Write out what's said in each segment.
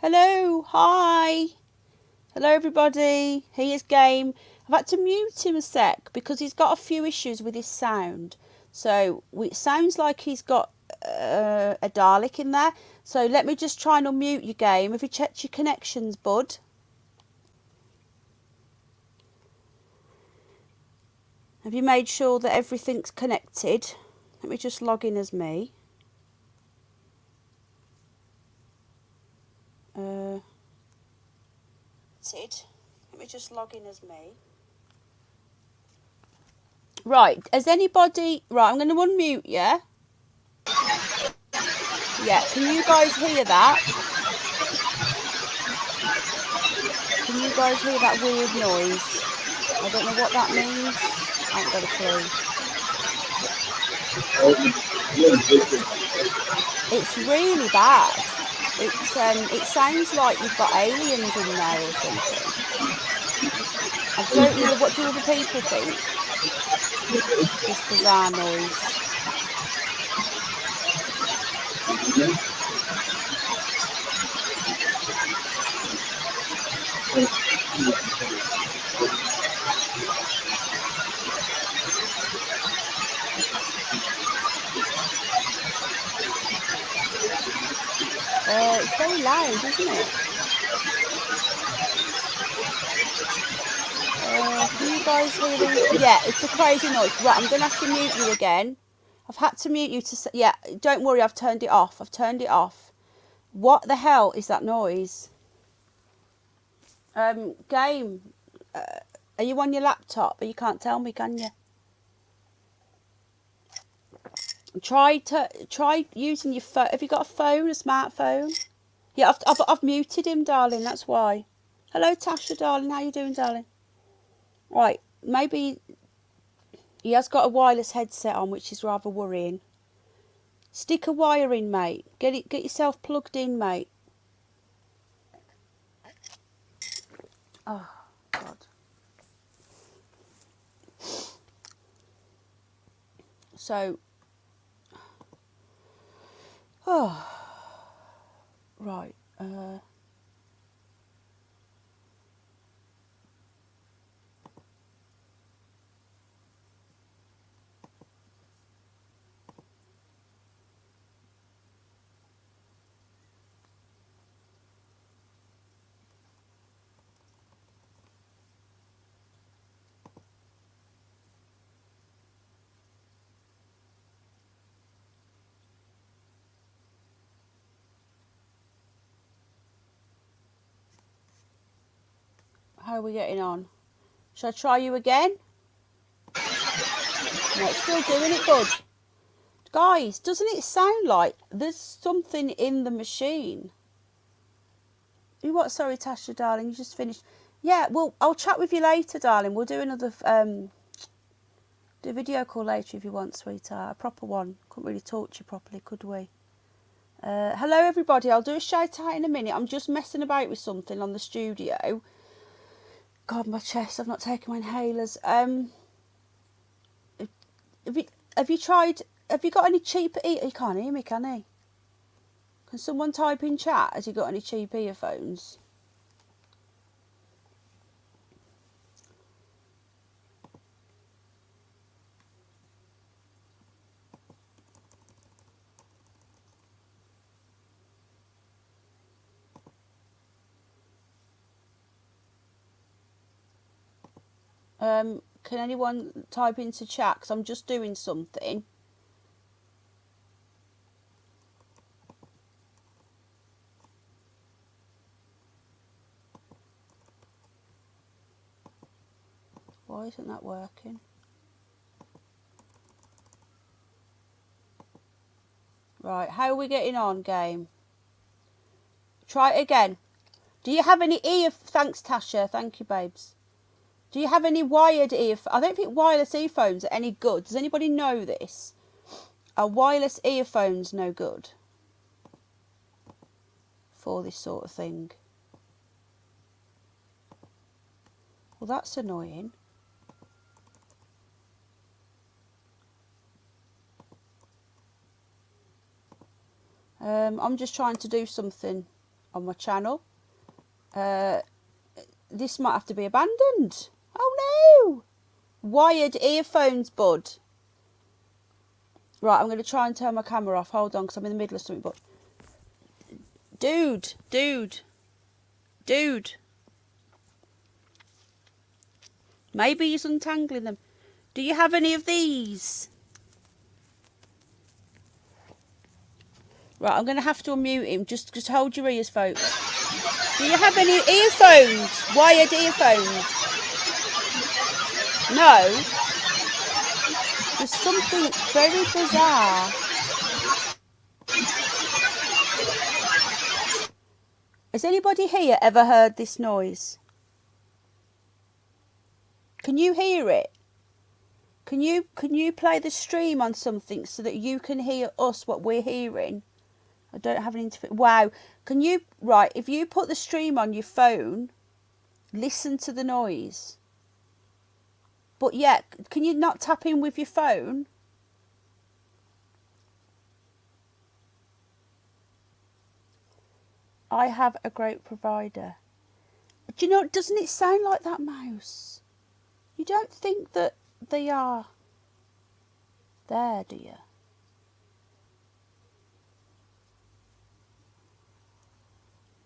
Hello, hi. Hello everybody. Here's Game. I've had to mute him a sec because he's got a few issues with his sound. So it sounds like he's got a Dalek in there. So let me just try and unmute your Game. Have you checked your connections, bud? Have you made sure that everything's connected? Let me just log in as me. Let me just log in as me. Right, has anybody... Right, I'm going to unmute you. Yeah, can you guys hear that? Can you guys hear that weird noise? I don't know what that means. I haven't got a clue. It's really bad. It sounds like you've got aliens in there or something. I don't know, what do other people think? This bizarre noise. It's very loud, isn't it? Can you guys hear these? Yeah, it's a crazy noise. Right, I'm going to have to mute you again. I've had to mute you to say, yeah, don't worry, I've turned it off. What the hell is that noise? Game, are you on your laptop? But you can't tell me, can you? Try using your phone. Have you got a phone, a smartphone? Yeah, I've muted him, darling. That's why. Hello, Tasha, darling. How you doing, darling? Right, maybe he has got a wireless headset on, which is rather worrying. Stick a wire in, mate. Get yourself plugged in, mate. Oh God. So, right. How are we getting on? Shall I try you again? No, it's still doing it, bud. Guys, doesn't it sound like there's something in the machine? You what? Sorry, Tasha, darling, you just finished. Yeah, well, I'll chat with you later, darling. We'll do another do a video call later if you want, sweetheart. A proper one. Couldn't really talk to you properly, could we? Hello, everybody. I'll do a shout out in a minute. I'm just messing about with something on the studio. God, my chest. I've not taken my inhalers. Have you tried? Have you got any cheap? He can't hear me, can he? Can someone type in chat? Has he got any cheap earphones? Can anyone type into chat? Because I'm just doing something. Why isn't that working? Right, how are we getting on, game? Try it again. Do you have any Thanks, Tasha. Thank you, babes. Do you have any wired I don't think wireless earphones are any good. Does anybody know this? Are wireless earphones no good for this sort of thing? Well, that's annoying. I'm just trying to do something on my channel. This might have to be abandoned. Oh no! Wired earphones, bud. Right, I'm going to try and turn my camera off. Hold on, because I'm in the middle of something. But dude. Maybe he's untangling them. Do you have any of these? Right, I'm going to have to unmute him. Just hold your ears, folks. Do you have any earphones? Wired earphones? No? There's something very bizarre. Has anybody here ever heard this noise? Can you hear it? Can you play the stream on something so that you can hear us, what we're hearing? I don't have an interface. Wow. Can you, right, if you put the stream on your phone, listen to the noise. But yeah, can you not tap in with your phone? I have a great provider. Do you know, doesn't it sound like that mouse? You don't think that they are there, do you?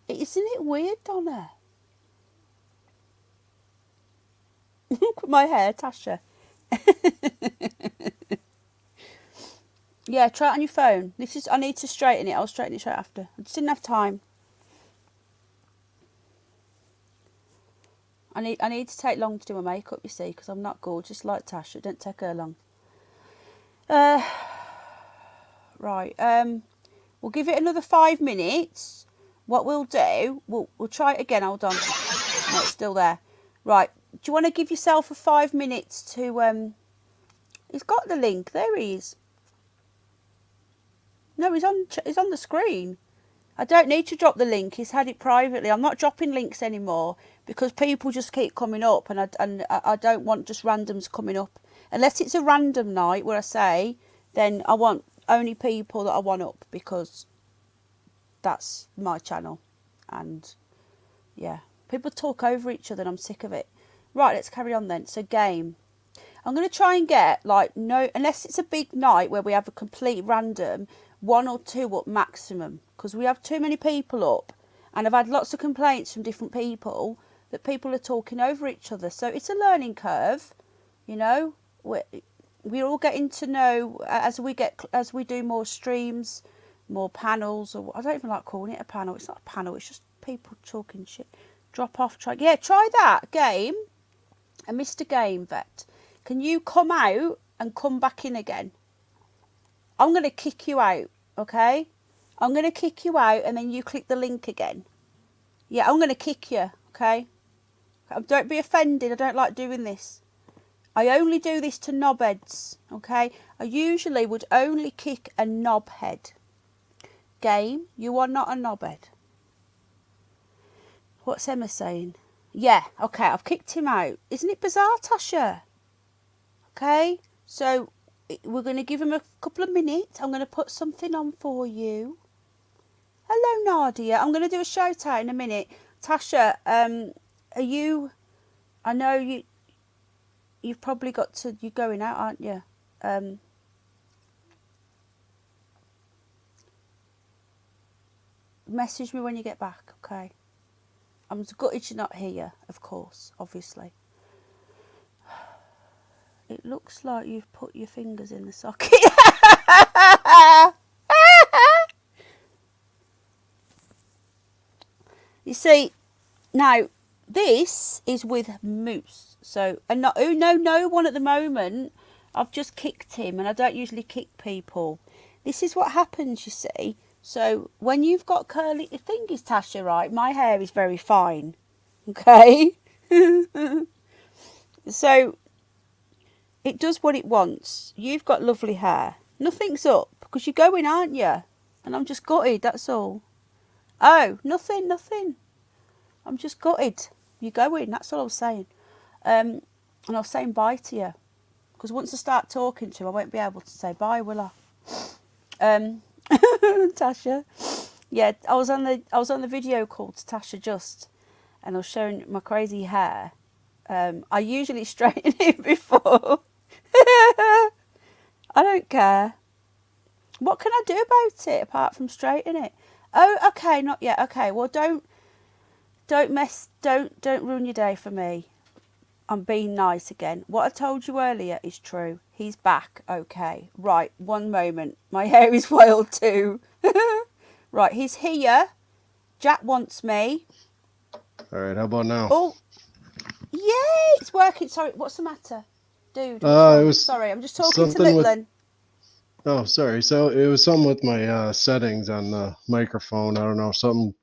Isn't it weird, Donna? Look at my hair, Tasha. Yeah, try it on your phone. I need to straighten it. I'll straighten it straight after. I just didn't have time. I need to take long to do my makeup, you see, because I'm not gorgeous like Tasha. It don't take her long. Right. We'll give it another 5 minutes. What we'll do, we'll try it again. Hold on. No, it's still there. Right. Do you want to give yourself a 5 minutes to He's got the link. There he is. No, he's on the screen. I don't need to drop the link. He's had it privately. I'm not dropping links anymore because people just keep coming up, and I don't want just randoms coming up. Unless it's a random night where I say, then I want only people that I want up, because that's my channel. And yeah, people talk over each other and I'm sick of it. Right, let's carry on then. So game. I'm going to try and get, like, no, unless it's a big night where we have a complete random, 1 or 2 up maximum, because we have too many people up, and I've had lots of complaints from different people that people are talking over each other. So it's a learning curve, you know. We're all getting to know as we do more streams, more panels, or I don't even like calling it a panel. It's not a panel. It's just people talking shit. Drop off. Try that game. And Mr. Gamevet, can you come out and come back in again? I'm going to kick you out, okay? I'm going to kick you out and then you click the link again. Yeah, I'm going to kick you, okay? Don't be offended. I don't like doing this. I only do this to knobheads, okay? I usually would only kick a knobhead. Game, you are not a knobhead. What's Emma saying? Yeah, okay, I've kicked him out. Isn't it bizarre, Tasha? Okay, so we're going to give him a couple of minutes. I'm going to put something on for you. Hello, Nadia. I'm going to do a shout out in a minute. Tasha, are you... I know you've probably got to... You're going out, aren't you? Message me when you get back, okay? I'm gutted you're not here, of course, obviously. It looks like you've put your fingers in the socket. You see, now, this is with Moose. So, and no one at the moment. I've just kicked him, and I don't usually kick people. This is what happens, you see. So, when you've got curly... The thing is, Tasha, right, my hair is very fine. Okay? So... It does what it wants. You've got lovely hair. Nothing's up, because you're going, aren't you? And I'm just gutted, that's all. Oh, nothing. I'm just gutted. You're going, that's all I was saying. And I was saying bye to you. Because once I start talking to you, I won't be able to say bye, will I? Tasha. Yeah, I was on the video call to Tasha just, and I was showing my crazy hair. I usually straighten it before. I don't care. What can I do about it apart from straighten it? Oh, okay, not yet. Okay, well, don't ruin your day for me. I'm being nice again. What I told you earlier is true. He's back. Okay, right. One moment. My hair is wild too. Right, he's here. Jack wants me. All right, how about now? Oh, yay! It's working. Sorry, what's the matter, dude? What's It wrong? was Sorry, I'm just talking to something little with. un. Oh, sorry. So it was something with my settings on the microphone. I don't know. Something.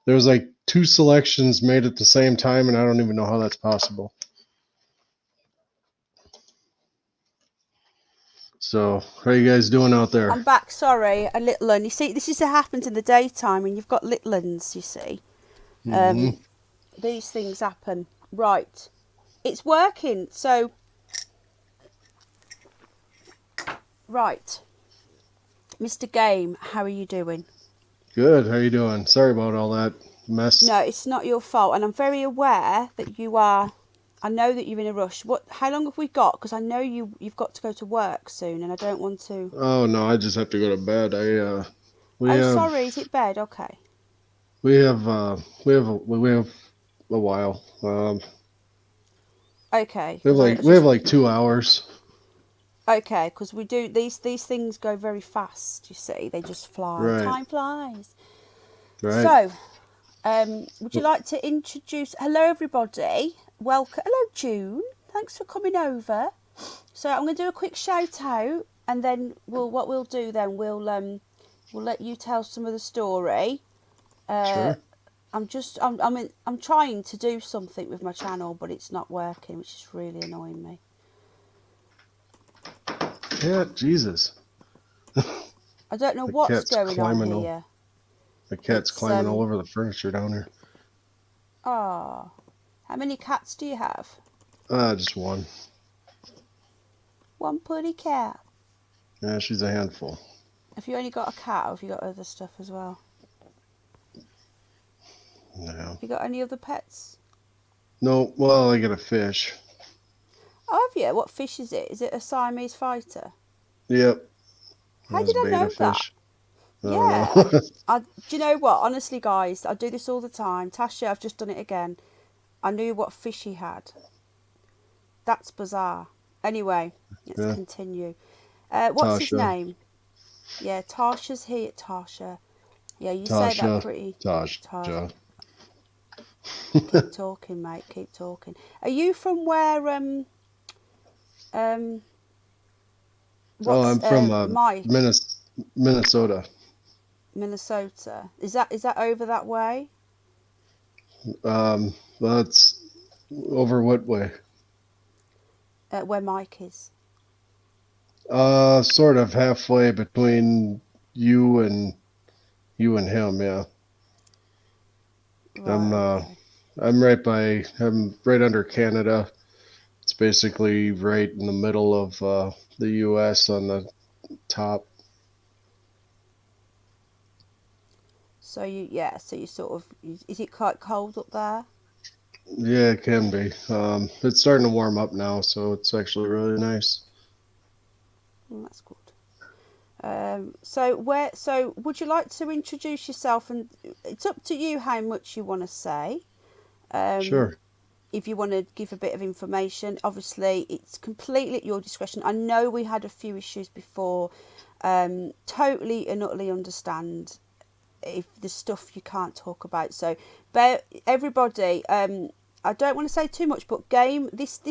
There was like two selections made at the same time, and I don't even know how that's possible. So, how are you guys doing out there? I'm back. Sorry, a little un. You see, this is what happens in the daytime, and you've got little uns. You see, Mm-hmm. these things happen. Right, it's working. So, right, Mr. Game, how are you doing? Good. How you doing? Sorry about all that mess. No, it's not your fault, and I'm very aware that you are. I know that you're in a rush. How long have we got? Because I know you've got to go to work soon, and I don't want to. Oh no, I just have to go to bed. We Oh, have sorry. Is it bed? Okay. we have we have a while. Okay. We have Because I we have just. like 2 hours. Okay, because we do these things go very fast. You see, they just fly. Right. Time flies. Right. So, would you like to introduce? Hello, everybody. Welcome. Hello, June. Thanks for coming over. So I'm going to do a quick shout out, and then what we'll do then we'll let you tell some of the story. Sure. I'm trying to do something with my channel, but it's not working, which is really annoying me. Yeah, Jesus. I don't know The what's cat's going on climbing here. the cat's It's climbing all over the furniture down here. how many cats do you have? Just one. One pretty cat. Yeah, she's a handful. Have you only got a cat, or have you got other stuff as well? No. Have you got any other pets? No, well, I got a fish. Oh, have you? What fish is it? Is it a Siamese fighter? Yep. How Those did I beta know that? fish. I don't Yeah, know. do you know what? Honestly, guys, I do this all the time. Tasha, I've just done it again. I knew what fish he had. That's bizarre. Anyway, let's Yeah. continue. What's his Tasha. name? Yeah, Tasha's here. Tasha. Yeah, you say that Tasha. pretty. Tasha. Tasha. Keep talking, mate. Keep talking. Are you from where? Um. Oh, What's I'm from Mike? Minnesota. Minnesota. Is that over that way? Well, it's over what way? Where Mike is. Sort of halfway between you and him. Yeah. I'm Right. uh, Okay. I'm right under Canada. It's basically right in the middle of the U.S. on the top. So you sort of, is it quite cold up there? Yeah, it can be. It's starting to warm up now, so it's actually really nice. That's good. So would you like to introduce yourself? And it's up to you how much you want to say. Um, Sure. if you want to give a bit of information, obviously it's completely at your discretion. I know we had a few issues before. Totally and utterly understand if there's stuff you can't talk about. So, but everybody, I don't want to say too much, but this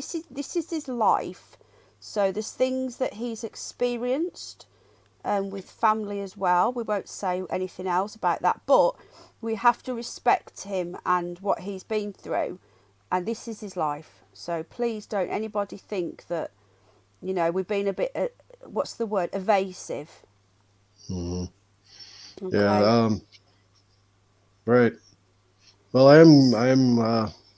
is his life. So there's things that he's experienced, with family as well. We won't say anything else about that, but we have to respect him and what he's been through, and this is his life. So please don't anybody think that we've been a bit what's the word, evasive. Hmm. Yeah. Okay. Right. Well,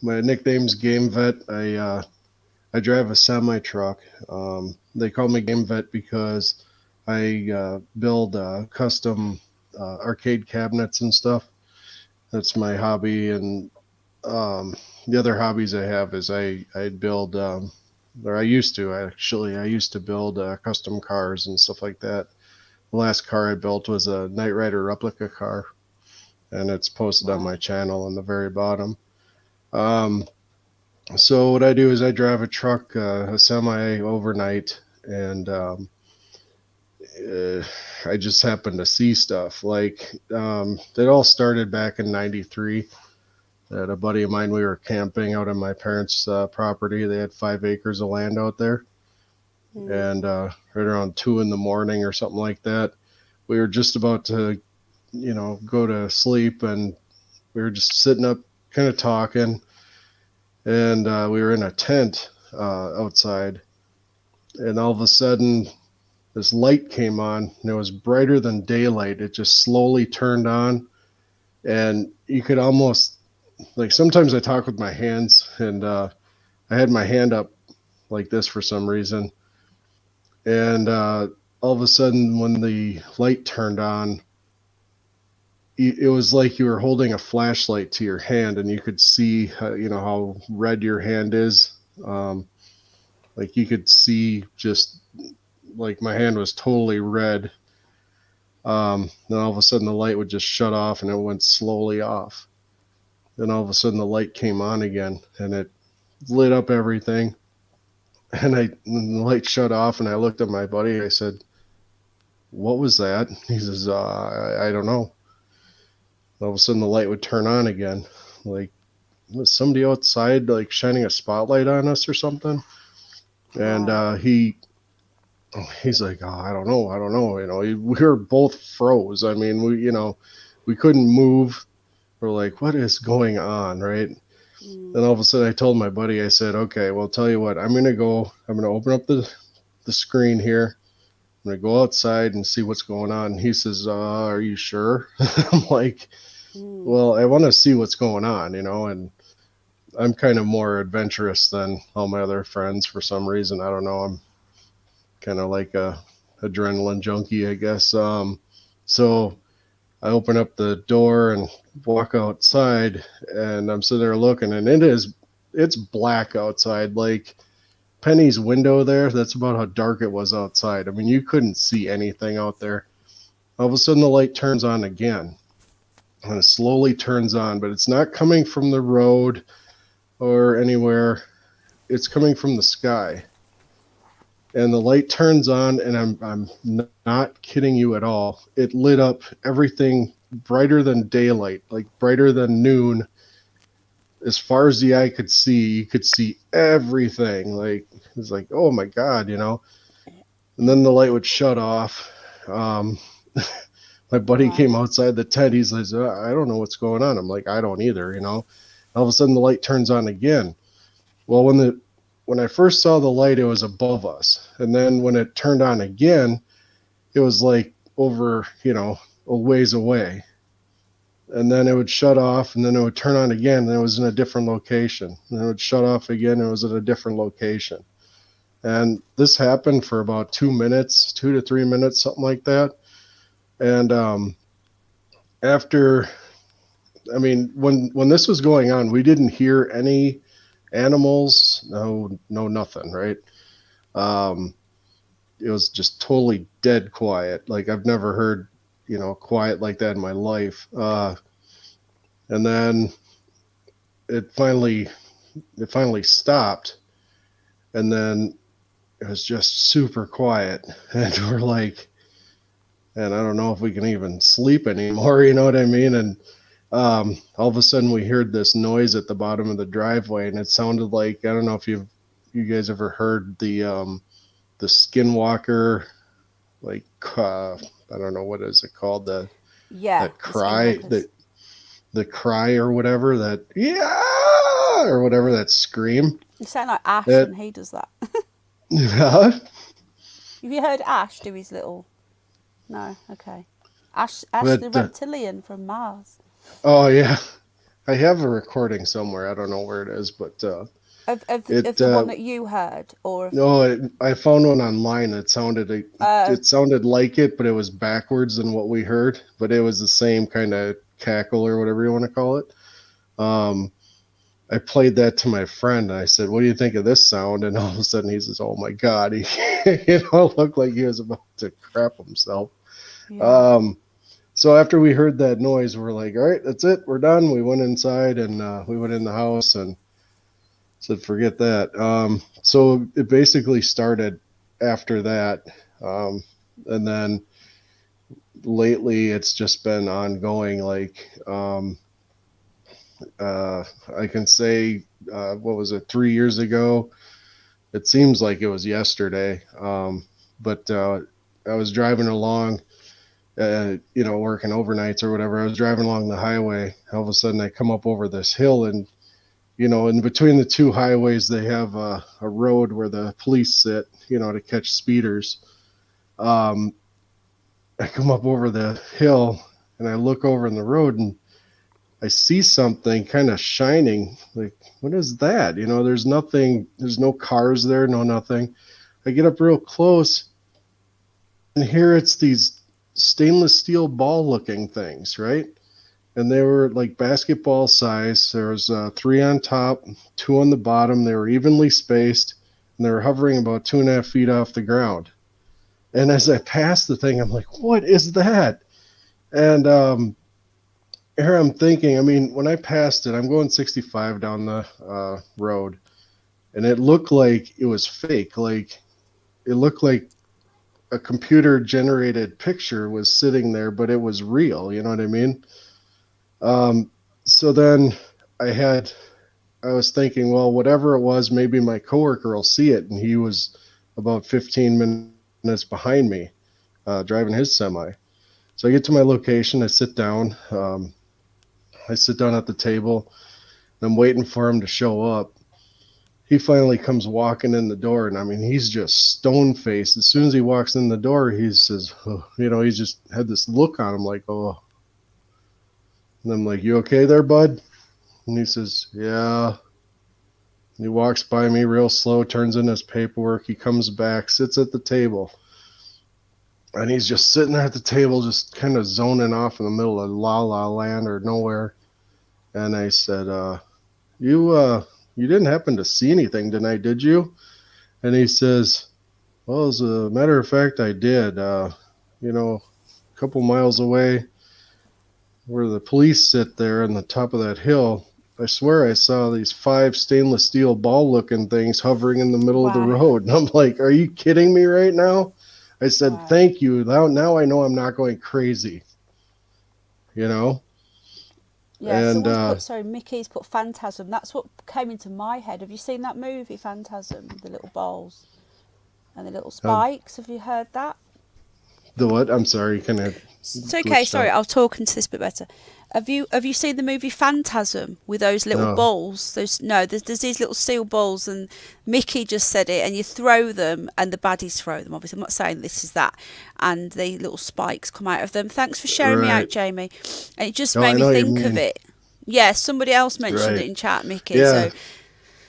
my nickname's Game Vet. I drive a semi truck. They call me Game Vet because I build custom arcade cabinets and stuff. That's my hobby, and the other hobbies I have is I build, or I used to actually. I used to build custom cars and stuff like that. The last car I built was a Knight Rider replica car, and it's posted on Wow. my channel on the very bottom. Um, so what I do is I drive a truck, a semi overnight, and uh, I just happen to see stuff. Like it all started back in '93. At a buddy of mine, we were camping out on my parents' property. They had 5 acres of land out there, Mm. and right around 2 in the morning or something like that, we were just about to, go to sleep, and we were just sitting up, kind of talking, and we were in a tent outside, and all of a sudden this light came on, and it was brighter than daylight. It just slowly turned on, and you could almost, like, sometimes I talk with my hands, and I had my hand up like this for some reason, and all of a sudden when the light turned on, it was like you were holding a flashlight to your hand, and you could see how red your hand is. um, like you could see, just like my hand was totally red. Then all of a sudden the light would just shut off, and it went slowly off. Then all of a sudden the light came on again, and it lit up everything. And the light shut off, and I looked at my buddy. I said, "What was that?" He says, "I don't know." All of a sudden the light would turn on again. Like, was somebody outside like shining a spotlight on us or something? And Right. he's like, "Oh, I don't know." We were both froze. I mean, we couldn't move. We're like, "What is going on?" Right? Mm. Then all of a sudden, I told my buddy, I said, "Okay, well, tell you what, I'm gonna go. I'm gonna open up the screen here. I'm gonna go outside and see what's going on." And he says, "Are you sure?" I'm like, Mm. "Well, I want to see what's going on, and I'm kind of more adventurous than all my other friends for some reason. I don't know. I'm kind of like a adrenaline junkie, I guess. So I open up the door and walk outside, and I'm sitting there looking, and it's black outside. Like Penny's window there, that's about how dark it was outside. I mean, you couldn't see anything out there. All of a sudden, the light turns on again, and it slowly turns on, but it's not coming from the road or anywhere. It's coming from the sky. And the light turns on, and I'm not kidding you at all. It lit up everything brighter than daylight, like brighter than noon. As far as the eye could see, you could see everything. Like, it's like, oh my god. And then the light would shut off. Um, my buddy Right. came outside the tent. He's like, "I don't know what's going on." I'm like, "I don't either. All of a sudden, the light turns on again. Well, when I first saw the light, it was above us, and then when it turned on again, it was like over, a ways away. And then it would shut off, and then it would turn on again, and it was in a different location. And it would shut off again, and it was at a different location. And this happened for about 2 minutes, 2 to 3 minutes, something like that. And after, I mean, when this was going on, we didn't hear any animals, no, nothing, right? Um, it was just totally dead quiet. Like I've never heard, quiet like that in my life. And then it finally it finally stopped, and then it was just super quiet, and we're like, and I don't know if we can even sleep anymore. You know what I mean? And all of a sudden we heard this noise at the bottom of the driveway, and it sounded like, I don't know if you guys ever heard the skinwalker, like I don't know, what is it called, Yeah, that the cry, skinwalkers. the cry or whatever, that yeah, or whatever, that scream You sound like Ash that when he does that. yeah. Have you heard Ash do his little? No. Okay. Ash the But reptilian from Mars. oh yeah, I have a recording somewhere. I don't know where it is, but Of It the one that you heard, or of, no, I found one online that uh, it sounded like it, but it was backwards than what we heard. But it was the same kind of cackle or whatever you want to call it. Um, I played that to my friend and I said, "What do you think of this sound?" And all of a sudden he says, "Oh my God!" He looked like he was about to crap himself. yeah. Um, so after we heard that noise, we're like, "All right, that's it. We're done." We went inside and we went in the house and said, "Forget that." So it basically started after that, um, and then lately it's just been ongoing. Like I can say, what was it, 3 years ago? It seems like it was yesterday. But I was driving along, working overnights or whatever. I was driving along the highway. All of a sudden, I come up over this hill, and in between the two highways, they have a road where the police sit, to catch speeders. Um, I come up over the hill, and I look over in the road, and I see something kind of shining. Like, what is that? There's nothing, there's no cars there, no nothing. I get up real close, and here it's these stainless steel ball looking things, right? And they were like basketball size. There was three on top, two on the bottom. They were evenly spaced, and they were hovering about 2.5 feet off the ground. And as I passed the thing, I'm like, what is that? And here I'm thinking, I mean, when I passed it, I'm going 65 down the road, and it looked like it was fake. Like, it looked like a computer generated picture was sitting there, but it was real. You know what I mean? Um, so then I was thinking, well, whatever it was, maybe my coworker will see it. And he was about 15 minutes behind me, driving his semi. So I get to my location. I sit down at the table. And I'm waiting for him to show up. He finally comes walking in the door, and I mean, he's just stone faced. As soon as he walks in the door, he says, oh, he's just had this look on him, like, oh. And I'm like, you okay there, bud? And he says, yeah. And he walks by me real slow, turns in his paperwork. He comes back, sits at the table, and he's just sitting there at the table, just kind of zoning off in the middle of la la land or nowhere. And I said, you didn't happen to see anything tonight, did you? And he says, well, as a matter of fact, I did. A couple miles away where the police sit there on the top of that hill, I swear I saw these 5 stainless steel ball looking things hovering in the middle of the Wow. road. And I'm like, are you kidding me right now? I said, Wow. thank you. Now I know I'm not going crazy, you know? Yeah, And someone's put, sorry, Mickey's put Phantasm. That's what came into my head. Have you seen that movie, Phantasm? The little balls and the little uh, spikes. Have you heard that? the what? I'm sorry, kind of It's okay. glitched Sorry, out. I'll talk into this a bit better. Have you seen the movie Phantasm with those little No, balls? Those no, there's these little steel balls, and Mickey just said it, and you throw them, and the baddies throw them. Obviously, I'm not saying this is that, and the little spikes come out of them. Thanks for sharing me out, right. Jamie. And it just Oh, made I me know what you think of mean. it. Yeah, somebody else mentioned it Right. in chat, Mickey. Yeah. So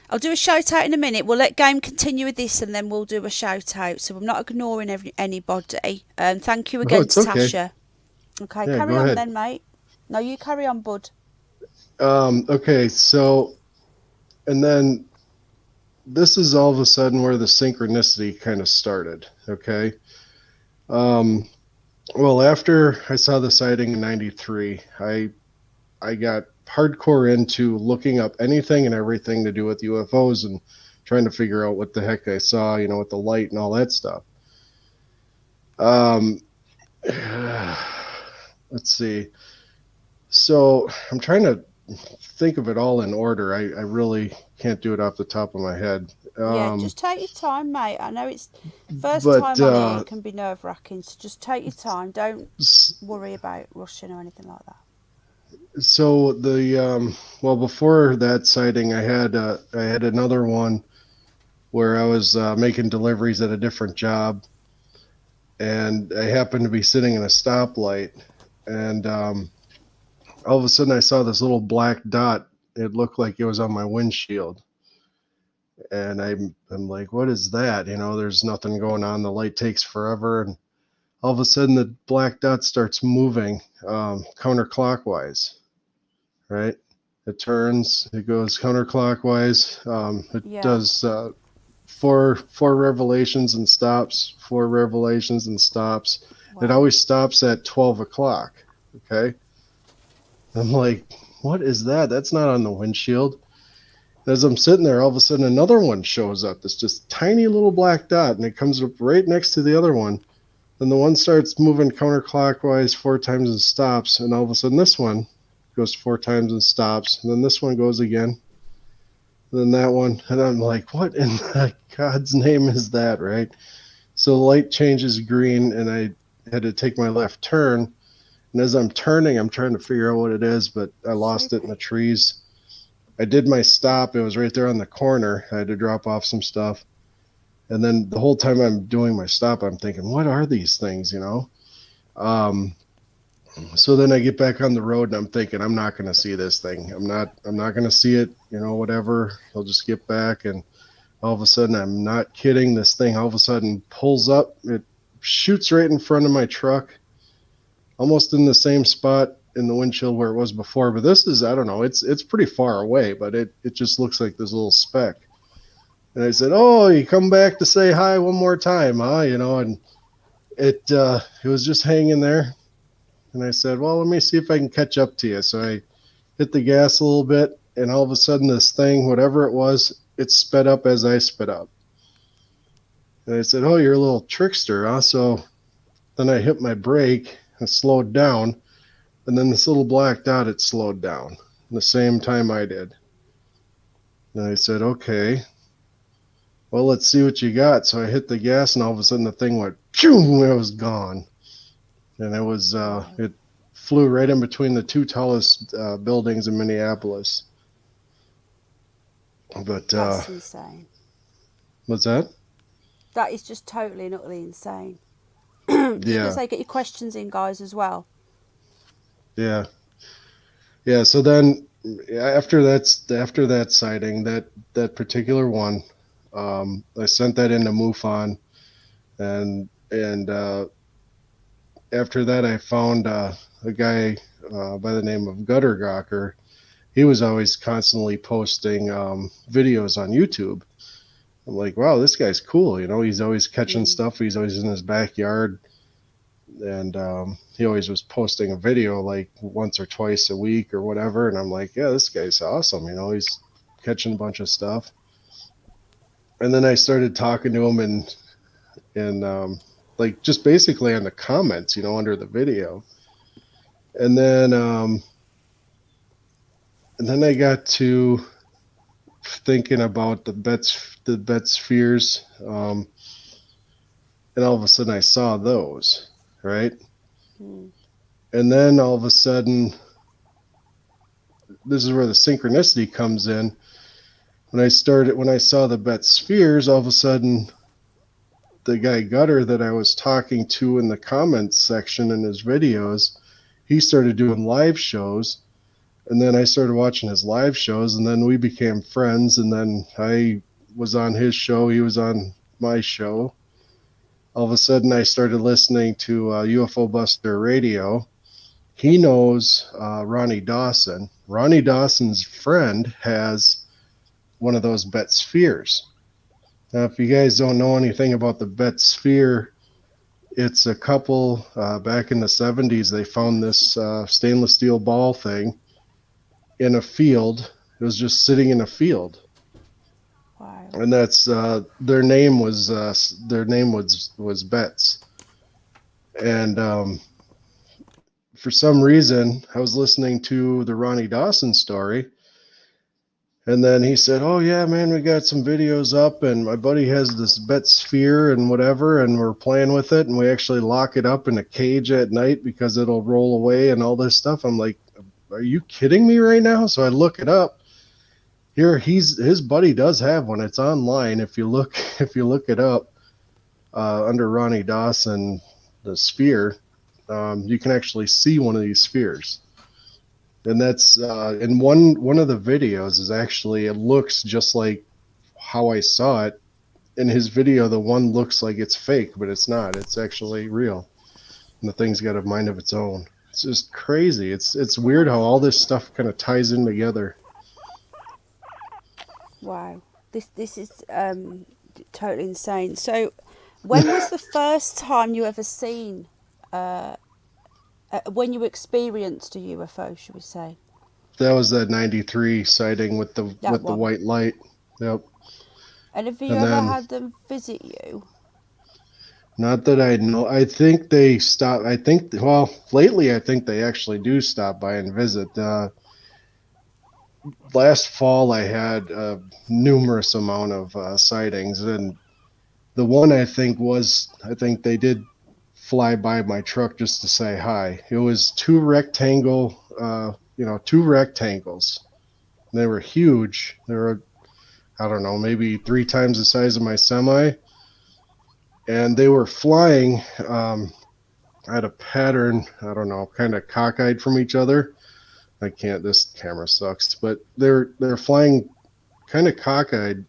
I'll do a shout out in a minute. We'll let Game continue with this, and then we'll do a shout out. So I'm not ignoring anybody. Thank you Oh, again it's to okay. Tasha. Okay, Yeah, carry go on ahead. then, mate. No, you carry on, bud. Okay, so, and then this is all of a sudden where the synchronicity kind of started. Okay. Um, well, after I saw the sighting in '93, I got hardcore into looking up anything and everything to do with UFOs and trying to figure out what the heck I saw, with the light and all that stuff. Um, let's see. So I'm trying to think of it all in order. I really can't do it off the top of my head. Yeah, just take your time, mate. I know it's first But time on here, it can be nerve wracking, so just take your time. Don't s- worry about rushing or anything like that. so well, before that sighting, I had another one where I was making deliveries at a different job, and I happened to be sitting in a stoplight, and all of a sudden I saw this little black dot. It looked like it was on my windshield, And I'm like, what is that? There's nothing going on. The light takes forever, and all of a sudden the black dot starts moving counterclockwise, right? It turns, it goes counterclockwise. It Yeah. does four revelations and stops, four revelations and stops. It Wow. always stops at 12 o'clock. Okay. I'm like, what is that? That's not on the windshield. As I'm sitting there, all of a sudden another one shows up. This just tiny little black dot, and it comes up right next to the other one. Then the one starts moving counterclockwise 4 times and stops, and all of a sudden this one goes 4 times and stops, and then this one goes again, and then that one, and I'm like, what in God's name is that, right? So the light changes green, and I had to take my left turn, and as I'm turning, I'm trying to figure out what it is, but I lost it in the Soupy. trees. I did my stop. It was right there on the corner. I had to drop off some stuff. And then the whole time I'm doing my stop, I'm thinking, what are these things, Um, so then I get back on the road and I'm thinking, I'm not going to see this thing. I'm not going to see it, whatever. I'll just get back. And all of a sudden, I'm not kidding. This thing all of a sudden pulls up. It shoots right in front of my truck, almost in the same spot in the windshield where it was before. But this is, I don't know, it's pretty far away, but it just looks like this little speck. And I said, "Oh, you come back to say hi one more time, huh?" And it was just hanging there. And I said, "Well, let me see if I can catch up to you." So I hit the gas a little bit, and all of a sudden, this thing, whatever it was, it sped up as I sped up. And I said, "Oh, you're a little trickster, huh?" So then I hit my brake and slowed down, and then this little black dot, it slowed down the same time I did. And I said, "Okay, well, let's see what you got." So I hit the gas, and all of a sudden the thing went, phew, and it was gone. And Wow. it flew right in between the two tallest buildings in Minneapolis. But That's insane. what's that? That is just totally and utterly insane. Just gonna Yeah, say, get your questions in, guys, as well. yeah, yeah. So then after that sighting, that particular one, I sent that into MUFON, and after that, I found a guy by the name of Gutter Gawker. He was always constantly posting videos on YouTube. I'm like, wow, this guy's cool. He's always catching Mm. stuff. He's always in his backyard, and he always was posting a video like once or twice a week or whatever. And I'm like, yeah, this guy's awesome. He's catching a bunch of stuff. And then I started talking to him and like just basically on the comments, under the video. And then I got to thinking about the bet spheres, and all of a sudden I saw those, right? Mm. And then all of a sudden, this is where the synchronicity comes in. When I saw the bet spheres, all of a sudden the guy Gutter that I was talking to in the comments section in his videos, he started doing live shows. And then I started watching his live shows, and then we became friends. And then I was on his show, he was on my show. All of a sudden, I started listening to UFO Buster Radio. He knows Ronnie Dawson. Ronnie Dawson's friend has one of those Bet spheres. Now, if you guys don't know anything about the Bet sphere, it's a couple back in the 70s. They found this stainless steel ball thing in a field. It was just sitting in a field, Wow. and that's their name was Betts. And for some reason, I was listening to the Ronnie Dawson story, and then he said, "Oh yeah, man, we got some videos up, and my buddy has this Bet sphere and whatever, and we're playing with it, and we actually lock it up in a cage at night because it'll roll away and all this stuff." I'm like, "Are you kidding me right now?" So I look it up. Here, his buddy does have one. It's online. If you look if you look it up under Ronnie Dawson, the sphere, you can actually see one of these spheres. And that's in one of the videos is actually, it looks just like how I saw it. In his video, the one looks like it's fake, but it's not. It's actually real. And the thing's got a mind of its own. It's just crazy. It's weird how all this stuff kind of ties in together. Wow. This is totally insane. So, when was the first time you ever seen, when you experienced a UFO, should we say? That was that 93 sighting with the That one. white light. Yep. And have you And ever then, had them visit you? not that I know, I think they stop. I think, well, lately I think they actually do stop by and visit. Last fall I had a numerous amount of sightings, and the one I think they did fly by my truck just to say hi. It was two rectangles. They were huge. They were, I don't know, maybe 3 times the size of my semi, and they were flying at a pattern. I don't know, kind of cockeyed from each other. I can't. This camera sucks, but they're flying kind of cockeyed,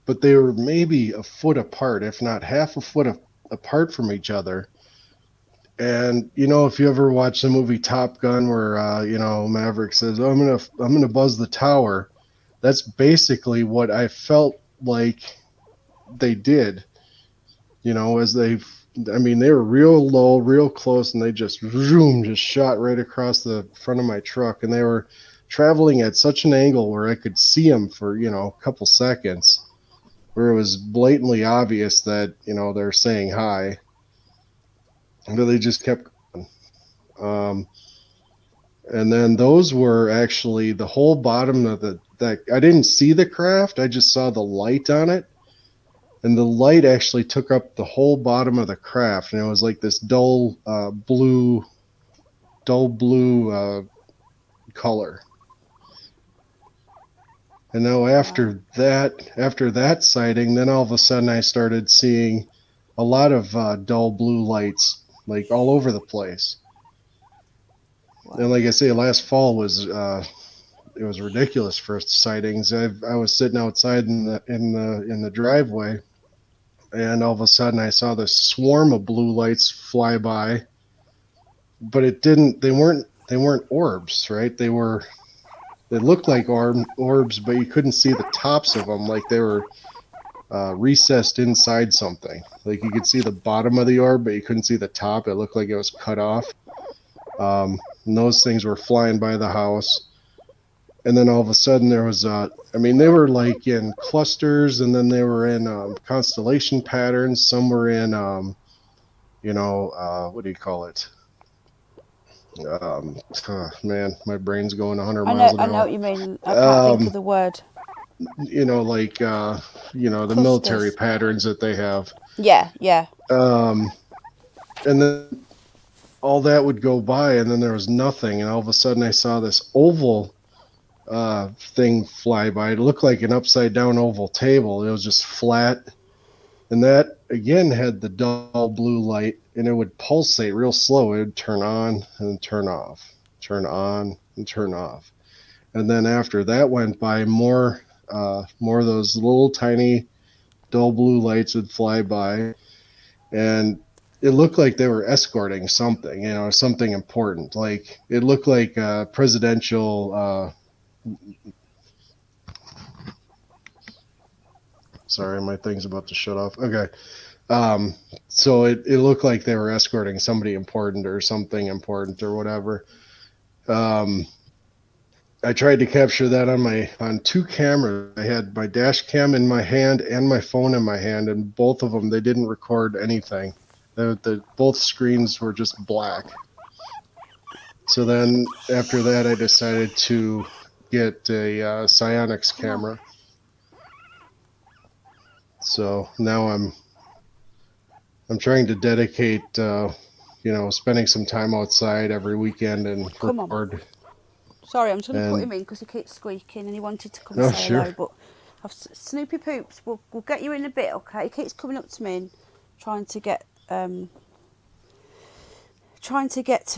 but they were maybe a foot apart, if not half a foot apart from each other. And if you ever watch the movie Top Gun, where Maverick says, "Oh, I'm gonna buzz the tower," that's basically what I felt like they did. As they were real low, real close, and they just zoom, just shot right across the front of my truck, and they were traveling at such an angle where I could see them for a couple seconds, where it was blatantly obvious that they're saying hi, but they just kept going. And then those were actually the whole bottom of that. I didn't see the craft, I just saw the light on it. And the light actually took up the whole bottom of the craft, and it was like this dull blue color. And now after that sighting, then all of a sudden I started seeing a lot of dull blue lights, like all over the place. Wow. And like I say, last fall was it was ridiculous for sightings. I was sitting outside in the driveway, and all of a sudden I saw this swarm of blue lights fly by, but they weren't orbs, right? They looked like orbs, but you couldn't see the tops of them, like they were recessed inside something. Like you could see the bottom of the orb, but you couldn't see the top. It looked like it was cut off. And those things were flying by the house. And then all of a sudden there was they were like in clusters, and then they were in constellation patterns. Some were in what do you call it? Man, my brain's going 100 miles an I know hour. what you mean. I can't think of the word. The military Clusters. patterns that they have. Yeah, yeah. And then all that would go by, and then there was nothing, and all of a sudden I saw this oval thing fly by. It looked like an upside down oval table. It was just flat, and that again had the dull blue light, and it would pulsate real slow. It would turn on and turn off, turn on and turn off. And then after that went by, more of those little tiny dull blue lights would fly by, and it looked like they were escorting something, something important. Like it looked like a presidential. Sorry, my thing's about to shut off. Okay. So it looked like they were escorting somebody important or something important or whatever. I tried to capture that on 2 cameras. I had my dash cam in my hand and my phone in my hand, and both of them, they didn't record anything. Both screens were just black. So then after that, I decided to get a Psionics camera. So now I'm trying to dedicate, spending some time outside every weekend and Come on. record. Sorry, I'm just going to put him in because he keeps squeaking and he wanted to come Oh, say sure. hello. But Snoopy Poops, we'll get you in a bit, okay? He keeps coming up to me and trying to get to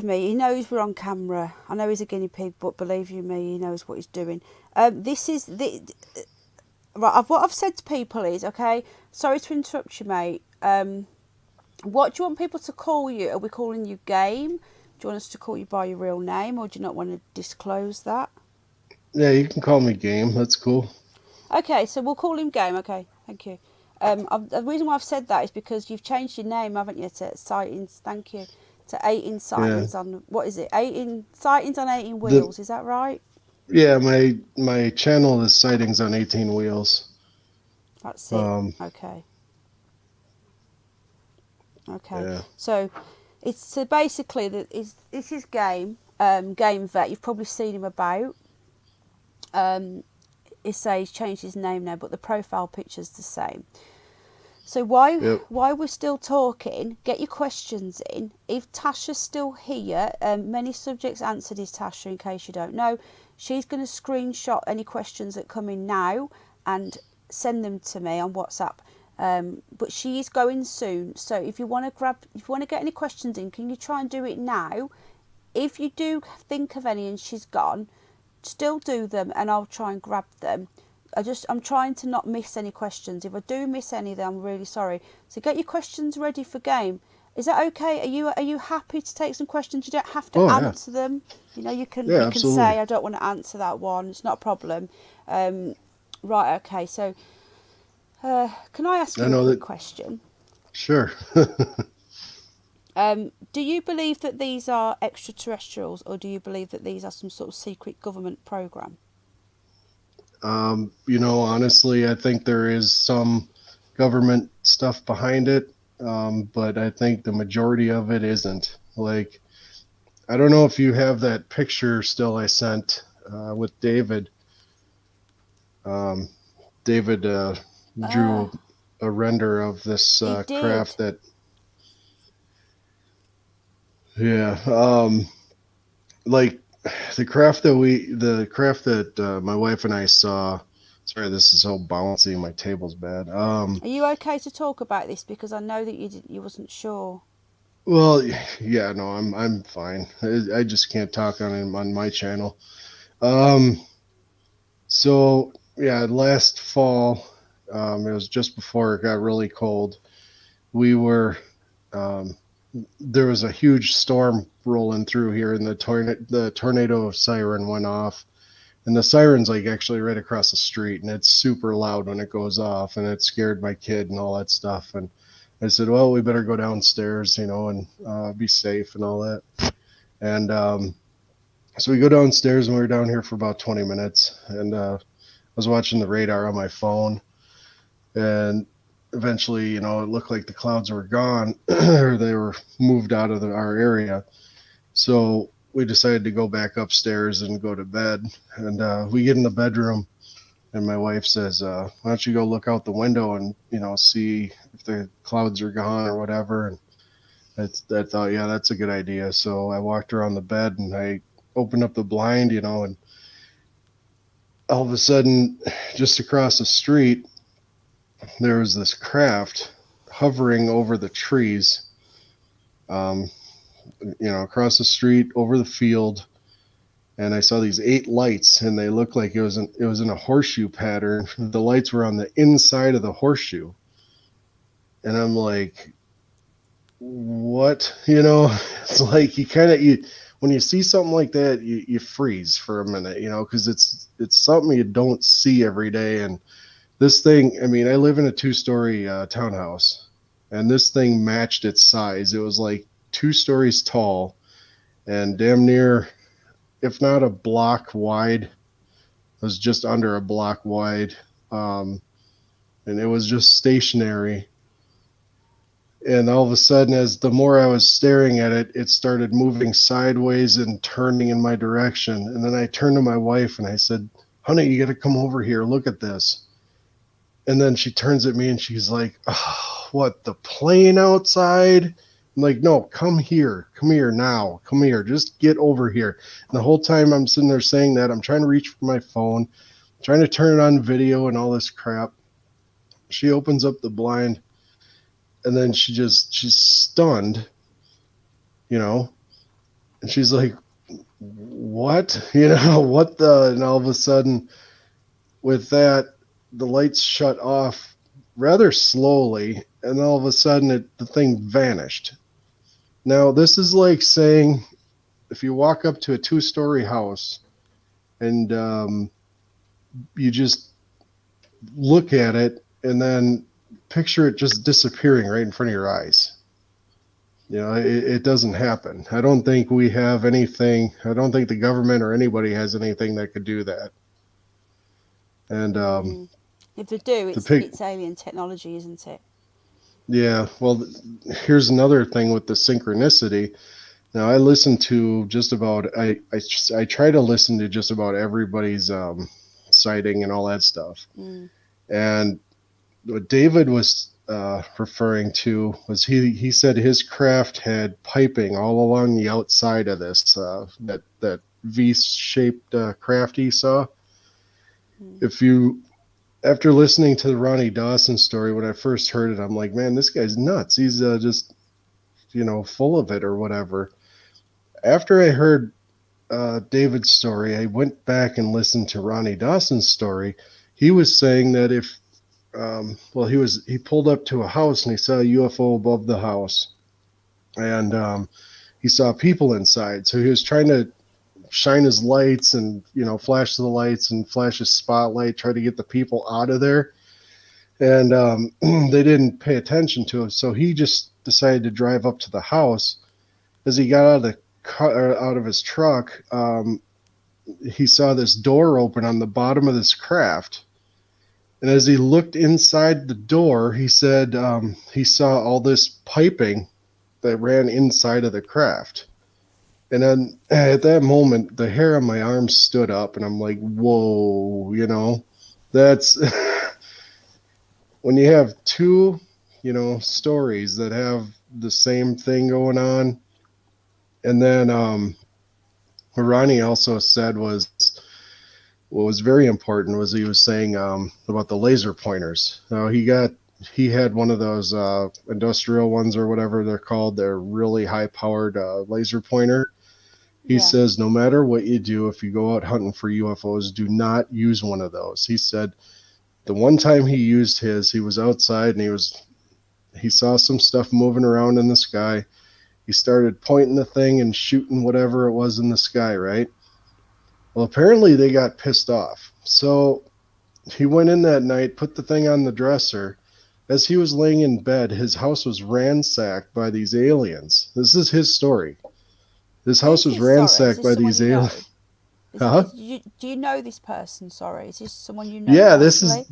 me. He knows we're on camera. I know he's a guinea pig, but believe you me, he knows what he's doing. right, what I've said to people is, okay, sorry to interrupt you, mate. What do you want people to call you? Are we calling you Game? Do you want us to call you by your real name, or do you not want to disclose that? Yeah, you can call me Game. That's cool. Okay, so we'll call him Game. Okay, thank you. The reason why I've said that is because you've changed your name, haven't you, to Sightings? Thank you. To 18 Yeah. Sightings on, what is it? 18 Sightings on 18 The Wheels. Is that right? yeah, my channel is Sightings on 18 Wheels. That's it. Um, Okay. Okay. yeah. So it's so basically this is Game. Game Vet. You've probably seen him about. He says he's changed his name now, but the profile picture's the same. So Yep. why we're still talking, get your questions in. If Tasha's still here, many subjects answered is Tasha, in case you don't know. She's going to screenshot any questions that come in now and send them to me on WhatsApp. But she is going soon, so if you want to get any questions in, can you try and do it now? If you do think of any and she's gone, still do them and I'll try and grab them. I'm trying to not miss any questions. If I do miss any, then I'm really sorry. So get your questions ready for Game. Is that okay? Are you happy to take some questions? You don't have to Oh yeah. answer them. You know, you can Yeah, say absolutely. I don't want to answer that one. It's not a problem. Right. Okay. So can I ask I you a know quick that. question? Sure. Do you believe that these are extraterrestrials, or do you believe that these are some sort of secret government program? Honestly, I think there is some government stuff behind it, but I think the majority of it isn't. Like, I don't know if you have that picture still I sent with David. Um, David Uh, drew a render of this he craft did. that, yeah, like the craft that my wife and I saw. Sorry, this is so bouncy. My table's bad. Are you okay to talk about this? Because I know that you wasn't sure. Well, yeah, no, I'm fine. I just can't talk on my channel. Um, so yeah, last fall, it was just before it got really cold. We were um, there was a huge storm rolling through here, and the tornado siren went off, and the siren's like actually right across the street, and it's super loud when it goes off, and it scared my kid and all that stuff. And I said, well, we better go downstairs, and be safe and all that. And so we go downstairs, and we were down here for about 20 minutes, and I was watching the radar on my phone, and eventually, it looked like the clouds were gone or they were moved out of our area. So we decided to go back upstairs and go to bed. And we get in the bedroom, and my wife says, "Why don't you go look out the window and see if the clouds are gone or whatever?" And I thought, yeah, that's a good idea. So I walked around the bed and I opened up the blind, and all of a sudden, just across the street, there was this craft hovering over the trees, um, across the street, over the field. And I saw these 8 lights, and they looked like it was in a horseshoe pattern. The lights were on the inside of the horseshoe, and I'm like, what? It's like you when you see something like that, you freeze for a minute, because it's something you don't see every day. And this thing, I mean, I live in a 2-story townhouse, and this thing matched its size. It was like 2 stories tall and damn near, if not a block wide, it was just under a block wide. Um, and it was just stationary. And all of a sudden, as the more I was staring at it, it started moving sideways and turning in my direction. And then I turned to my wife and I said, "Honey, you got to come over here. Look at this." And then she turns at me and she's like, "Oh, what, the plane outside?" I'm like, "No, come here now, come here, just get over here." And the whole time I'm sitting there saying that, I'm trying to reach for my phone, trying to turn it on video and all this crap. She opens up the blind, and then she's stunned, you know, and she's like, "What?" What the? And all of a sudden, with that, the lights shut off rather slowly, and all of a sudden the thing vanished. Now, this is like saying if you walk up to a two-story house and you just look at it and then picture it just disappearing right in front of your eyes. It doesn't happen. I don't think we have anything. I don't think the government or anybody has anything that could do that. And If they do, the pic, it's alien technology, isn't it? yeah. Well, here's another thing with the synchronicity. Now, I listen to just about. I try to listen to just about everybody's sighting and all that stuff. And what David was referring to was he said his craft had piping all along the outside of this that V-shaped craft he saw. If you After listening to the Ronnie Dawson story, when I first heard it, I'm like, man, this guy's nuts. He's just full of it or whatever. After I heard David's story, I went back and listened to Ronnie Dawson's story. He was saying that if he pulled up to a house and he saw a UFO above the house, and he saw people inside. So he was trying to shine his lights and flash the lights and flash his spotlight, try to get the people out of there, and they didn't pay attention to him. So he just decided to drive up to the house. As he got out of his truck, he saw this door open on the bottom of this craft. And as he looked inside the door, he said he saw all this piping that ran inside of the craft. And then at that moment, the hair on my arm stood up, and I'm like, whoa, that's when you have two, stories that have the same thing going on. And then what Ronnie also said was, what was very important was he was saying about the laser pointers. He had one of those industrial ones or whatever they're called. They're really high-powered laser pointer. He says no matter what you do, if you go out hunting for UFOs, do not use one of those. He said the one time he used his, he was outside and he saw some stuff moving around in the sky. He started pointing the thing and shooting whatever it was in the sky, right? Well, apparently they got pissed off. So he went in that night, put the thing on the dresser. As he was laying in bed, his house was ransacked by these aliens. This is his story. His house was ransacked by these aliens. Do you know this person? Sorry, is this someone you know? Yeah, personally?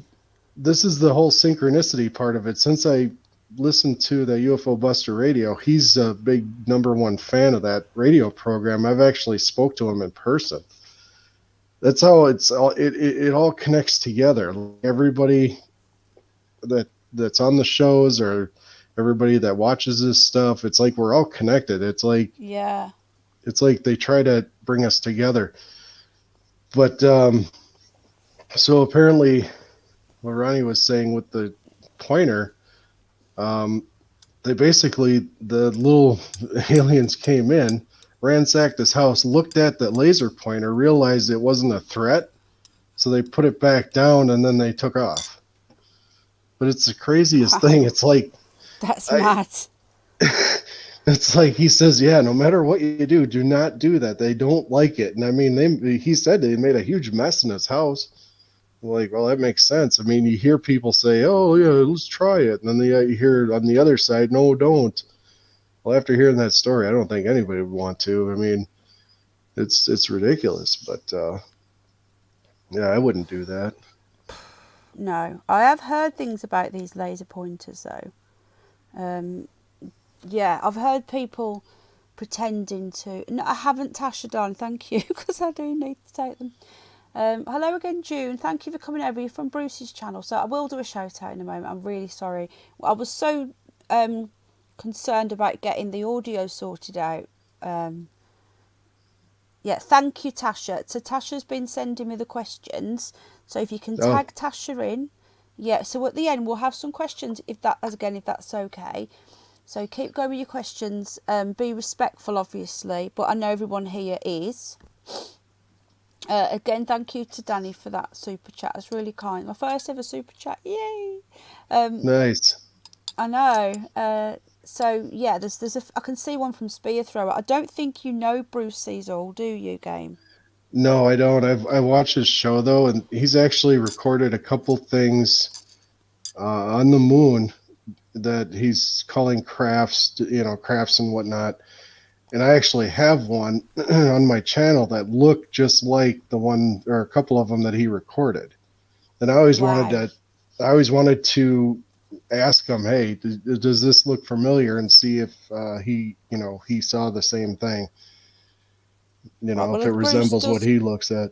this is the whole synchronicity part of it. Since I listened to the UFO Buster Radio, he's a big #1 fan of that radio program. I've actually spoke to him in person. That's how it all connects together. Everybody that's on the shows or everybody that watches this stuff, it's like we're all connected. It's like they try to bring us together. But so apparently what Ronnie was saying with the pointer, they basically, the little aliens came in, ransacked his house, looked at the laser pointer, realized it wasn't a threat, so they put it back down and then they took off. But it's the craziest thing. It's like, that's mad. It's like he says, yeah, no matter what you do not do that. They don't like it. And I mean, he said they made a huge mess in his house. Like, well, that makes sense. I mean, you hear people say, oh, yeah, let's try it. And then you hear on the other side, no, don't. Well, after hearing that story, I don't think anybody would want to. I mean, it's ridiculous. But, yeah, I wouldn't do that. No. I have heard things about these laser pointers, though. Yeah, I've heard people pretending to... No, I haven't, Tasha, darling, thank you, because I do need to take them. Hello again, June. Thank you for coming over. You're from Bruce's channel, so I will do a shout out in a moment. I'm really sorry. I was so concerned about getting the audio sorted out. Yeah, thank you, Tasha. So Tasha's been sending me the questions. So if you can tag Tasha in. Yeah, so at the end we'll have some questions if that's okay. So keep going with your questions. Be respectful, obviously, but I know everyone here is. Again, thank you to Danny for that super chat. It's really kind. My first ever super chat. Yay! Nice. I know. So yeah, I can see one from Spear Thrower. I don't think you know Bruce Cecil, do you, Game? No, I don't. I watched his show though, and he's actually recorded a couple things on the moon that he's calling crafts, crafts and whatnot. And I actually have one on my channel that look just like the one or a couple of them that he recorded. And Wow. I always wanted to ask him, hey, does this look familiar, and see if he saw the same thing. Right. If it resembles what he looks at.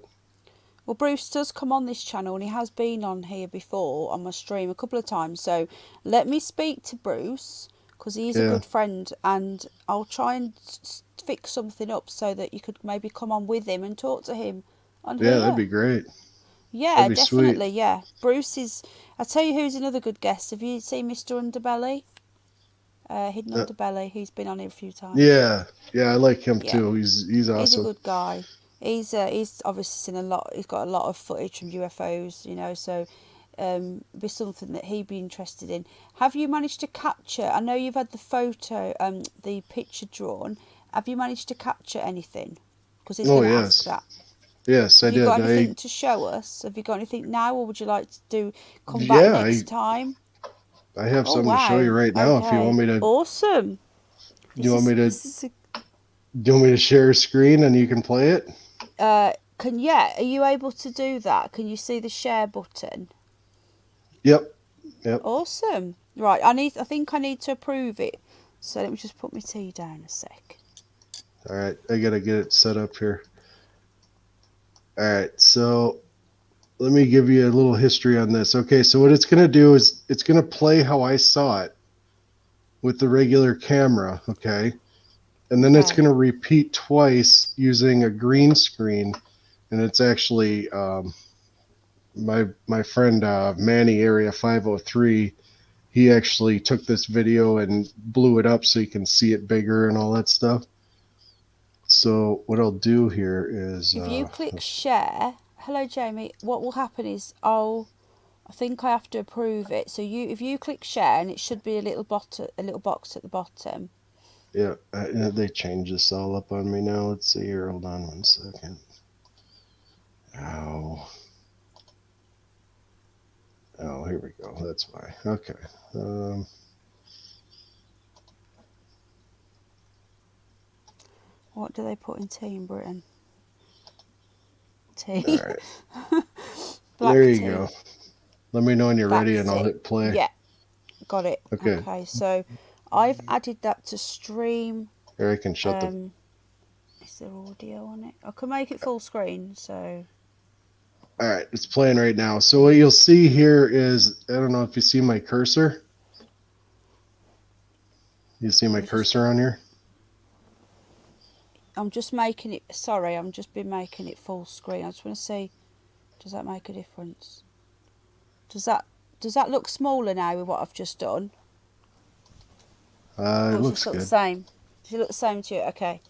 Well, Bruce does come on this channel, and he has been on here before on my stream a couple of times. So let me speak to Bruce, because he's a Yeah, good friend, and I'll try and fix something up so that you could maybe come on with him and talk to him on yeah, that'd here. be great. Yeah, That'd be sweet. definitely. Yeah, Bruce is. I tell you, who's another good guest. Have you seen Mr. Underbelly? Hidden Uh, Underbelly. He's been on here a few times. yeah, yeah, I like him Yeah, too. He's he's a awesome. good guy. He's obviously seen a lot. He's got a lot of footage from UFOs, so be something that he'd be interested in. Have you managed to capture? I know you've had the photo, the picture drawn. Have you managed to capture anything? Because he's Oh going to ask yes, that. yes, I Have you got did. anything to show us? Have you got anything now, or would you like to come back Yeah, next time? I have Oh something to show you wow! right now. If you want Okay, me to, awesome. do you want me to, This is do you want me to share a screen and you can play it? Are you able to do that? Can you see the share button? Yep, yep. Awesome. Right, I think I need to approve it. So let me just put my tea down a sec. All right, I gotta get it set up here. All right, so let me give you a little history on this. Okay, so what it's gonna do is it's gonna play how I saw it with the regular camera. Okay, and then it's Okay. gonna repeat twice using a green screen, and it's actually my friend Manny Area 503. He actually took this video and blew it up so you can see it bigger and all that stuff. So what I'll do here is If you click share, hello Jamie, what will happen is I think I have to approve it. So if you click share, and it should be a little box at the bottom. yeah, they changed this all up on me now. Let's see here. Hold on 1 second. Ow. Oh, here we go. That's why. Okay. What do they put in tea in Britain? Tea. All right. Black There you tea. go. Let me know when you're ready and That's I'll it. hit play. Yeah, got it. Okay. Okay, so I've added that to stream. Here I can shut the. Is there audio on it? I can make it full screen, so. All right, it's playing right now. So what you'll see here is, I don't know if you see my cursor. You see my cursor on here? I'm just making it. Sorry, I'm just been making it full screen. I just want to see. Does that make a difference? Does that look smaller now with what I've just done? It Or does looks it look the good. same? Does it look the same to you? Okay.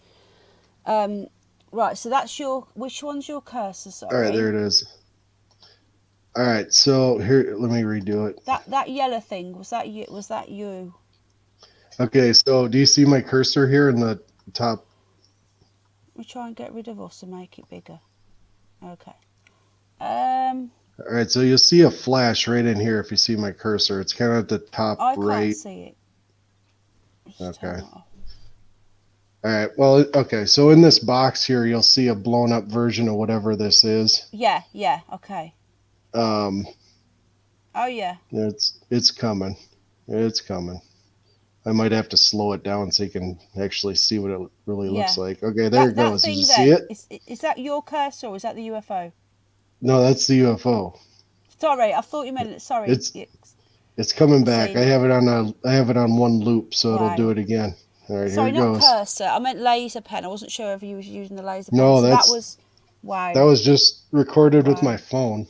Right. So that's your. Which one's your cursor? All right, there Sorry. it is. All right, so here, let me redo it. That yellow thing, was that you? Was that you? Okay, so do you see my cursor here in the top? We try and get rid of us and make it bigger. Okay. All right, so you'll see a flash right in here if you see my cursor. It's kind of at the top I can't right. see it. Just Okay. turn that off. All right, well, okay, so in this box here, you'll see a blown up version of whatever this is. Yeah. Okay. Um, Oh yeah. it's coming. It's coming. I might have to slow it down so you can actually see what it really looks Yeah. like. Okay, there it That goes. Did you thing see then, it? is that your cursor or is that the UFO? No, that's the UFO. Sorry, I thought you meant. Sorry. It's it's coming I've back. seen it. I have it on one loop, so it'll do Wow. it again. All right, here Sorry, it not goes. cursor. I meant laser pen. I wasn't sure if you was using the laser pen. No, So that that was. Wow. was just recorded with my Wow. phone.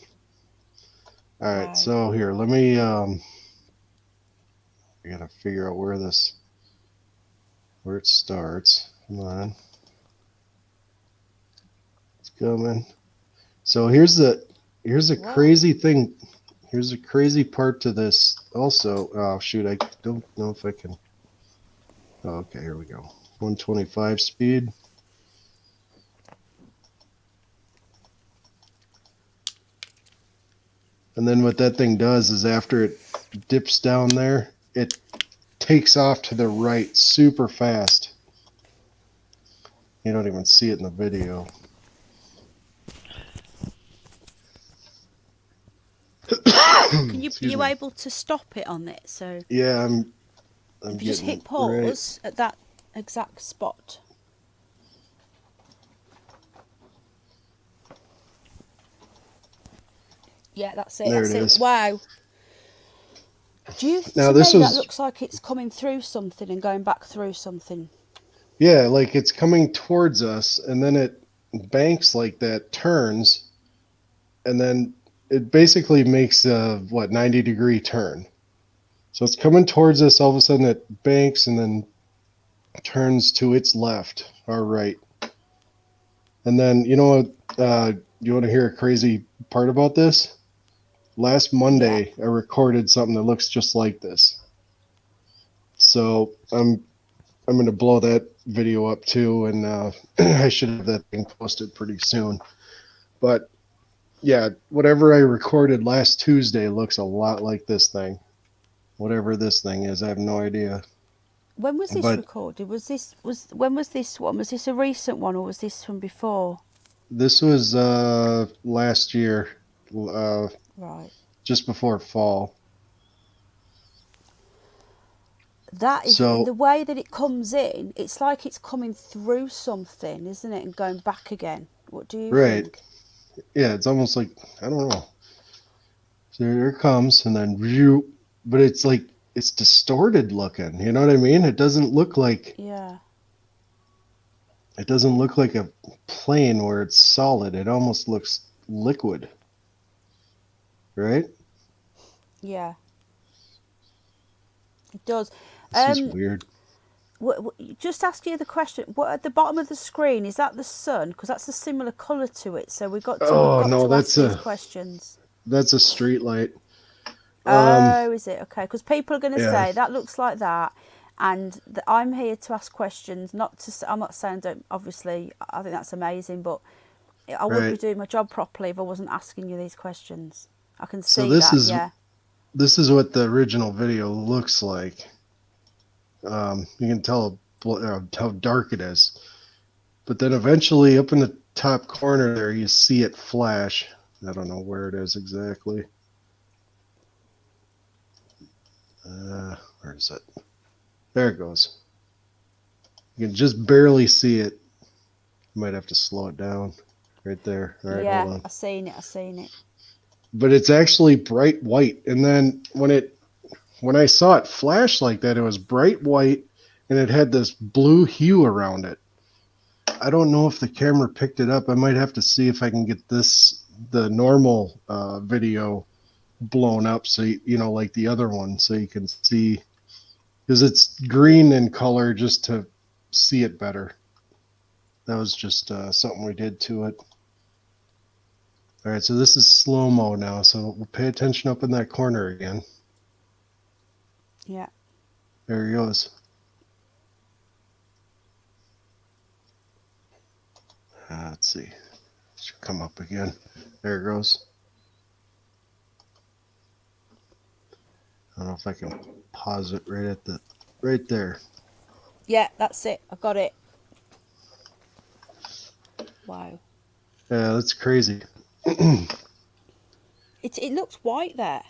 All right, Wow. so here, let me I gotta figure out where it starts. Come on. It's coming. So here's a What? crazy thing. Here's a crazy part to this also. Oh shoot, I don't know if I can. Oh, okay, here we go. 125 speed. And then what that thing does is after it dips down there, it takes off to the right super fast. You don't even see it in the video. Can you Excuse you me. able to stop it on it? So Yeah, I'm if you just getting hit right. pause at that exact spot. Yeah, that's it. There That's it it. is. Wow. Now To this me, that was, looks like it's coming through something and going back through something. yeah, like it's coming towards us and then it banks like that, turns, and then it basically makes a 90-degree turn. So it's coming towards us, all of a sudden it banks and then turns to its left or right. And then you know what, you want to hear a crazy part about this? Last Yeah. Monday I recorded something that looks just like this. So I'm gonna blow that video up too, and I should have that thing posted pretty soon. But yeah, whatever I recorded last Tuesday looks a lot like this thing. Whatever this thing is, I have no idea. When was this But recorded? When was this one? Was this a recent one or was this from before? this was last year, uh, Right. just before fall. That is in So the way that it comes in. It's like it's coming through something, isn't it, and going back again. What do you right, think? yeah, it's almost like, I don't know. So there it comes, and then but it's like it's distorted looking. You know what I mean? Yeah. It doesn't look like a plane where it's solid. It almost looks liquid, right? Yeah. It does. This is Um, weird. just ask you the question. What at the bottom of the screen is that the sun? Because that's a similar colour to it. So we've Oh got no, to ask these questions. that's a street light. Um, Oh, is it okay? Because people are going to yeah, say that looks like that, and I'm here to ask questions. Not to. I'm not saying don't. Obviously, I think that's amazing, but I wouldn't be right. doing my job properly if I wasn't asking you these questions. I can So see that. Yeah. this is what the original video looks like. You can tell how dark it is, but then eventually up in the top corner there, you see it flash. I don't know where it is exactly. Where is it? There it goes. You can just barely see it. You might have to slow it down right there. All right, hold Yeah. on. I seen it. I seen it. But it's actually bright white. And then when I saw it flash like that, it was bright white and it had this blue hue around it. I don't know if the camera picked it up. I might have to see if I can get the normal video blown up, so you know, like the other one, so you can see, because it's green in color, just to see it better. That was just something we did to it. All right, so this is slow mo now, so we'll pay attention up in that corner again. Yeah. There he goes. Let's see. Should come up again. There it goes. I don't know if I can pause it right there. Yeah. That's it. I got it. Wow. Yeah, that's crazy. It looks white there.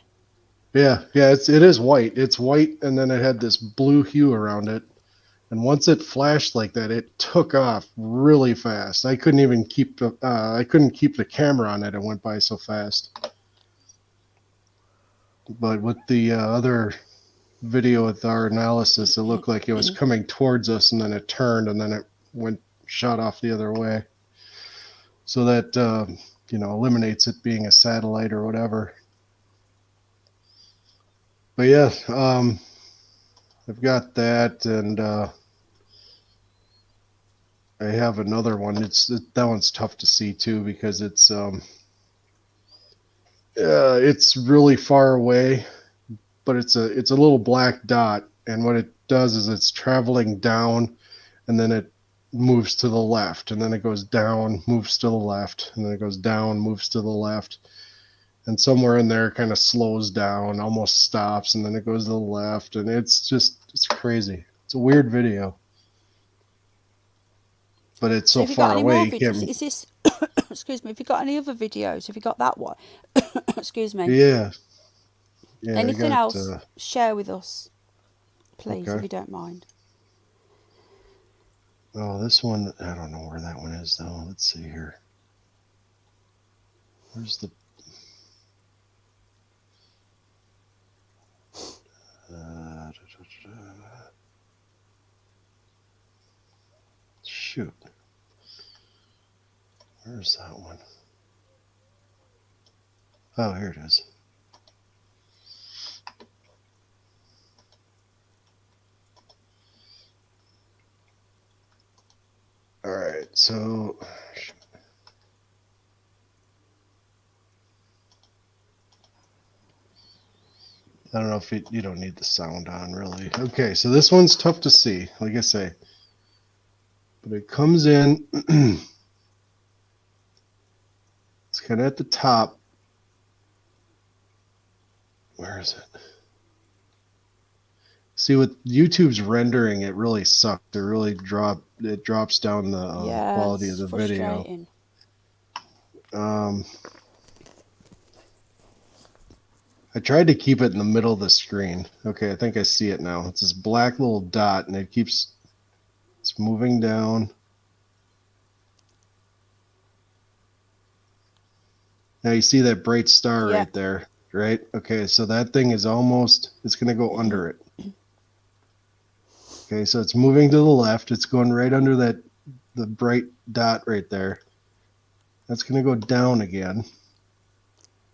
Yeah, it is white. It's white, and then it had this blue hue around it. And once it flashed like that, it took off really fast. I couldn't even keep the camera on it. It went by so fast. But with the other video with our analysis, it looked like it was coming towards us, and then it turned, and then it went shot off the other way. So that eliminates it being a satellite or whatever. But yeah, I've got that, and I have another one. That one's tough to see too because it's It's really far away, but it's a little black dot, and what it does is it's traveling down, and then it moves to the left, and then it goes down, moves to the left, and then it goes down, moves to the left, and somewhere in there kind of slows down, almost stops, and then it goes to the left, and it's crazy. It's a weird video, but it's So so have you got far any away more you videos? can't. Is this excuse me, have you got any other videos? Have you got that one? Excuse me. Yeah, yeah, I Anything got. else? Share with us, please, if Okay. you don't mind. Oh, this one, I don't know where that one is though. Let's see here. Where's the shoot? Where's that one? Oh, here it is. All right, so I don't know if you don't need the sound on really. Okay, so this one's tough to see, like I say, but it comes in. It's kind of at the top. Where is it? See, with YouTube's rendering, it really sucks. It drops down the Yeah, quality of it's the video. frustrating. I tried to keep it in the middle of the screen. Okay, I think I see it now. It's this black little dot, and it's moving down. Now you see that bright star Yeah. right there, right? Okay, so that thing is it's going to go under it. Okay, so it's moving to the left. It's going right under the bright dot right there. That's going to go down again.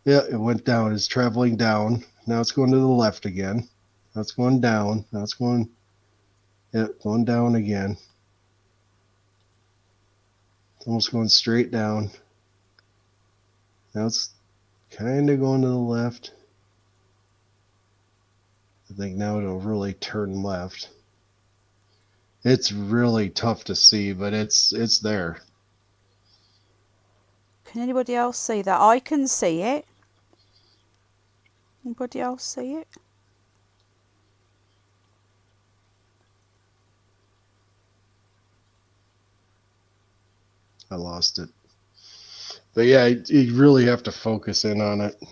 Yeah, it went down. It's traveling down. Now it's going to the left again. Now it's going down. Now it's going down again. It's almost going straight down. Now it's kind of going to the left. I think now it'll really turn left. It's really tough to see, but it's there. Can anybody else see that? I can see it. Anybody else see it? I lost it. But yeah, you really have to focus in on it.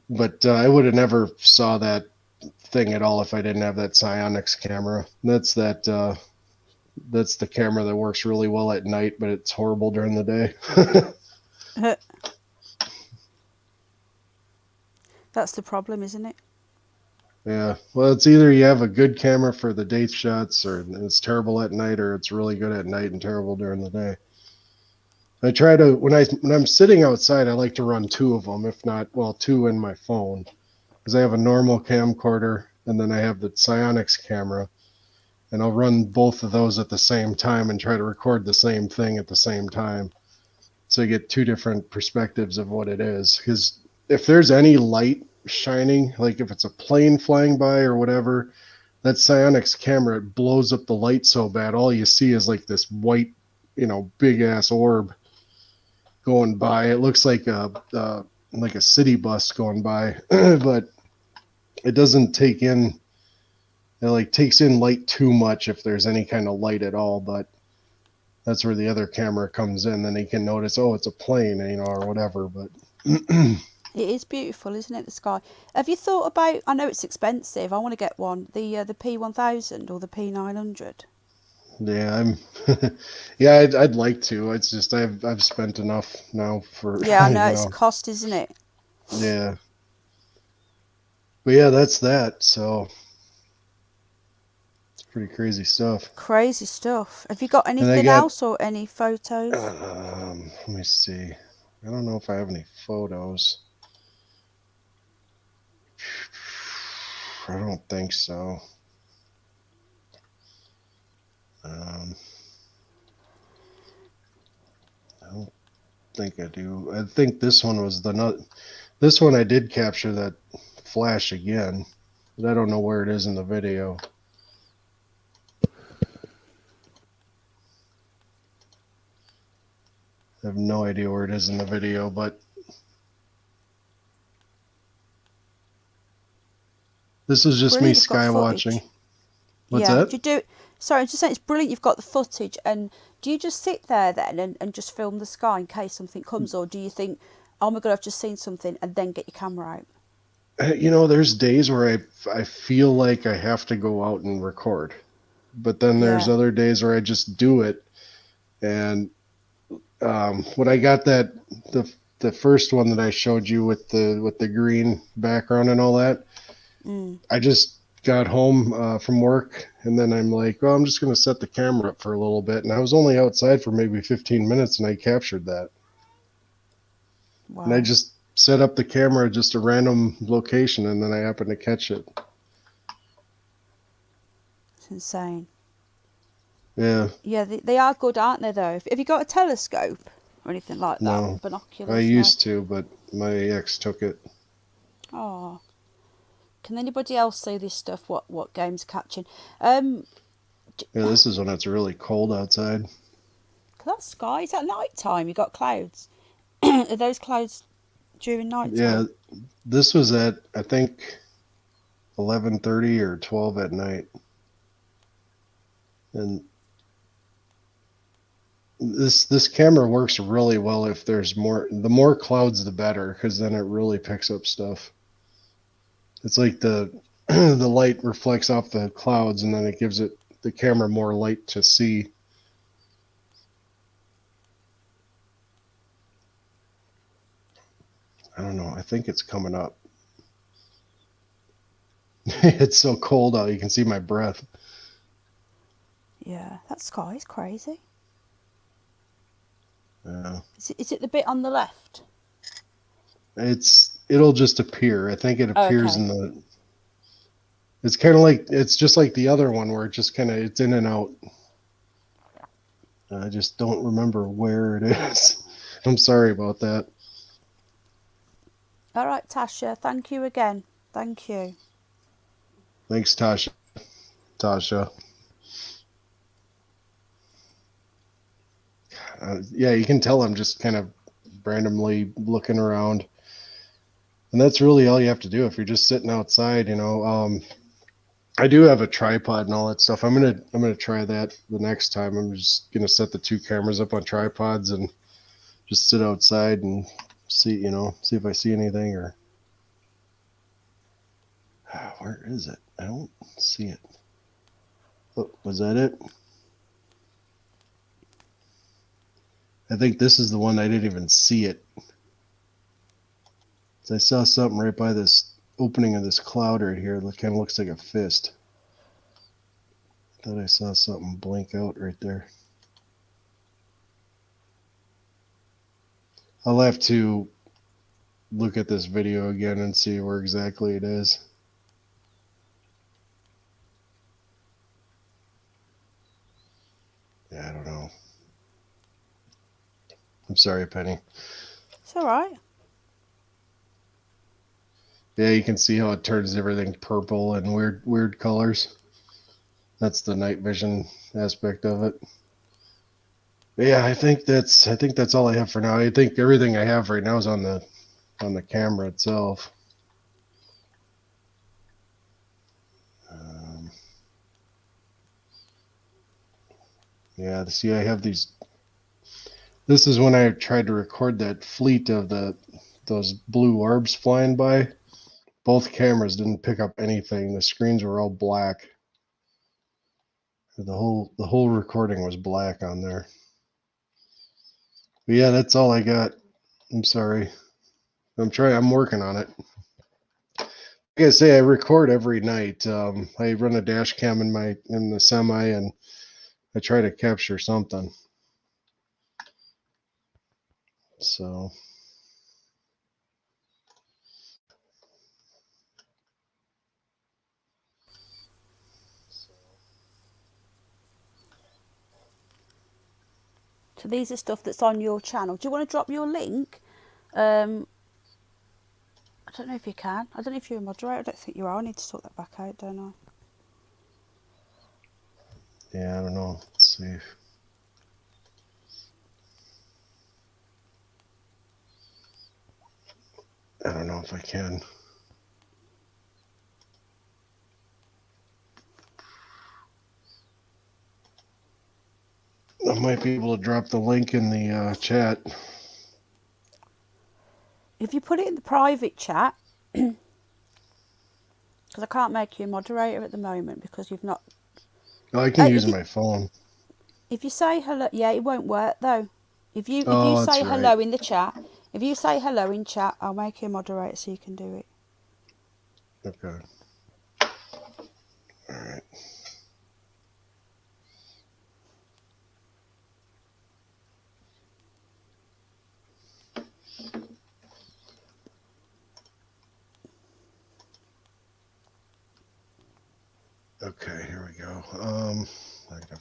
But I would have never saw that thing at all if I didn't have that Psionics camera. That's the camera that works really well at night, but it's horrible during the day. That's the problem, isn't it? Yeah, well, it's either you have a good camera for the day shots, or it's terrible at night, or it's really good at night and terrible during the day. I try to when I'm sitting outside, I like to run two of them, if not, well, two in my phone, because I have a normal camcorder and then I have the Psionics camera, and I'll run both of those at the same time and try to record the same thing at the same time, so you get two different perspectives of what it is. Because if there's any light shining, like if it's a plane flying by or whatever, that Psionics camera, it blows up the light so bad, all you see is like this white, big ass orb going by. It looks like a city bus going by, but it doesn't take in. It like takes in light too much if there's any kind of light at all. But that's where the other camera comes in. Then you can notice, oh, it's a plane, or whatever. But It is beautiful, isn't it, the sky? Have you thought about, I know it's expensive, I want to get one, the P1000 or the P900? yeah, yeah, I'd like to. It's just I've spent enough now for Yeah, I know, it's a cost, isn't it? Yeah. But yeah, that's that. So it's pretty crazy stuff. Crazy stuff. Have you got And I anything got else or any photos? let me see. I don't know if I have any photos. I don't think so. No. think I do. I think this one was this one I did capture that flash again, but I don't know where it is in the video. I have no idea where it is in the video, but this is just me Brilliant, you've got sky watching. footage. What's Yeah, that? do you do? Sorry, I'm just saying it's brilliant. You've got the footage, and do you just sit there then and just film the sky in case something comes, or do you think, oh my god, I've just seen something, and then get your camera out? You know, there's days where I feel like I have to go out and record, but then there's Yeah. other days where I just do it. And when I got the first one that I showed you with the green background and all that, I just got home from work, and then I'm like, well, I'm just going to set the camera up for a little bit, and I was only outside for maybe 15 minutes, and I captured that. And I Wow. just set up the camera at just a random location, and then I happened to catch it. It's insane. Yeah. Yeah, they are good, aren't they, though? Have you got a telescope or anything like that? No, I Binoculars? No? used to, but my ex took it. Oh. Can anybody else see this stuff? What game's catching? Yeah, this is when it's really cold outside. That sky, is that night time? You got clouds. Are those clouds during night Yeah, time? this was at, I think, 11:30 or 12 at night. And this camera works really well if there's the more clouds the better, because then it really picks up stuff. It's like the the light reflects off the clouds, and then it gives the camera more light to see. I don't know. I think it's coming up. It's so cold out, you can see my breath. Yeah, that sky is crazy. Yeah. Is it the bit on the left? It'll just appear. I think it appears Okay. in the. It's kind of like it's just like the other one where it just kind of it's in and out. I just don't remember where it is. I'm sorry about that. All right, Tasha. Thank you again. Thank you. Thanks, Tasha. Tasha. Yeah, you can tell I'm just kind of randomly looking around, and that's really all you have to do if you're just sitting outside. I do have a tripod and all that stuff. I'm gonna try that the next time. I'm just gonna set the two cameras up on tripods and just sit outside and see if I see anything or where is it? I don't see it. Oh, was that it? I think this is the one I didn't even see it. So I saw something right by this opening of this cloud right here. It kind of looks like a fist. I thought I saw something blink out right there. I'll have to look at this video again and see where exactly it is. Yeah, I don't know. I'm sorry, Penny. It's all right. Yeah, you can see how it turns everything purple and weird colors. That's the night vision aspect of it. But yeah, I think that's all I have for now. I think everything I have right now is on the camera itself. Yeah, see, I have these. This is when I tried to record that fleet of those blue orbs flying by. Both cameras didn't pick up anything. The screens were all black. The whole recording was black on there. But yeah, that's all I got. I'm sorry. I'm working on it. Like I say, I record every night. I run a dash cam in the semi, and I try to capture something. So These are stuff that's on your channel. Do you want to drop your link? I don't know if you can. I don't know if you're a moderator. I don't think you are. I need to sort that back out, don't I? Yeah, I don't know. Let's see. I don't know if I can. I might be able to drop the link in the chat. If you put it in the private chat, because I can't make you a moderator at the moment because you've not. Oh, I can use If my phone. you say hello, yeah, it won't work though. If you Oh, that's say right. hello in the chat, if you say hello in chat, I'll make you a moderator so you can do it. Okay. All right. Okay, here we go. I gotta...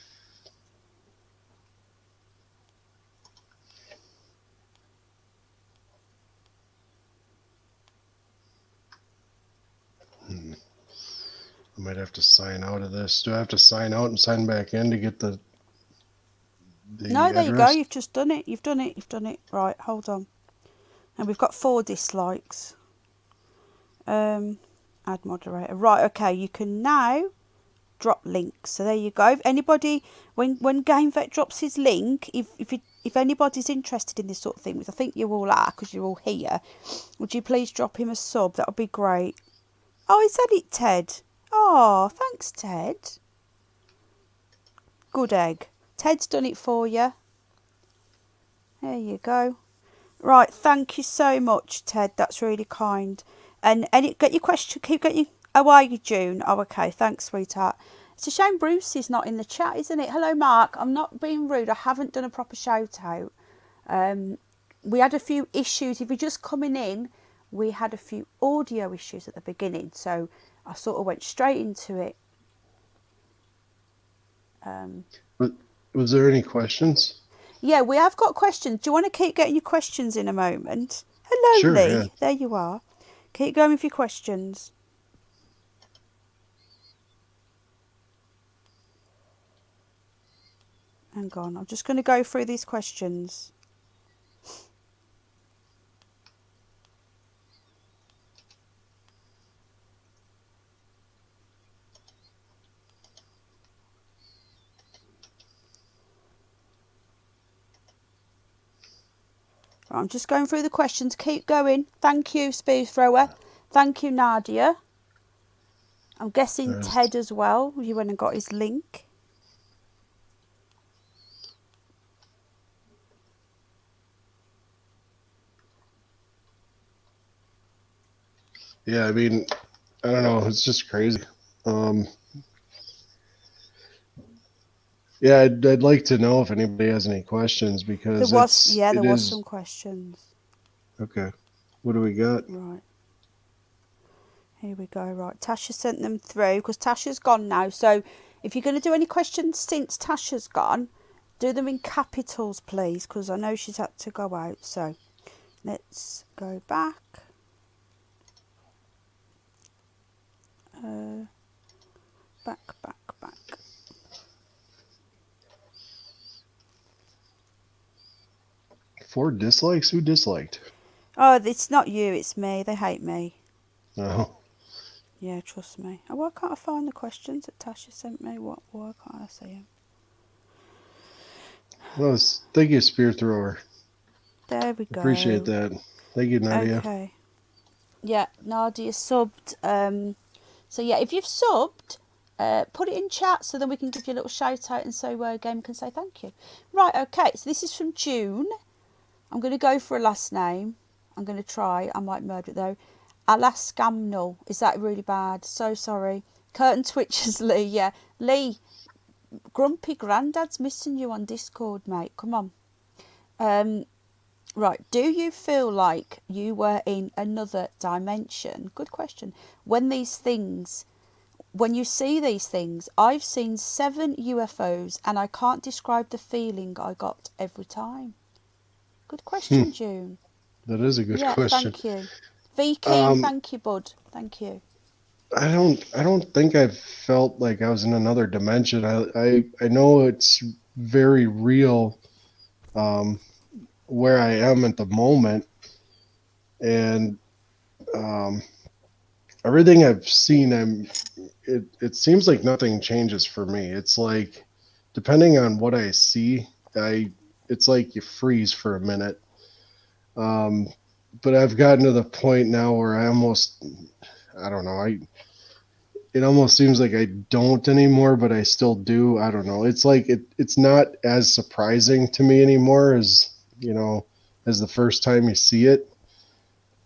I might have to sign out of this. Do I have to sign out and sign back in to get the No, there you go. address? You've just done it. You've done it. You've done it. Right, hold on. And we've got 4 dislikes. Add moderator. Right, okay. You can now drop links. So there you go. If anybody, when gamevet drops his link, if anybody's interested in this sort of thing, which I think you all are because you're all here, would you please drop him a sub? That would be great. Oh, is that it, Ted? Oh, thanks, Ted. Good egg. Ted's done it for you. There you go. Right, thank you so much, Ted. That's really kind. And get your question. Keep getting. How are you, June? Oh, okay. Thanks, sweetheart. It's a shame Bruce is not in the chat, isn't it? Hello, Mark. I'm not being rude. I haven't done a proper shout out. We had a few issues. If you're just coming in, we had a few audio issues at the beginning, so I sort of went straight into it. Was there any questions? Yeah, we have got questions. Do you want to keep getting your questions in a moment? Hello, Sure, Lee. yeah. There you are. Keep going with your questions. Hang on. I'm just going to go through these questions. Right, I'm just going through the questions. Keep going. Thank you, Speed Thrower. Thank you, Nadia. I'm guessing Ted as well. You went and got his link. Yeah, I mean, I don't know. It's just crazy. Yeah, I'd like to know if anybody has any questions because There was is some questions. okay. What do we got? Right. Here we go. Right. Tasha sent them through because Tasha's gone now. So if you're going to do any questions since Tasha's gone, do them in capitals, please, because I know she's had to go out. So let's go back. Back. 4 dislikes? Who disliked? Oh, it's not you, it's me. They hate me. Oh. Yeah, trust me. Oh, why can't I find the questions that Tasha sent me? Why can't I see them? Well, thank you, Spear Thrower. There we go. Appreciate that. Thank you, Nadia. Okay. Yeah, Nadia subbed. So yeah, if you've subbed, put it in chat so then we can give you a little shout out and so Game can say thank you. Right, okay, so this is from June. I'm going to go for a last name. I'm going to try. I might murder it though. Alaskamnul. Is that really bad? So sorry. Curtain twitches, Lee. Yeah. Lee, Grumpy Grandad's missing you on Discord, mate. Come on. Right. Do you feel like you were in another dimension? Good question. When these things when you see these things, I've seen 7 UFOs and I can't describe the feeling I got every time. Good question, June. That is a good Yeah, question. thank you. V Keen, Um, thank you, bud. Thank you. I don't think I've felt like I was in another dimension. I know it's very real, um, where I am at the moment, and um, everything I've seen, it seems like nothing changes for me. It's like depending on what I see, I it's like you freeze for a minute. Um, but I've gotten to the point now where I don't know, it almost seems like I don't anymore, but I still do. I don't know. It's like it's not as surprising to me anymore as, as the first time you see it.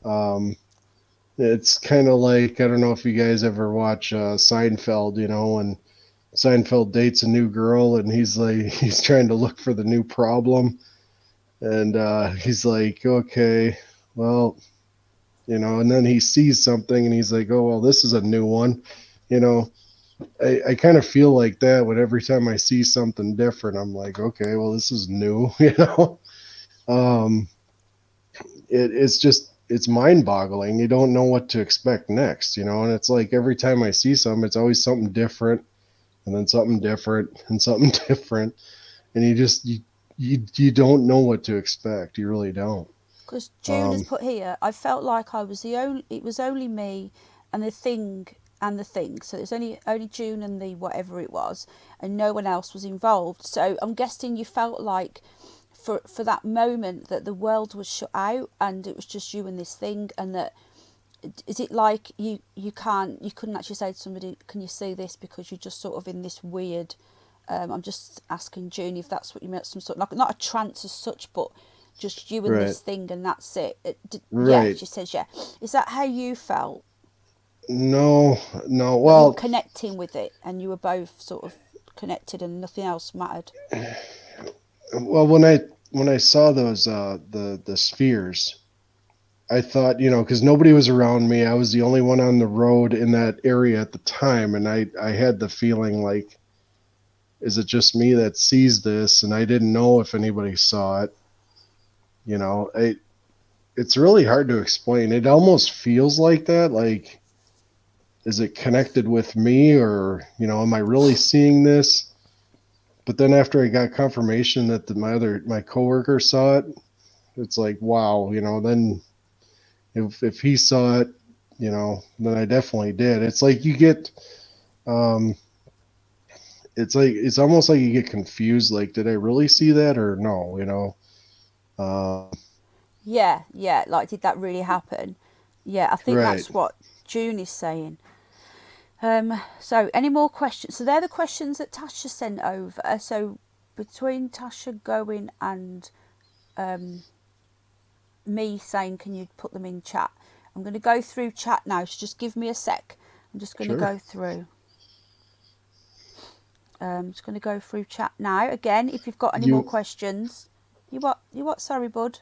Um, it's kind of like, I don't know if you guys ever watch Seinfeld, and Seinfeld dates a new girl and he's like he's trying to look for the new problem, and he's like, okay, well, and then he sees something and he's like, oh well, this is a new one. you know I kind of feel like that when every time I see something different, I'm like, okay, well, this is new. um it's mind boggling. You don't know what to expect next, and it's like every time I see something, it's always something different, and then something different and something different, and you don't know what to expect. You really don't. Because June has um put here, I felt like I was the only, it was only me and the thing and the thing. So it's only June and the whatever it was, and no one else was involved. So I'm guessing you felt like for that moment that the world was shut out and it was just you and this thing, and that, is it like you couldn't actually say to somebody, can you see this, because you're just sort of in this weird, I'm just asking June if that's what you meant, some sort of, like, not a trance as such, but just you and right, this thing and that's it. Yeah, right. she says, yeah. Is that how you felt? No, no. Like you were Well, connecting with it and you were both sort of connected and nothing else mattered? when I saw those the spheres, I thought, because nobody was around me. I was the only one on the road in that area at the time, and I had the feeling like, is it just me that sees this? And I didn't know if anybody saw it. It's really hard to explain. It almost feels like that. Like, is it connected with me, or am I really seeing this? But then after I got confirmation that my coworker saw it, it's like, wow. Then if he saw it, then I definitely did. It's like you get, um, it's almost like you get confused. Like, did I really see that or no? Uh, Yeah, yeah. Like, did that really happen? Yeah, I think right. that's what June is saying. So any more questions? So they're the questions that Tasha sent over. So between Tasha going and me saying, can you put them in chat? I'm going to go through chat now, so just give me a sec. I'm just going to Sure. go through. Just going to go through chat now. Again, if you've got any more You questions. You what? You what? Sorry, bud.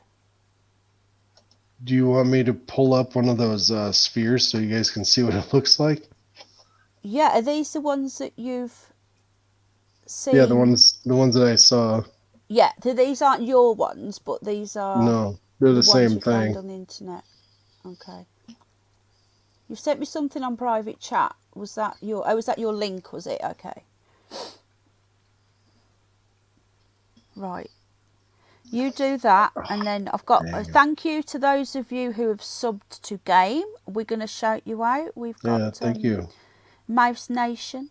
Do you want me to pull up one of those spheres so you guys can see what it looks like? Yeah, are these the ones that you've Yeah, seen? the ones that I saw. Yeah, these aren't your ones, but these are No, they're the the ones same you found thing. on the internet. Okay. You've sent me something on private chat. Was that your? Oh, was that your link? Was it? Okay. Right. You do that, and then I've got a Dang it. thank you to those of you who have subbed to Game. We're going to shout you out. We've got Yeah, thank you. Mouse Nation.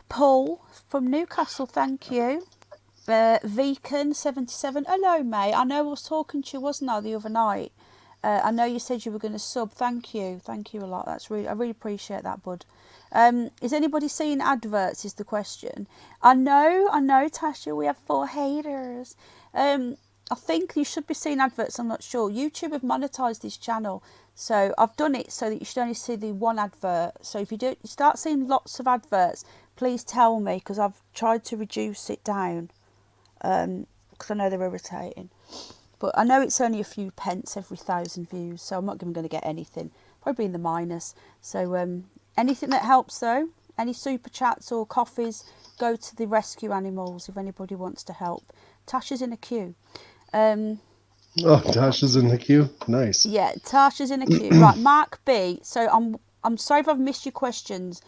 Paul from Newcastle, thank you. Vegan77, hello mate. I know I was talking to you, wasn't I, the other night? I know you said you were going to sub. Thank you a lot. I really appreciate that, bud. Is anybody seeing adverts? Is the question. I know, Tasha. We have 4 haters. I think you should be seeing adverts. I'm not sure. YouTube have monetized this channel, so I've done it so that you should only see the one advert. So if you start seeing lots of adverts, please tell me, because I've tried to reduce it down. Because I know they're irritating. But I know it's only a few pence every 1,000 views, so I'm not even going to get anything. Probably in the minus. So Anything that helps though. Any super chats or coffees go to the rescue animals if anybody wants to help. Tasha's in a queue. Oh, Tasha's in the queue. Nice. Yeah, Tasha's in a queue. Right, Mark B. So I'm sorry if I've missed your questions.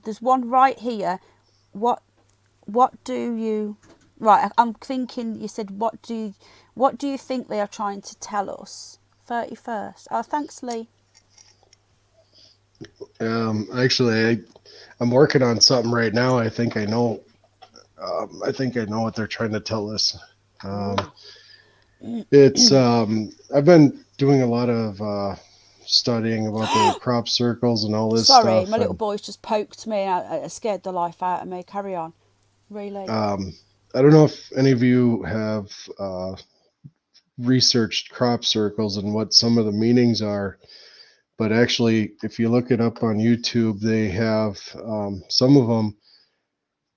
There's one right here. What do you? Right, I'm thinking. You said what do you think they are trying to tell us? 31st. Oh, thanks, Lee. Actually, I'm working on something right now. I think I know. I think I know what they're trying to tell us. It's I've been doing a lot of studying about the crop circles and all this Sorry, stuff. my little And boy's just poked me and it scared the life out of me. Carry on. Really? I don't know if any of you have researched crop circles and what some of the meanings are, but actually, if you look it up on YouTube, they have some of them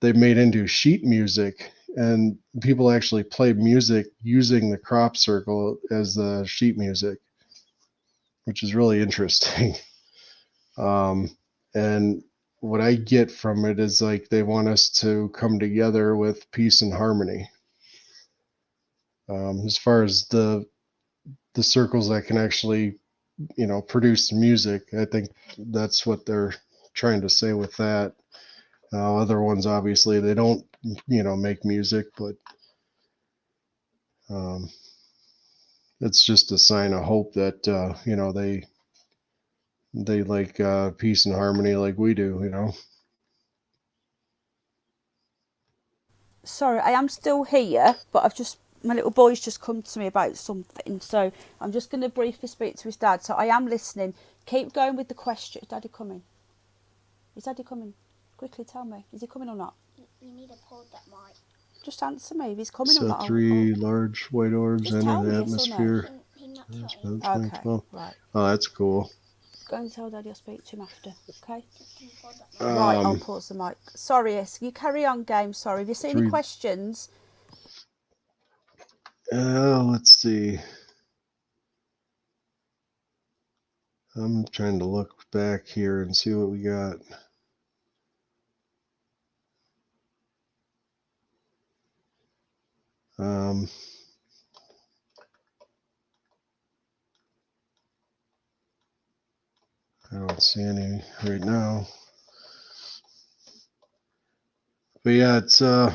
they made into sheet music, and people actually play music using the crop circle as the sheet music, which is really interesting. And what I get from it is like they want us to come together with peace and harmony. As far as the circles that can actually, produce music, I think that's what they're trying to say with that. Other ones, obviously, they don't, make music, but um, it's just a sign of hope that they like peace and harmony like we do. Sorry, I am still here, but my little boy's just come to me about something, so I'm just going to briefly speak to his dad. So I am listening. Keep going with the question. Is Daddy coming? Is Daddy coming? Quickly tell me. Is he coming or not? You need to pull that mic. Just answer me if he's coming or So not. 3 large white orbs Just enter tell me the yes or no. atmosphere. He not Okay, telling. Right. Oh, that's cool. Go and tell Daddy I'll speak to him after, okay? Can you pull that mic? Right, I'll pause the mic. Sorry, yes, you carry on, game. Sorry. If you see any questions? Let's see. I'm trying to look back here and see what we got. I don't see any right now. But yeah, it's I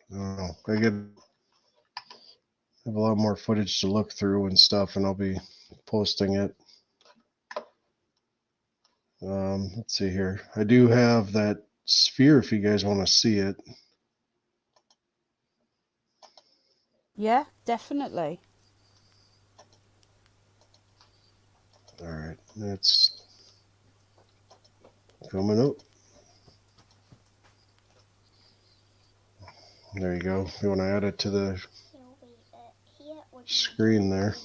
don't know. I have a lot more footage to look through and stuff, and I'll be posting it. Let's see here. I do have that sphere if you guys want to see it. Yeah, definitely. All right, that's coming up. There you go. You want to add it to the He'll be here with screen there.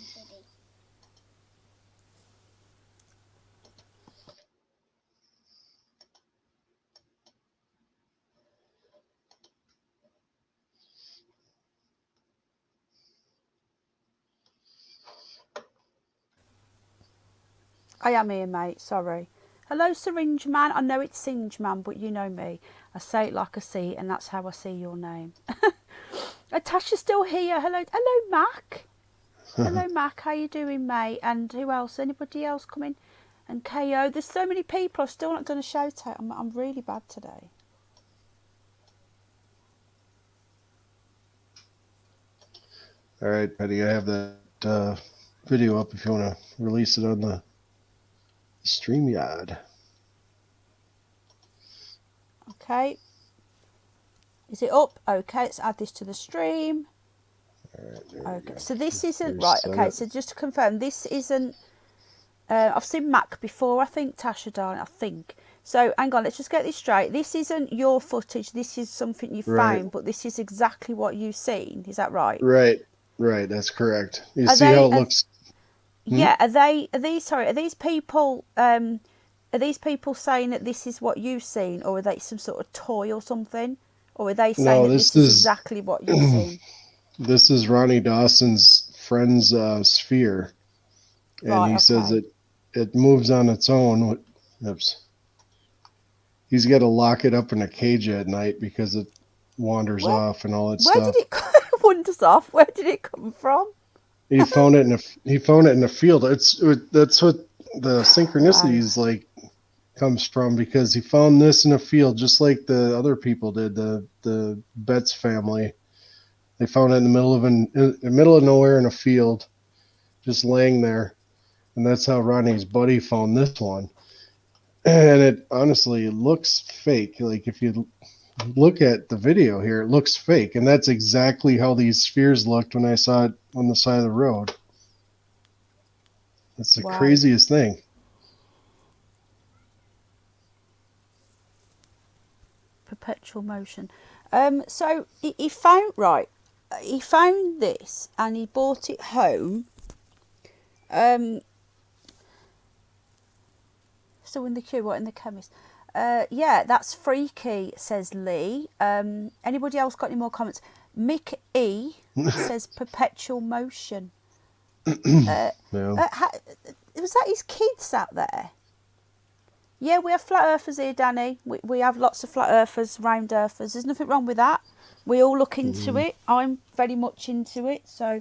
I am here, mate. Sorry. Hello, Syringe Man. I know it's Singe Man, but you know me. I say it like I see it, and that's how I see your name. Tasha's still here. Hello, Mac. Hello, Mac. How you doing, mate? And who else? Anybody else coming? And KO. There's so many people. I've still not done a shout out. I'm really bad today. All right, Petty. I have that video up if you want to release it on the StreamYard. Okay. Is it up? Okay, let's add this to the stream. All right, okay, so this isn't There's right. Okay, it. so just to confirm, this isn't. I've seen Mac before. I think Tasha, darling. I think. So hang on, let's just get this straight. This isn't your footage. This is something you found, but this is exactly what you've seen. Is that right? Right. That's correct. You see how it looks. Yeah. Are these people? Are these people saying that this is what you've seen, or are they some sort of toy or something? Or are they saying that this is exactly what you've seen? This is Ronnie Dawson's friend's sphere, and he says it moves on its own. Oops. He's got to lock it up in a cage at night because it wanders Where off and all that where did stuff. it wanders off? Where did it come from? He found it in a field. That's what the Wow. synchronicities like comes from, because he found this in a field just like the other people did. The Betts family, they found it in the middle of nowhere in a field, just laying there, and that's how Ronnie's buddy found this one. And it honestly looks fake. Like if you look at the video here, it looks fake, and that's exactly how these spheres looked when I saw it on the side of the road. It's the Wow. craziest thing. Perpetual motion. So he found he found this and he brought it home. So in the queue, what, in the chemist? Yeah, that's freaky, says Lee. Anybody else got any more comments? Mick E says perpetual motion. Yeah. Was that his kids sat there? Yeah, we have flat earthers here, Danny. We have lots of flat earthers, round earthers. There's nothing wrong with that. We all look into it. I'm very much into it. So,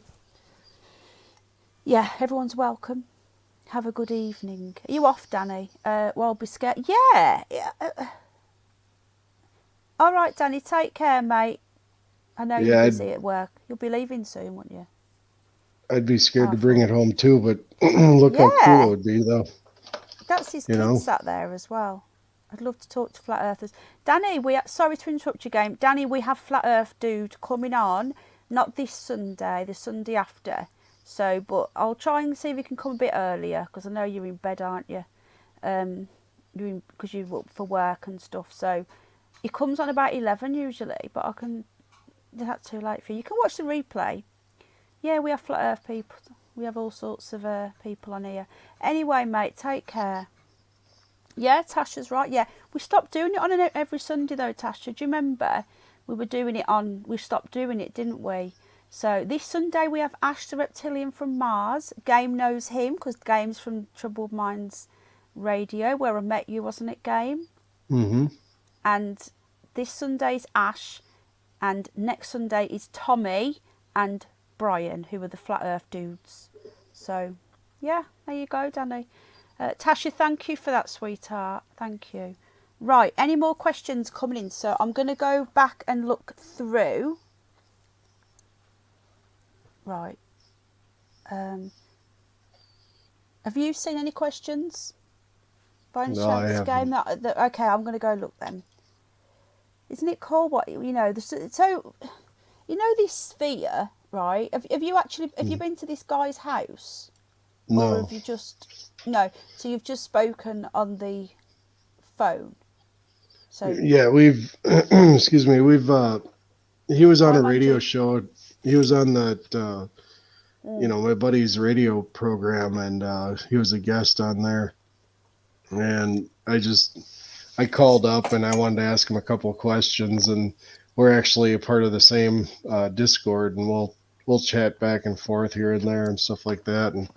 yeah, everyone's welcome. Have a good evening. Are you off, Danny? Well, be scared. Yeah. All right, Danny, take care, mate. I know you're busy at work. You'll be leaving soon, won't you? I'd be scared to bring it home too, but look how cool it would be, though. That's his You kids know? sat there as well. I'd love to talk to flat earthers. Danny, sorry to interrupt your game. Danny, we have Flat Earth Dude coming on, not this Sunday, the Sunday after. So, but I'll try and see if you can come a bit earlier, because I know you're in bed, aren't you? Because you're up for work and stuff. So, he comes on about 11 usually, but that's too late for you. You can watch the replay. Yeah, we have Flat Earth people. We have all sorts of people on here. Anyway, mate, take care. Yeah, Tasha's right. Yeah, we stopped doing it on every Sunday though, Tasha. Do you remember? We stopped doing it, didn't we? So this Sunday we have Ash the Reptilian from Mars. Game knows him because Game's from Troubled Minds Radio, where I met you, wasn't it, Game? Mm-hmm. And this Sunday is Ash, and next Sunday is Tommy and Brian, who are the Flat Earth dudes. So, yeah, there you go, Danny. Tasha, thank you for that, sweetheart. Thank you. Right, any more questions coming in? So I'm going to go back and look through. Right. Have you seen any questions? By any No, I chance, Game? haven't. Okay, I'm going to go look then. Isn't it cool? What you know? So, you know this sphere, right? Have you been to this guy's house? No. Or have you just no? So you've just spoken on the phone. So yeah, we've excuse me, he was on a radio show. He was on that my buddy's radio program, and he was a guest on there. And I called up and I wanted to ask him a couple of questions, and we're actually a part of the same Discord, and we'll chat back and forth here and there and stuff like that. And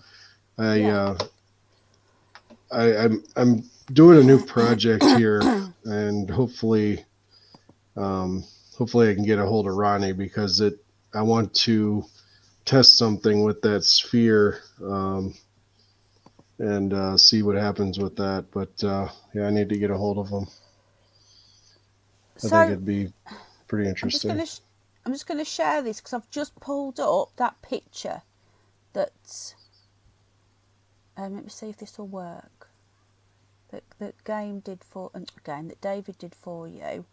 I'm doing a new project here, and hopefully I can get a hold of Ronnie, because I want to test something with that sphere and see what happens with that. But I need to get a hold of him. I think it'd be pretty interesting. I'm just going to share this because I've just pulled up that picture that. Let me see if this will work. That David did for you.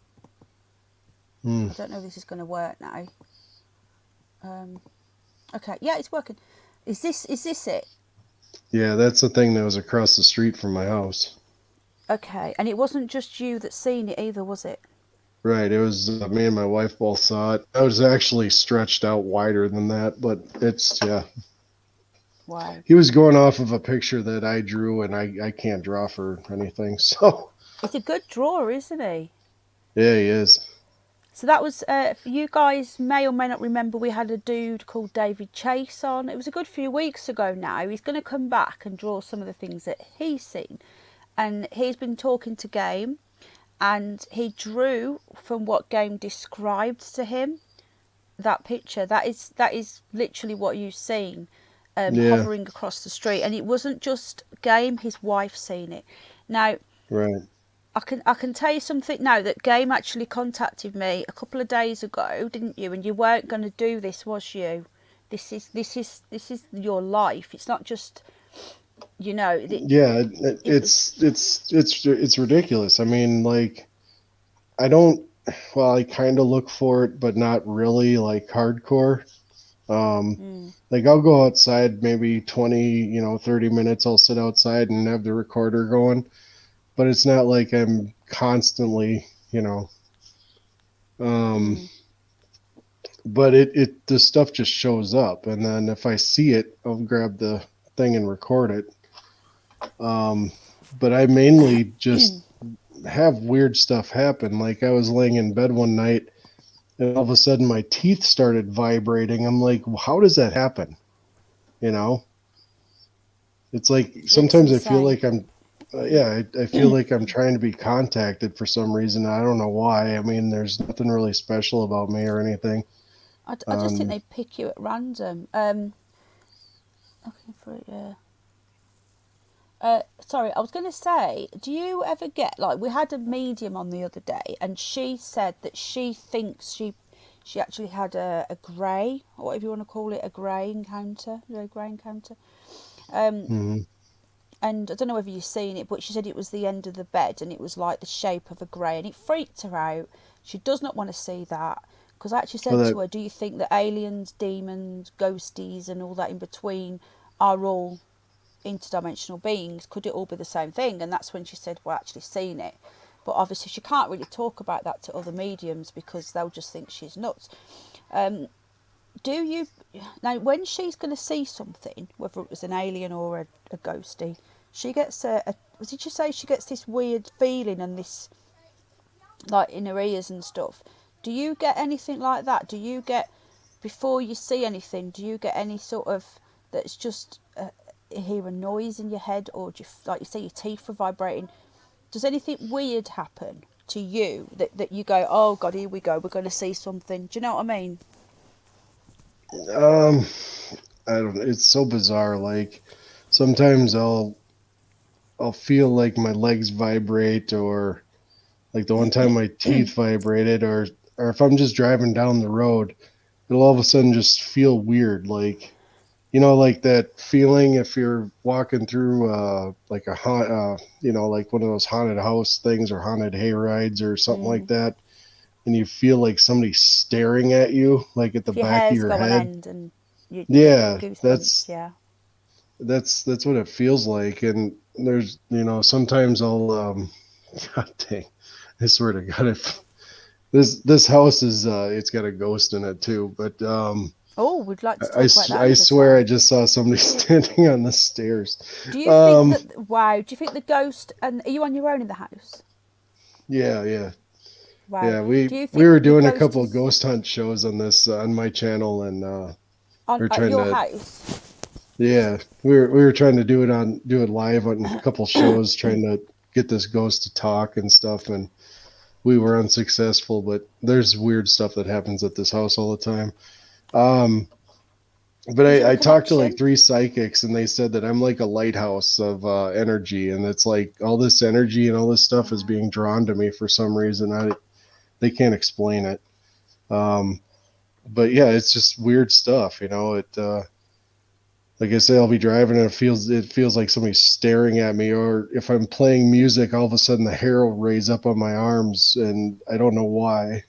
I don't know if this is going to work now. Okay, yeah, it's working. Is this it? Yeah, that's the thing that was across the street from my house. Okay, and it wasn't just you that seen it either, was it? Right, it was me and my wife both saw it. I was actually stretched out wider than that, but yeah. Wow. He was going off of a picture that I drew, and I can't draw for anything, so. It's a good drawer, isn't he? Yeah, he is. So that was, you guys may or may not remember, we had a dude called David Chase on. It was a good few weeks ago now. He's going to come back and draw some of the things that he's seen. and he's been talking to Game, and he drew from what Game described to him that picture. That is literally what you've seen, Yeah. hovering across the street, and it wasn't just Game. His wife seen it. Now, Right. I can tell you something now, that Game actually contacted me a couple of days ago, didn't you? And you weren't going to do this, was you? This is your life. It's not just, you know. Yeah. It was. It's ridiculous. I mean, like, I don't. Well, I kind of look for it, but not really like hardcore. Um, Mm, like I'll go outside maybe 20, 30 minutes. I'll sit outside and have the recorder going, but it's not like I'm constantly, you know. Um, mm, but the stuff just shows up, and then if I see it, I'll grab the thing and record it. Um, but I mainly just have weird stuff happen. Like I was laying in bed one night, and all of a sudden my teeth started vibrating. I'm like, well, how does that happen? You know, it's like it's sometimes I feel insane. like yeah, I feel like I'm trying to be contacted for some reason. I don't know why. I mean, there's nothing really special about me or anything. I just think Um, they pick you at random. Looking for it, yeah. Sorry, I was going to say, do you ever get, like, we had a medium on the other day, and she said that she thinks she actually had a grey, or whatever you want to call it, a grey encounter, grey encounter. mhm. And I don't know whether you've seen it, but she said it was the end of the bed, and it was like the shape of a grey, and it freaked her out. She does not want to see that, because I actually Well, said to her, do you think that aliens, demons, ghosties, and all that in between are all interdimensional beings? Could it all be the same thing? And that's when she said, well, actually seen it. But obviously she can't really talk about that to other mediums, because they'll just think she's nuts. Do you, now when she's going to see something, whether it was an alien or a ghosty, she gets did you say she gets this weird feeling, and this, like, in her ears and stuff? Do you get anything like that? Do you get, before you see anything, do you get any sort of, that's just hear a noise in your head, or do you, like you say, your teeth are vibrating? Does anything weird happen to you that you go, oh god, here we go, we're going to see something? Do you know what I mean? um, I don't. It's so bizarre. Like sometimes I'll feel like my legs vibrate, or like the one time my teeth vibrated, or if I'm just driving down the road, it'll all of a sudden just feel weird. Like like that feeling if you're walking through like like one of those haunted house things or haunted hay rides or something like Mm. that, and you feel like somebody's staring at you, like at the If your back of hairs your go on head. end and you get Yeah, goosebumps, yeah. that's what it feels like. And there's sometimes I'll god dang, I swear to god, if this house is it's got a ghost in it too, but Oh, we'd like to I, talk about that I another swear I time. just saw somebody standing on the stairs. Do you think um that, wow, do you think the ghost, and are you on your own in the house? yeah, yeah. Wow. Yeah, Do you we think were the doing a ghost couple of is ghost hunt shows on this on my channel, and on we are at trying your to, house? yeah, we were trying to do it live on a couple shows, trying to get this ghost to talk and stuff, and we were unsuccessful. But there's weird stuff that happens at this house all the time. Um, but Is there a I talked to like connection? three psychics, and they said that I'm like a lighthouse of energy, and it's like all this energy and all this stuff is Wow. being drawn to me for some reason. They can't explain it. Um, but yeah, it's just weird stuff. It like I say, I'll be driving and it feels like somebody's staring at me, or if I'm playing music, all of a sudden the hair will raise up on my arms, and I don't know why,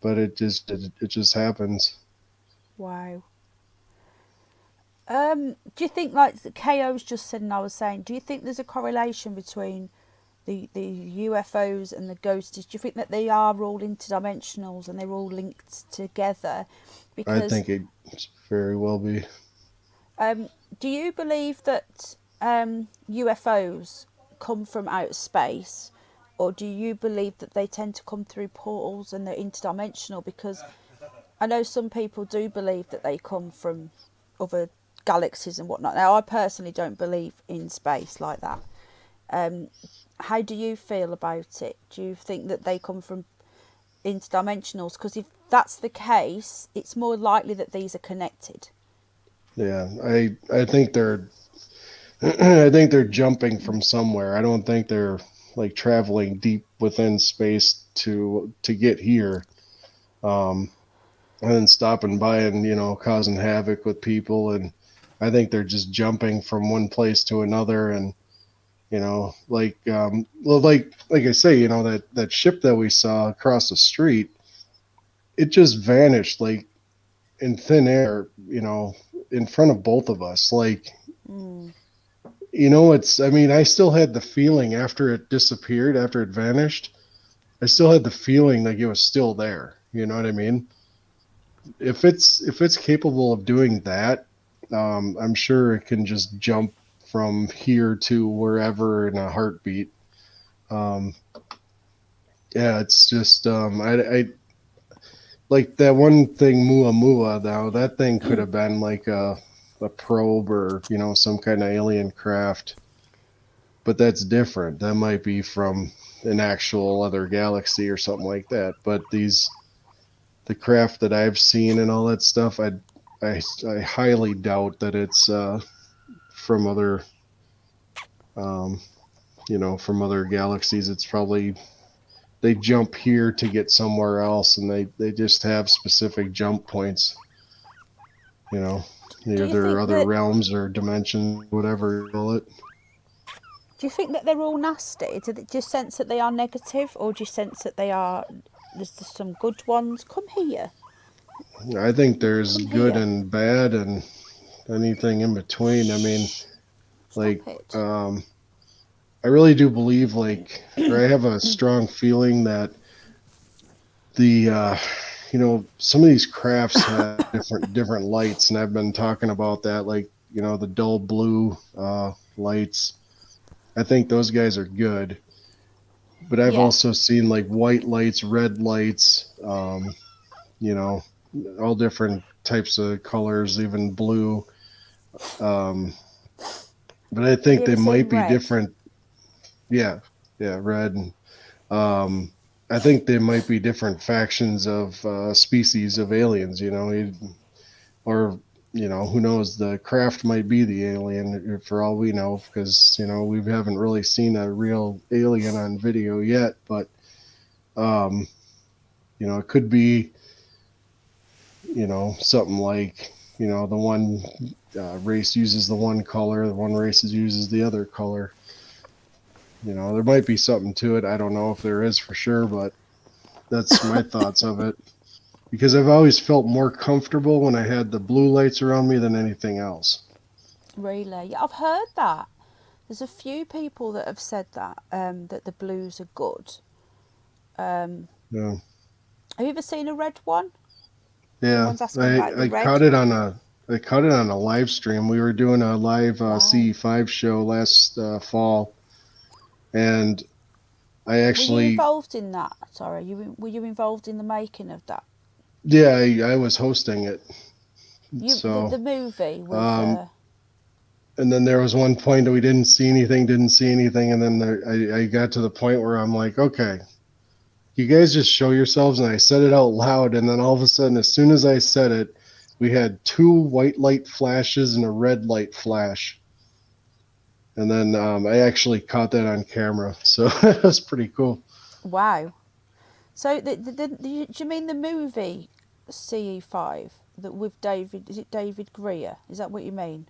but it just happens. Wow. Do you think, like the KO's just said and I was saying, do you think there's a correlation between the UFOs and the ghosties? Do you think that they are all interdimensionals and they're all linked together? I Because think it very well be. do you believe that UFOs come from outer space, or do you believe that they tend to come through portals and they're interdimensional? Because I know some people do believe that they come from other galaxies and whatnot. Now, I personally don't believe in space like that. How do you feel about it? Do you think that they come from interdimensionals? Because if that's the case, it's more likely that these are connected. Yeah, I think they're I think they're jumping from somewhere. I don't think they're like traveling deep within space to get here. Um, and then stopping by and causing havoc with people, and I think they're just jumping from one place to another. And well, like I say, that ship that we saw across the street, it just vanished like in thin air, in front of both of us. Like, Mm. it's, I mean, I still had the feeling after it disappeared, after it vanished, I still had the feeling like it was still there. You know what I mean? If it's capable of doing that, I'm sure it can just jump from here to wherever in a heartbeat. Um, yeah, it's just I like that one thing, Muamua. Now that thing could have been like a probe or some kind of alien craft, but that's different. That might be from an actual other galaxy or something like that. But the craft that I've seen and all that stuff, I highly doubt that it's from other um, from other galaxies. It's probably they jump here to get somewhere else, and they just have specific jump points. You know, Do either you there are think other that realms or dimensions, whatever you call it. Do you think that they're all nasty? Do you sense that they are negative, or do you sense that they are? There's some good ones. Come here. I think there's Come good here. and bad and anything in between. I mean, Shh. like, Stop it. I really do believe, like, or I have a strong feeling that the, some of these crafts have different lights, and I've been talking about that, like, the dull blue lights. I think those guys are good, but I've Yeah. also seen like white lights, red lights, you know, all different types of colors, even blue. Um, but I Have you think they ever seen might be red? different. Yeah, yeah, red. Um, I think they might be different factions of species of aliens. Or who knows? The craft might be the alien for all we know, because we haven't really seen a real alien on video yet. But um, it could be something like the one race uses the one color, the one race uses the other color. There might be something to it. I don't know if there is for sure, but that's my thoughts of it. Because I've always felt more comfortable when I had the blue lights around me than anything else. Really? Yeah, I've heard that. There's a few people that have said that that the blues are good. Um, Yeah, have you ever seen a red one? yeah. Someone's asking I about the I red. caught it on a live stream. We were doing a live Wow. CE5 show last fall, and I Were you actually, involved in that? Sorry, were you involved in the making of that? yeah, I was hosting it. The So, movie with um, and then there was one point that we didn't see anything, and then I got to the point where I'm like, okay, you guys just show yourselves, and I said it out loud, and then all of a sudden, as soon as I said it, we had two white light flashes and a red light flash, and then I actually caught that on camera, so that was pretty cool. wow. So do you mean the movie CE5 that with David? Is it David Greer? Is that what you mean?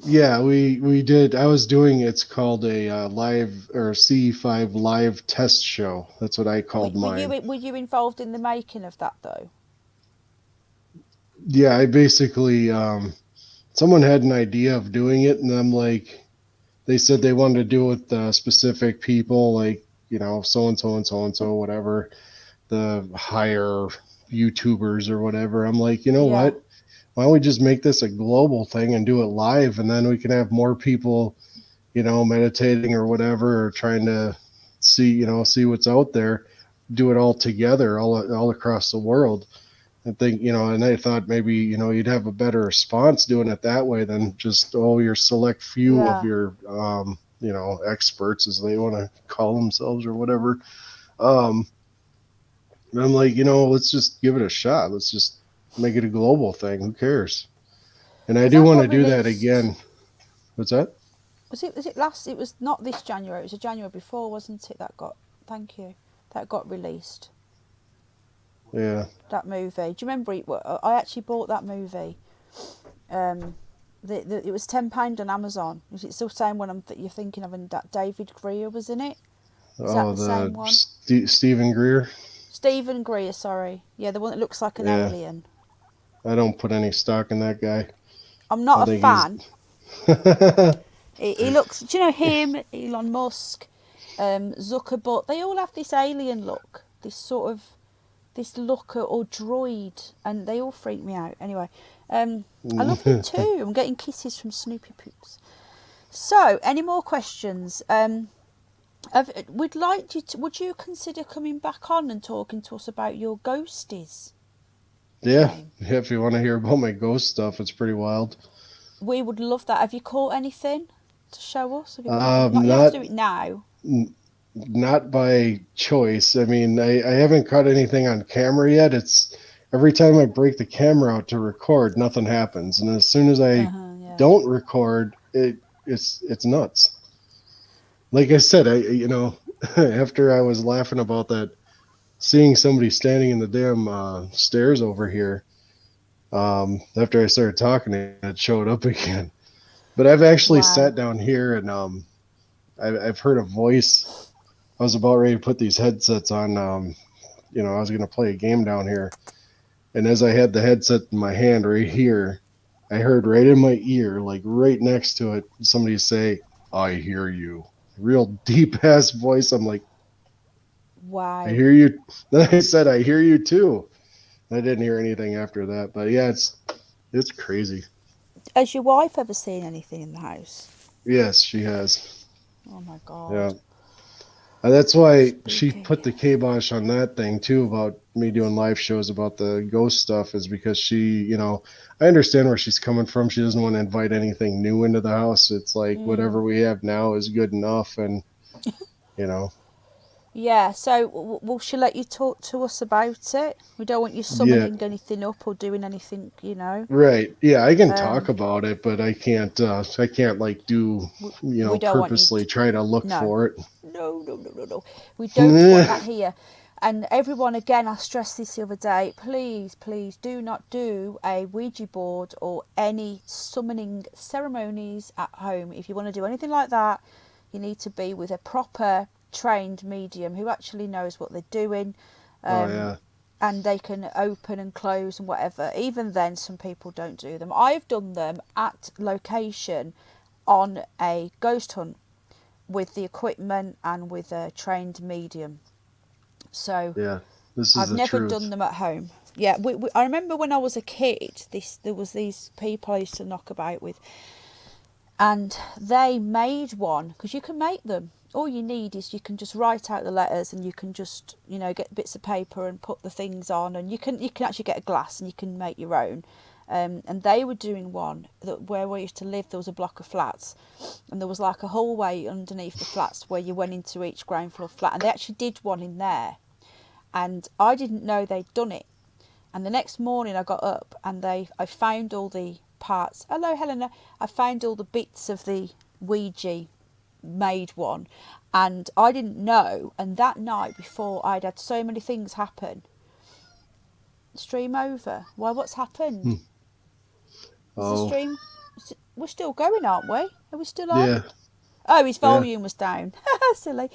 Yeah, we did. I was doing. It's called a live or C5 live test show. That's what I called mine. Were you involved in the making of that though? Yeah, I basically someone had an idea of doing it, and I'm like, they said they wanted to do it with specific people, like so and so and so and so, whatever, the higher YouTubers or whatever. I'm like, you know Yeah. what? Why don't we just make this a global thing and do it live, and then we can have more people, meditating or whatever, or trying to see what's out there, do it all together, all across the world. I think, and I thought maybe, you'd have a better response doing it that way than just, your select few of Yeah. your experts as they want to call themselves or whatever. And I'm like, let's just give it a shot. Let's just make it a global thing. Who cares? And I Because do that want got to do that released. again. What's that? Was it last? It was not this January. It was a January before, wasn't it? Thank you. That got released. Yeah. That movie. Do you remember it? I actually bought that movie. It was £10 on Amazon. Is it still the same one you're thinking of? And that David Greer was in it. Is that Oh, the same one? Stephen Greer. Stephen Greer, sorry. Yeah, the one that looks like an Yeah. alien. I don't put any stock in that guy. I'm not I a think fan. he's. He looks. Do you know him? Elon Musk, Zuckerberg. They all have this alien look. This look or droid, and they all freak me out. Anyway, I love him too. I'm getting kisses from Snoopy Poops. So, any more questions? Would you consider coming back on and talking to us about your ghosties Yeah. game? If you want to hear about my ghost stuff, it's pretty wild. We would love that. Have you caught anything to show us? Have you got anything? You have to do it now. Not by choice. I mean, I haven't caught anything on camera yet. It's every time I break the camera out to record, nothing happens, and as soon as I Yeah. don't record, it's nuts. Like I said, after I was laughing about that, seeing somebody standing in the damn stairs over here. After I started talking, it showed up again. But I've actually Wow. sat down here and I've heard a voice. I was about ready to put these headsets on. I was going to play a game down here. And as I had the headset in my hand right here, I heard right in my ear, like right next to it, somebody say, "I hear you." Real deep ass voice. I'm like, "I Wow. hear you." Then I said, "I hear you too." I didn't hear anything after that. But yeah, it's crazy. Has your wife ever seen anything in the house? Yes, she has. Oh my Yeah. God. That's why she Spooky. put the kibosh on that thing too about me doing live shows about the ghost stuff is because I understand where she's coming from. She doesn't want to invite anything new into the house. It's like whatever we have now is good enough, and you know, Yeah, so will she let you talk to us about it? We don't want you yeah, summoning anything up or doing anything, right, yeah, I can talk Um, about it, but I can't like do, we don't want you purposely to. try to look No. for it. No, no, no, no, no. We don't want that here. And everyone, again, I stressed this the other day, please, please do not do a Ouija board or any summoning ceremonies at home. If you want to do anything like that, you need to be with a proper trained medium who actually knows what they're doing. Oh Um, yeah, and they can open and close and whatever. Even then, some people don't do them. I've done them at location on a ghost hunt with the equipment and with a trained medium. So yeah. This is I've the never truth. done them at home. Yeah, I remember when I was a kid, there was these people I used to knock about with, and they made one because you can make them. All you need is you can just write out the letters and you can just get bits of paper and put the things on, and you can actually get a glass and you can make your own. And they were doing one where we used to live. There was a block of flats, and there was like a hallway underneath the flats where you went into each ground floor flat, and they actually did one in there. And I didn't know they'd done it. And the next morning I got up and I found all the parts. Hello, Helena. I found all the bits of the Ouija made one, and I didn't know. And that night before, I'd had so many things happen. Stream over. Why? What's happened? Hmm. Is the Oh stream? We're still going, aren't we? Are we still on? yeah, Oh, his yeah. volume was down. Silly.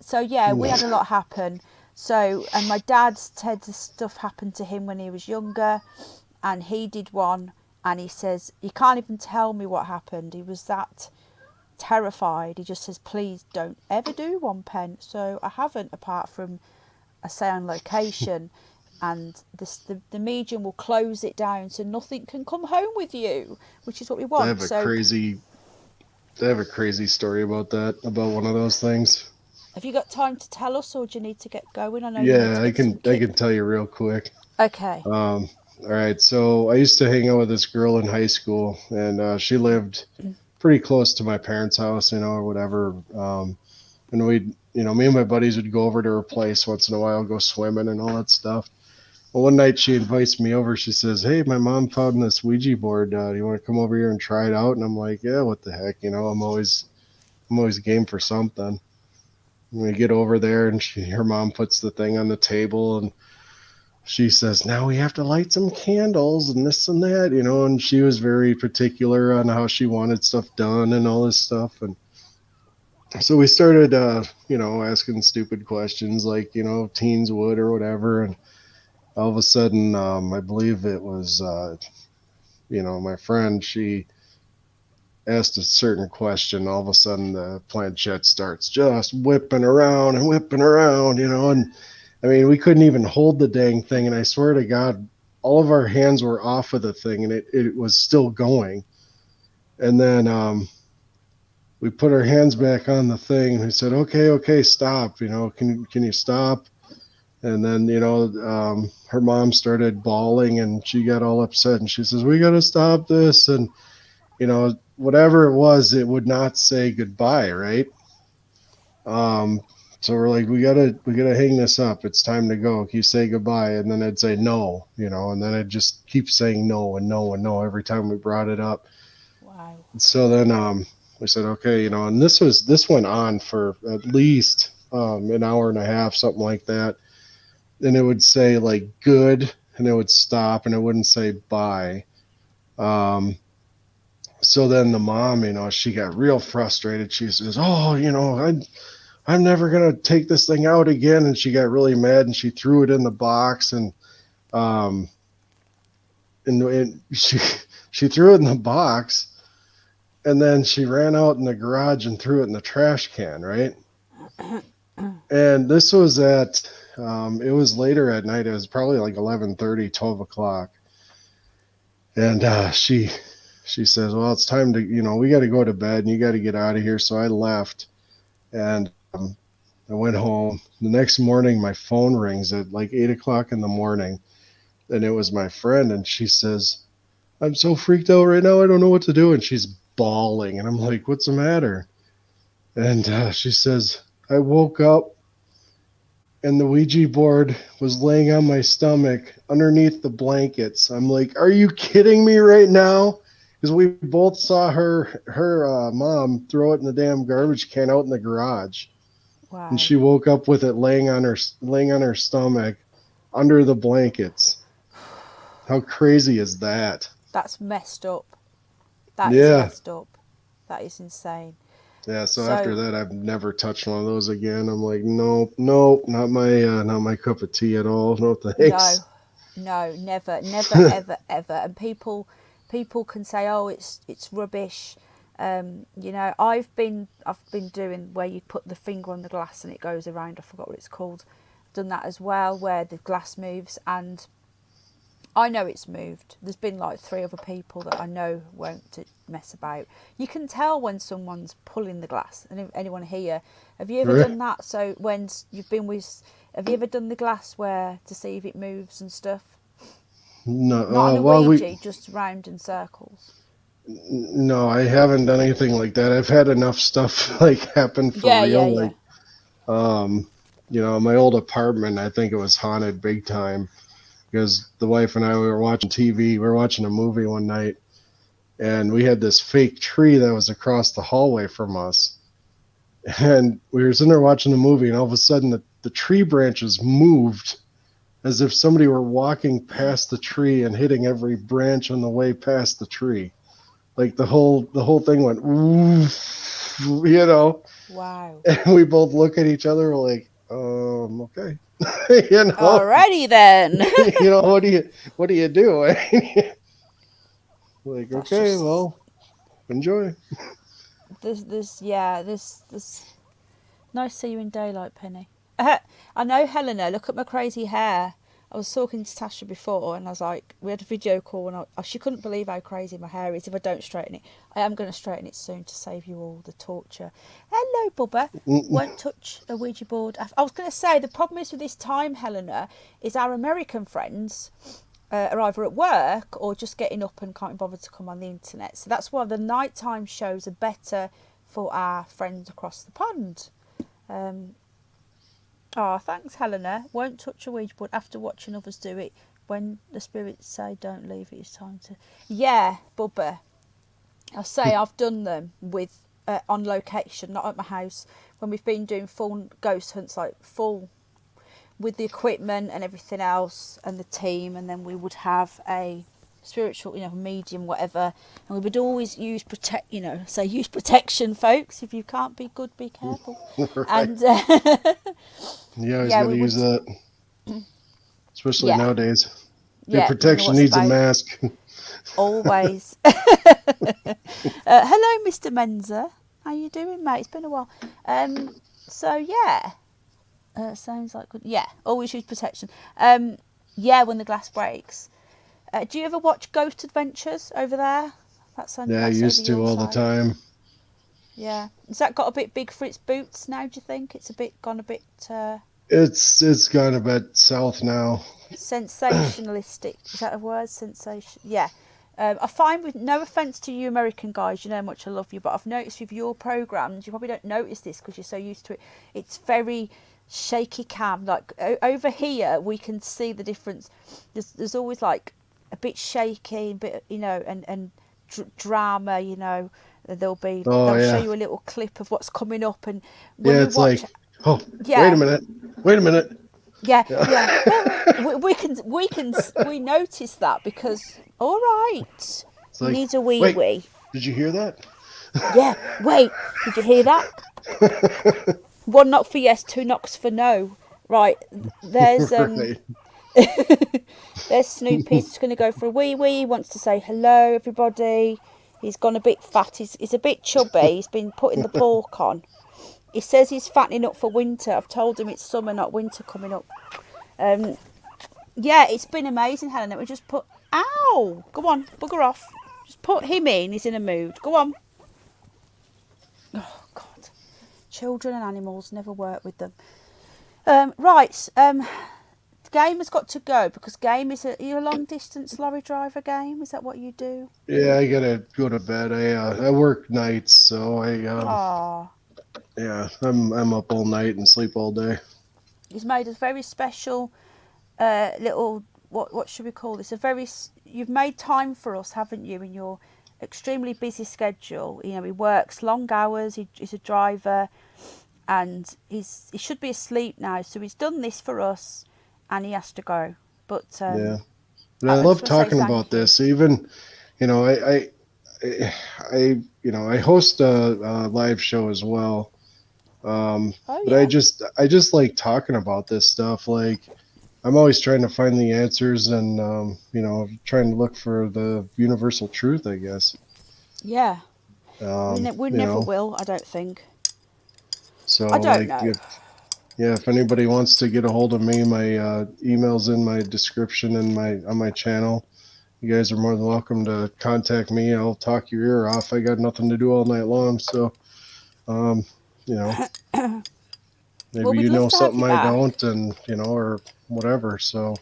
So yeah, we had a lot happen. So, and my dad's had stuff happen to him when he was younger, and he did one, and he says he can't even tell me what happened. He was that terrified. He just says, please don't ever do one, Pen. So I haven't, apart from a say on location, and the medium will close it down so nothing can come home with you, which is what we I want. have a So crazy I have a crazy story about that, about one of those things. have you got time to tell us, or do you need to get going? I know you need Yeah, to I get some can I kit. can tell you real quick. Okay. All right, so I used to hang out with this girl in high school, and she lived pretty close to my parents' house, or whatever. And me and my buddies would go over to her place once in a while, go swimming and all that stuff. Well, one night she invites me over. She says, "Hey, my mom found this Ouija board. Do you want to come over here and try it out?" And I'm like, "Yeah, what the heck? I'm always game for something." And we get over there, and her mom puts the thing on the table, and she says, "Now we have to light some candles and this and that, And she was very particular on how she wanted stuff done and all this stuff. And so we started, asking stupid questions like, teens would or whatever. And all of a sudden, I believe it was, my friend, she asked a certain question. All of a sudden, the planchette starts just whipping around and whipping around, and I mean, we couldn't even hold the dang thing. And I swear to God, all of our hands were off of the thing and it was still going. And then, we put our hands back on the thing and we said, okay, stop, can you stop? And then, her mom started bawling and she got all upset and she says, "We got to stop this." And, whatever it was, it would not say goodbye. Right. So we're like, we gotta hang this up. It's time to go. Can you say goodbye? And then I'd say no, and then I'd just keep saying no and no and no every time we brought it up. Wow. So then, we said, okay, and this went on for at least an hour and a half, something like that. And it would say like good, and it would stop, and it wouldn't say bye. So then the mom, she got real frustrated. She says, "Oh, I'm never gonna take this thing out again." And she got really mad, and she threw it in the box, and she threw it in the box. And then she ran out in the garage and threw it in the trash can, right? And this was it was later at night. It was probably like 11:30, 12 o'clock. And she says, "Well, it's time to, we got to go to bed and you got to get out of here." So I left and I went home. The next morning, my phone rings at like 8 o'clock in the morning. And it was my friend. And she says, "I'm so freaked out right now. I don't know what to do." And she's bawling. And I'm like, "What's the matter?" And she says, "I woke up and the Ouija board was laying on my stomach underneath the blankets." I'm like, "Are you kidding me right now?" Because we both saw her mom throw it in the damn garbage can out in the garage. Wow. And she woke up with it laying on her stomach under the blankets. How crazy is that? That's messed up. That is Yeah. messed up. That is insane. Yeah, so after that, I've never touched one of those again. I'm like, nope, not my cup of tea at all. No thanks. No, never, ever, ever. And people can say, "Oh, it's rubbish." I've been doing where you put the finger on the glass and it goes around. I forgot what it's called. Done that as well, where the glass moves, and I know it's moved. There's been like 3 other people that I know won't mess about. You can tell when someone's pulling the glass. And anyone here, have you ever done that? So when you've been with, have you ever done the glass where to see if it moves and stuff? No, Not on a Ouija, just round in circles. No, I haven't done anything like that. I've had enough stuff like happen for real. Yeah. Like, my old apartment, I think it was haunted big time. Because the wife and I, we were watching TV. We were watching a movie one night, and we had this fake tree that was across the hallway from us. And we were sitting there watching the movie, and all of a sudden, the tree branches moved as if somebody were walking past the tree and hitting every branch on the way past the tree. Like the whole thing went, woof, Wow. And we both look at each other, we're like, okay. Alrighty then. What do you do? Like, That's okay, just, well, enjoy. this nice to see you in daylight, Penny. I know, Helena, look at my crazy hair. I was talking to Tasha before and I was like, we had a video call and she couldn't believe how crazy my hair is if I don't straighten it. I am going to straighten it soon to save you all the torture. Hello, Bubba. Won't touch a Ouija board. I was going to say, the problem is with this time, Helena, is our American friends, are either at work or just getting up and can't be bothered to come on the internet. So that's why the nighttime shows are better for our friends across the pond. Thanks, Helena. Won't touch a Ouija board after watching others do it. When the spirits say don't leave it, it's time to... Yeah, Bubba. I say I've done them with on location, not at my house, when we've been doing full ghost hunts, like full with the equipment and everything else and the team, and then we would have a spiritual, medium, whatever, and we would always use use protection, folks. If you can't be good, be careful. Right. And You always yeah, got to use that, especially Yeah. nowadays. yeah, Your protection you know needs a what's about. mask. Always. Hello, Mr. Menza. How you doing, mate? It's been a while. So yeah, sounds like good. Yeah, always use protection. Yeah, when the glass breaks. Do you ever watch Ghost Adventures over there? That's on. Yeah, I That's used over to your all the side. time. Yeah. Has that got a bit big for its boots now? Do you think it's gone a bit It's gone a bit south now. sensationalistic? Is that a word? Sensation. Yeah. I find, with no offence to you American guys, you know how much I love you, but I've noticed with your programs, you probably don't notice this because you're so used to it. It's very shaky cam. Like over here, we can see the difference. There's always like a bit shaky, a bit, and drama. They'll Oh show yeah, you a little clip of what's coming up, and when yeah. we It's watch, like, oh, yeah. wait a minute. Yeah, Yeah. yeah. Well, we notice that because all right, It's he like, needs a wee wait, wee. did you hear that? Yeah. Wait, did you hear that? One knock for yes, two knocks for no. Right. There's Right. there's Snoopy. He's just going to go for a wee wee. He wants to say hello, everybody. He's gone a bit fat. He's a bit chubby. He's been putting the pork on. He says he's fattening up for winter. I've told him it's summer, not winter coming up. Yeah, it's been amazing, Helen. We just put... Ow! Go on, bugger off. Just put him in. He's in a mood. Go on. Oh, God. Children and animals, never work with them. Right. The game has got to go because Game is you're a long-distance lorry driver, Game? Is that what you do? Yeah, I gotta go to bed. I work nights, so I'm up all night and sleep all day. He's made a very special little... What should we call this? You've made time for us, haven't you, in your extremely busy schedule. He works long hours. He's a driver, and he should be asleep now. So he's done this for us, and he has to go. But Yeah, but I I love just want to say talking thank about you. this. Even, I host a live show as well. Oh But yeah, I just like talking about this stuff. Like, I'm always trying to find the answers and, trying to look for the universal truth, I guess. yeah. We Um, we you never know, will. I don't think. so I don't like, know. if anybody wants to get a hold of me, my email's in my description and on my channel. You guys are more than welcome to contact me. I'll talk your ear off. I got nothing to do all night long, so um, you know, Well, maybe we'd you love know to have you something I back. don't, and or whatever. So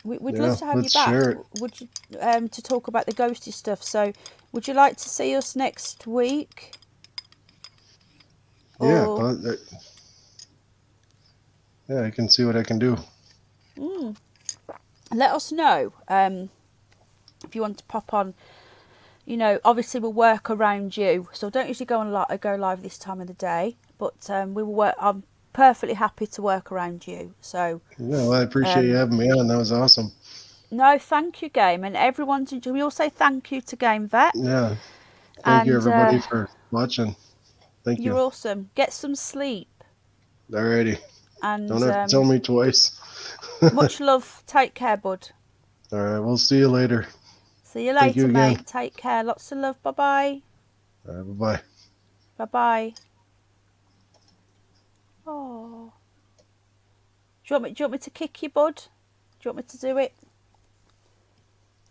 We'd love yeah, to have you let's back. share it. Would you to talk about the ghosty stuff? So, would you like to see us next week? Yeah, Or but yeah, I can see what I can do. let us know if you want to pop on. Obviously we'll work around you, so don't usually go live this time of the day, but we will work. I'm perfectly happy to work around you. So Yeah, well, I appreciate you having me on. That was awesome. no, thank you, Game, and everyone's enjoying. We all say thank you to Game Vet, Yeah, thank you and everybody for watching. Thank you're you. awesome. Get some sleep, Alrighty, don't and have to tell me twice. much love. Take care, bud. All right, we'll see you later. See you Thank you later, again. mate. Take care. Lots of love. Bye bye. All right, bye bye. Bye bye. Oh. Do you want me to kick you, bud? Do you want me to do it?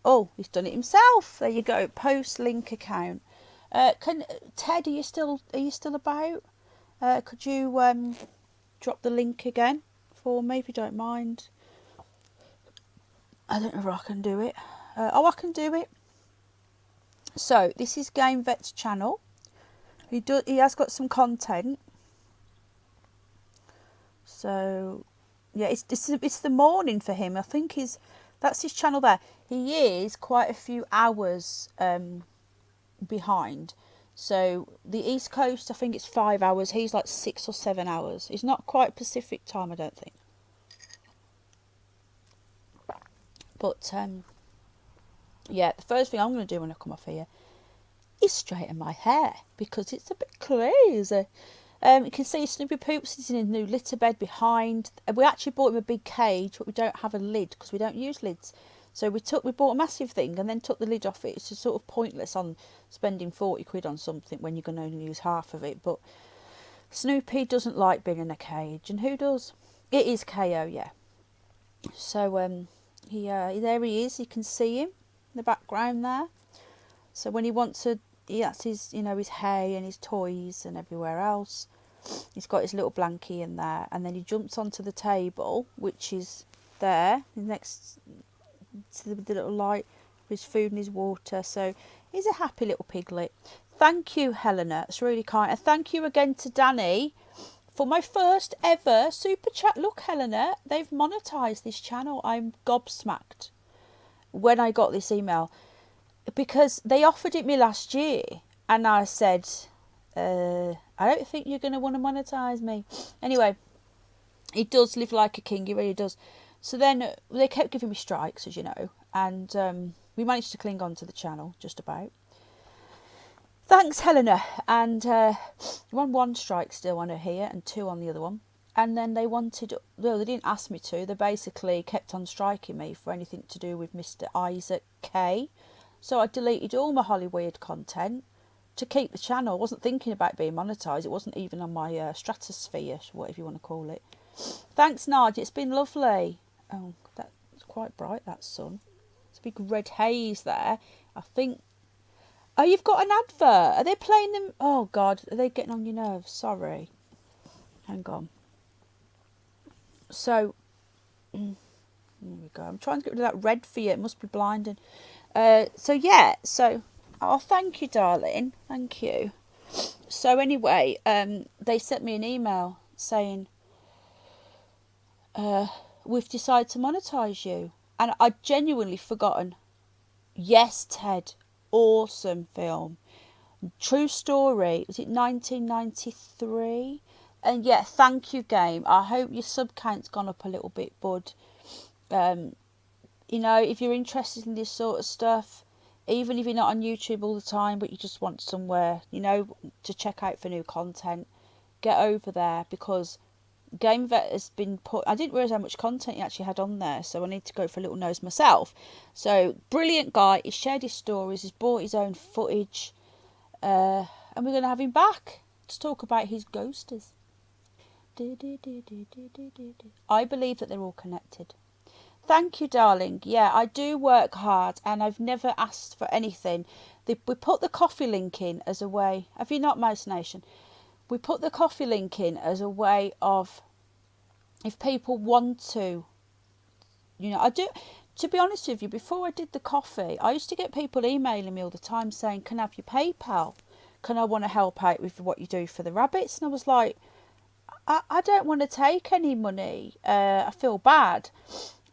Oh, he's done it himself. There you go. Post link account. Ted? Are you still about? Could you drop the link again for me if you don't mind? I don't know if I can do it. I can do it. So this is GameVet's channel. He has got some content. So yeah, it's the morning for him. I think that's his channel there. He is quite a few hours behind. So the East Coast, I think it's 5 hours. He's like 6 or 7 hours. He's not quite Pacific time, I don't think. But yeah, the first thing I'm going to do when I come off here is straighten my hair because it's a bit crazy. You can see Snoopy Poops is in his new litter bed behind. We actually bought him a big cage, but we don't have a lid because we don't use lids. So we bought a massive thing and then took the lid off it. It's just sort of pointless on spending 40 quid on something when you can only use half of it. But Snoopy doesn't like being in a cage, and who does? It is KO, yeah. So there he is. You can see him in the background there. So when he wants to, that's his, his hay and his toys and everywhere else. He's got his little blankie in there, and then he jumps onto the table, which is there next to the little light with his food and his water. So he's a happy little piglet. Thank you, Helena. It's really kind. And thank you again to Danny for my first ever super chat. Look, Helena, they've monetized this channel. I'm gobsmacked when I got this email because they offered it me last year, and I said, I don't think you're going to want to monetize me. Anyway, he does live like a king. He really does. So then they kept giving me strikes, as you know, and we managed to cling on to the channel just about. Thanks, Helena. And we're on 1 strike still on her here and 2 on the other one. And then they they didn't ask me to. They basically kept on striking me for anything to do with Mr. Isaac K. So I deleted all my Hollyweird content to keep the channel. I wasn't thinking about being monetized. It wasn't even on my stratosphere, whatever you want to call it. Thanks, Nadia. It's been lovely. Oh, that's quite bright, that sun. It's a big red haze there. I think... Oh, you've got an advert. Are they playing them? Oh, God. Are they getting on your nerves? Sorry. Hang on. So, here we go. I'm trying to get rid of that red for you. It must be blinding. So, yeah. So, oh, thank you, darling. Thank you. So, anyway, they sent me an email saying, we've decided to monetize you. And I'd genuinely forgotten. Yes, Ted. Awesome film. True story. Was it 1993? And yeah, thank you, game. I hope your sub count's gone up a little bit, bud. If you're interested in this sort of stuff, even if you're not on YouTube all the time, but you just want somewhere, to check out for new content, get over there, because GameVet has been put... I didn't realise how much content he actually had on there, so I need to go for a little nose myself. So, brilliant guy. He's shared his stories. He's bought his own footage. And we're going to have him back to talk about his ghosters. I believe that they're all connected. Thank you, darling. Yeah, I do work hard, and I've never asked for anything. We put the coffee link in as a way... Have you not, Mouse Nation? We put the coffee link in as a way of, if people want to, I do, to be honest with you, before I did the coffee, I used to get people emailing me all the time saying, can I have your PayPal? Can I want to help out with what you do for the rabbits? And I was like, I don't want to take any money. I feel bad.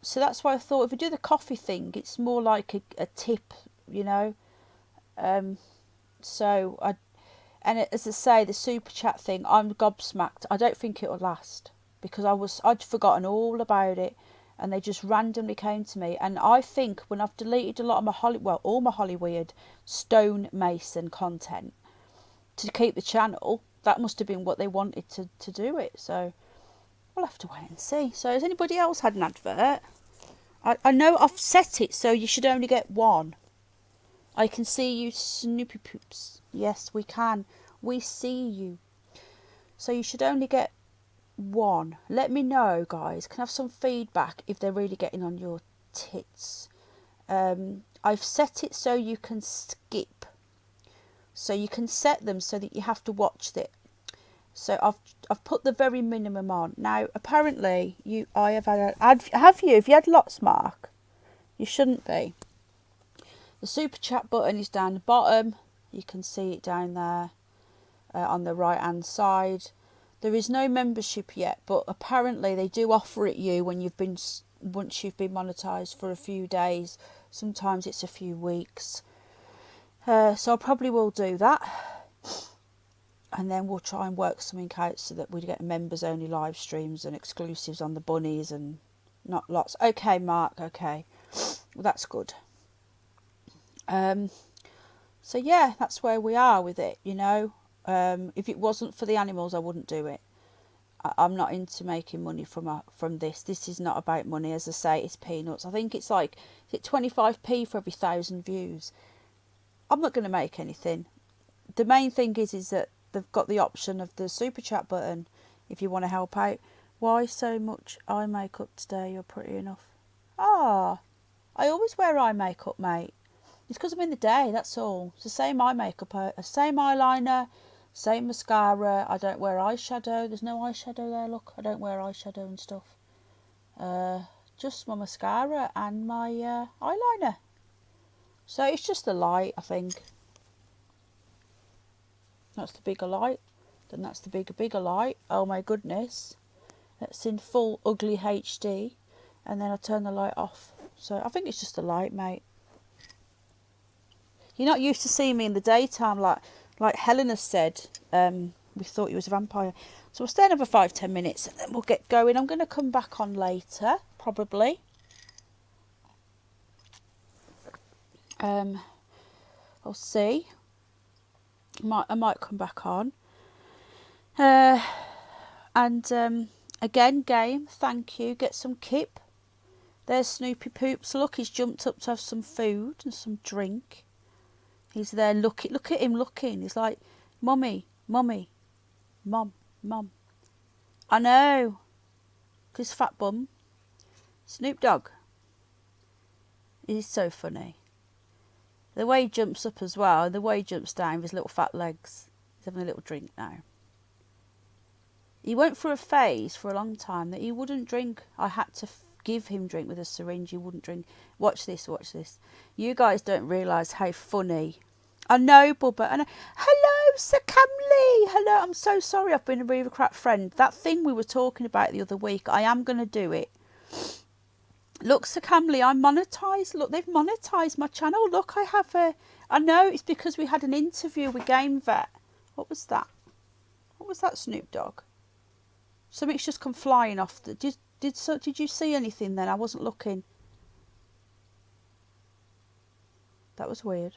So that's why I thought if we do the coffee thing, it's more like a tip, So and as I say, the super chat thing, I'm gobsmacked. I don't think it'll last because I'd forgotten all about it, and they just randomly came to me. And I think when I've deleted a lot of my all my Hollyweird stonemason content to keep the channel, that must have been what they wanted to do it. So we'll have to wait and see. So has anybody else had an advert? I know I've set it so you should only get 1. I can see you, Snoopy Poops. Yes, we can. We see you. So you should only get 1. Let me know, guys. Can I have some feedback if they're really getting on your tits? I've set it so you can skip. So you can set them so that you have to watch it. So I've put the very minimum on. Now, apparently, have you? Have you had lots, Mark? You shouldn't be. The super chat button is down the bottom. You can see it down there on the right hand side. There is no membership yet, but apparently they do offer it you when once you've been monetized for a few days. Sometimes it's a few weeks. So I probably will do that. And then we'll try and work something out so that we get members only live streams and exclusives on the bunnies and not lots. Okay, Mark, okay. Well, that's good. So yeah, that's where we are with it, you know. If it wasn't for the animals, I wouldn't do it. I'm not into making money from this. This is not about money. As I say, it's peanuts. I think it's like, is it 25p for every 1,000 views? I'm not going to make anything. The main thing is that they've got the option of the super chat button if you want to help out. Why so much eye makeup today? You're pretty enough. Ah, I always wear eye makeup, mate. It's because I'm in the day, that's all. It's the same eye makeup, same eyeliner, same mascara. I don't wear eyeshadow. There's no eyeshadow there, look. I don't wear eyeshadow and stuff. Just my mascara and my eyeliner. So it's just the light, I think. That's the bigger light. Then that's the bigger light. Oh my goodness. That's in full ugly HD. And then I turn the light off. So I think it's just the light, mate. You're not used to seeing me in the daytime like Helena said. We thought you was a vampire. So we'll stay another 5-10 minutes and then we'll get going. I'm going to come back on later, probably. I'll see. I might come back on. Again, game, thank you. Get some kip. There's Snoopy Poops. Look, he's jumped up to have some food and some drink. He's there looking. Look at him looking. He's like, Mummy, Mummy, Mum, Mum. I know. His fat bum. Snoop Dogg. He's so funny. The way he jumps up as well, and the way he jumps down with his little fat legs. He's having a little drink now. He went through a phase for a long time that he wouldn't drink. I had to give him drink with a syringe. He wouldn't drink. Watch this, watch this. You guys don't realise how funny. I know, Bubba. And hello, Sir Camley. Hello, I'm so sorry. I've been a really crap friend. That thing we were talking about the other week, I am going to do it. Look, Sir Camley, I'm monetised. Look, they've monetised my channel. Look, I have a... I know, it's because we had an interview with GameVet. What was that? What was that, Snoop Dogg? Something's just come flying off. Did you see anything then? I wasn't looking. That was weird.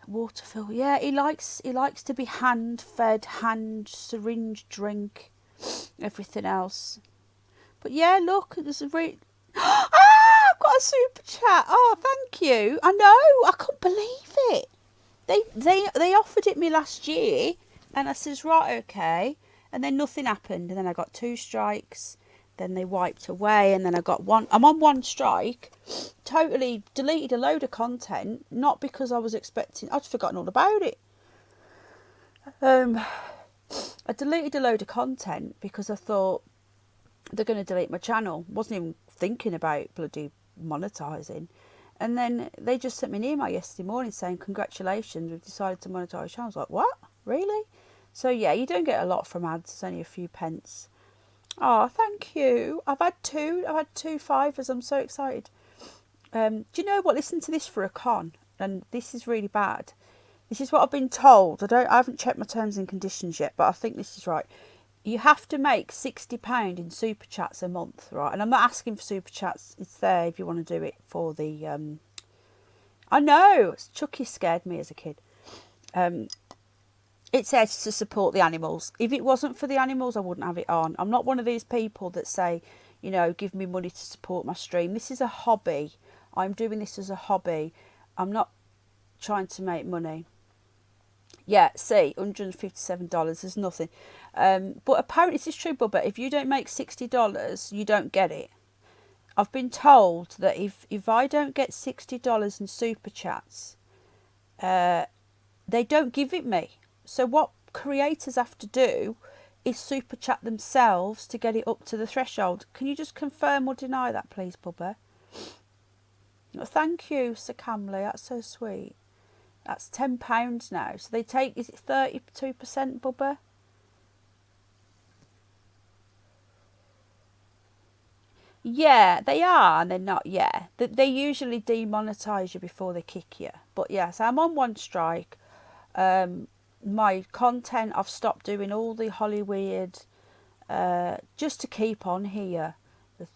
Waterfill. Yeah, he likes to be hand-fed, hand syringe drink, everything else. But yeah, look, there's a really... Ah, I've got a super chat. Oh, thank you. I know, I couldn't believe it. They offered it me last year, and I says, right, okay. And then nothing happened, and then I got 2 strikes. Then they wiped away, and then I got 1. I'm on 1 strike. Totally deleted a load of content, not because I was expecting... I'd forgotten all about it. I deleted a load of content because I thought they're going to delete my channel. Wasn't even thinking about bloody monetising. And then they just sent me an email yesterday morning saying, congratulations, we've decided to monetise your channel. I was like, what? Really? So yeah, you don't get a lot from ads. It's only a few pence. Oh, thank you. I've had 2 fivers. I'm so excited. Do you know what? Listen to this for a con. And this is really bad. This is what I've been told. I haven't checked my terms and conditions yet, but I think this is right. You have to make £60 in super chats a month, right? And I'm not asking for super chats. It's there if you want to do it for the... I know. Chucky scared me as a kid. It says to support the animals. If it wasn't for the animals, I wouldn't have it on. I'm not one of these people that say, you know, give me money to support my stream. This is a hobby. I'm doing this as a hobby. I'm not trying to make money. Yeah, see, $157 is nothing. But apparently this is true, Bubba. If you don't make $60, you don't get it. I've been told that if I don't get $60 in super chats, they don't give it me. So what creators have to do is Super Chat themselves to get it up to the threshold. Can you just confirm or deny that, please, Bubba? Thank you, Sir Camley. That's so sweet. That's £10 now. So they take, is it 32%, Bubba? Yeah, they are, and they're not. Yeah, they usually demonetize you before they kick you. But yes, I'm on one strike. My content, I've stopped doing all the Hollywood, just to keep on here.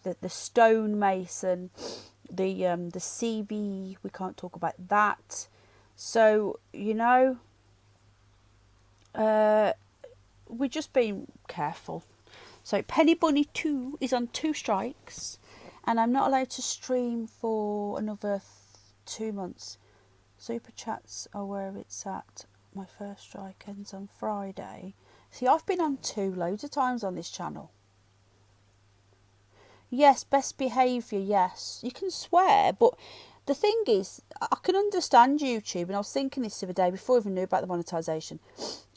The stonemason, the CB. We can't talk about that. So you know, we're just being careful. So Penny Bunny 2 is on 2 strikes, and I'm not allowed to stream for another 2 months. Super Chats are where it's at. My first strike ends on Friday. See, I've been on 2 loads of times on this channel. Yes, best behaviour, yes. You can swear, but the thing is, I can understand YouTube, and I was thinking this the other day before I even knew about the monetisation.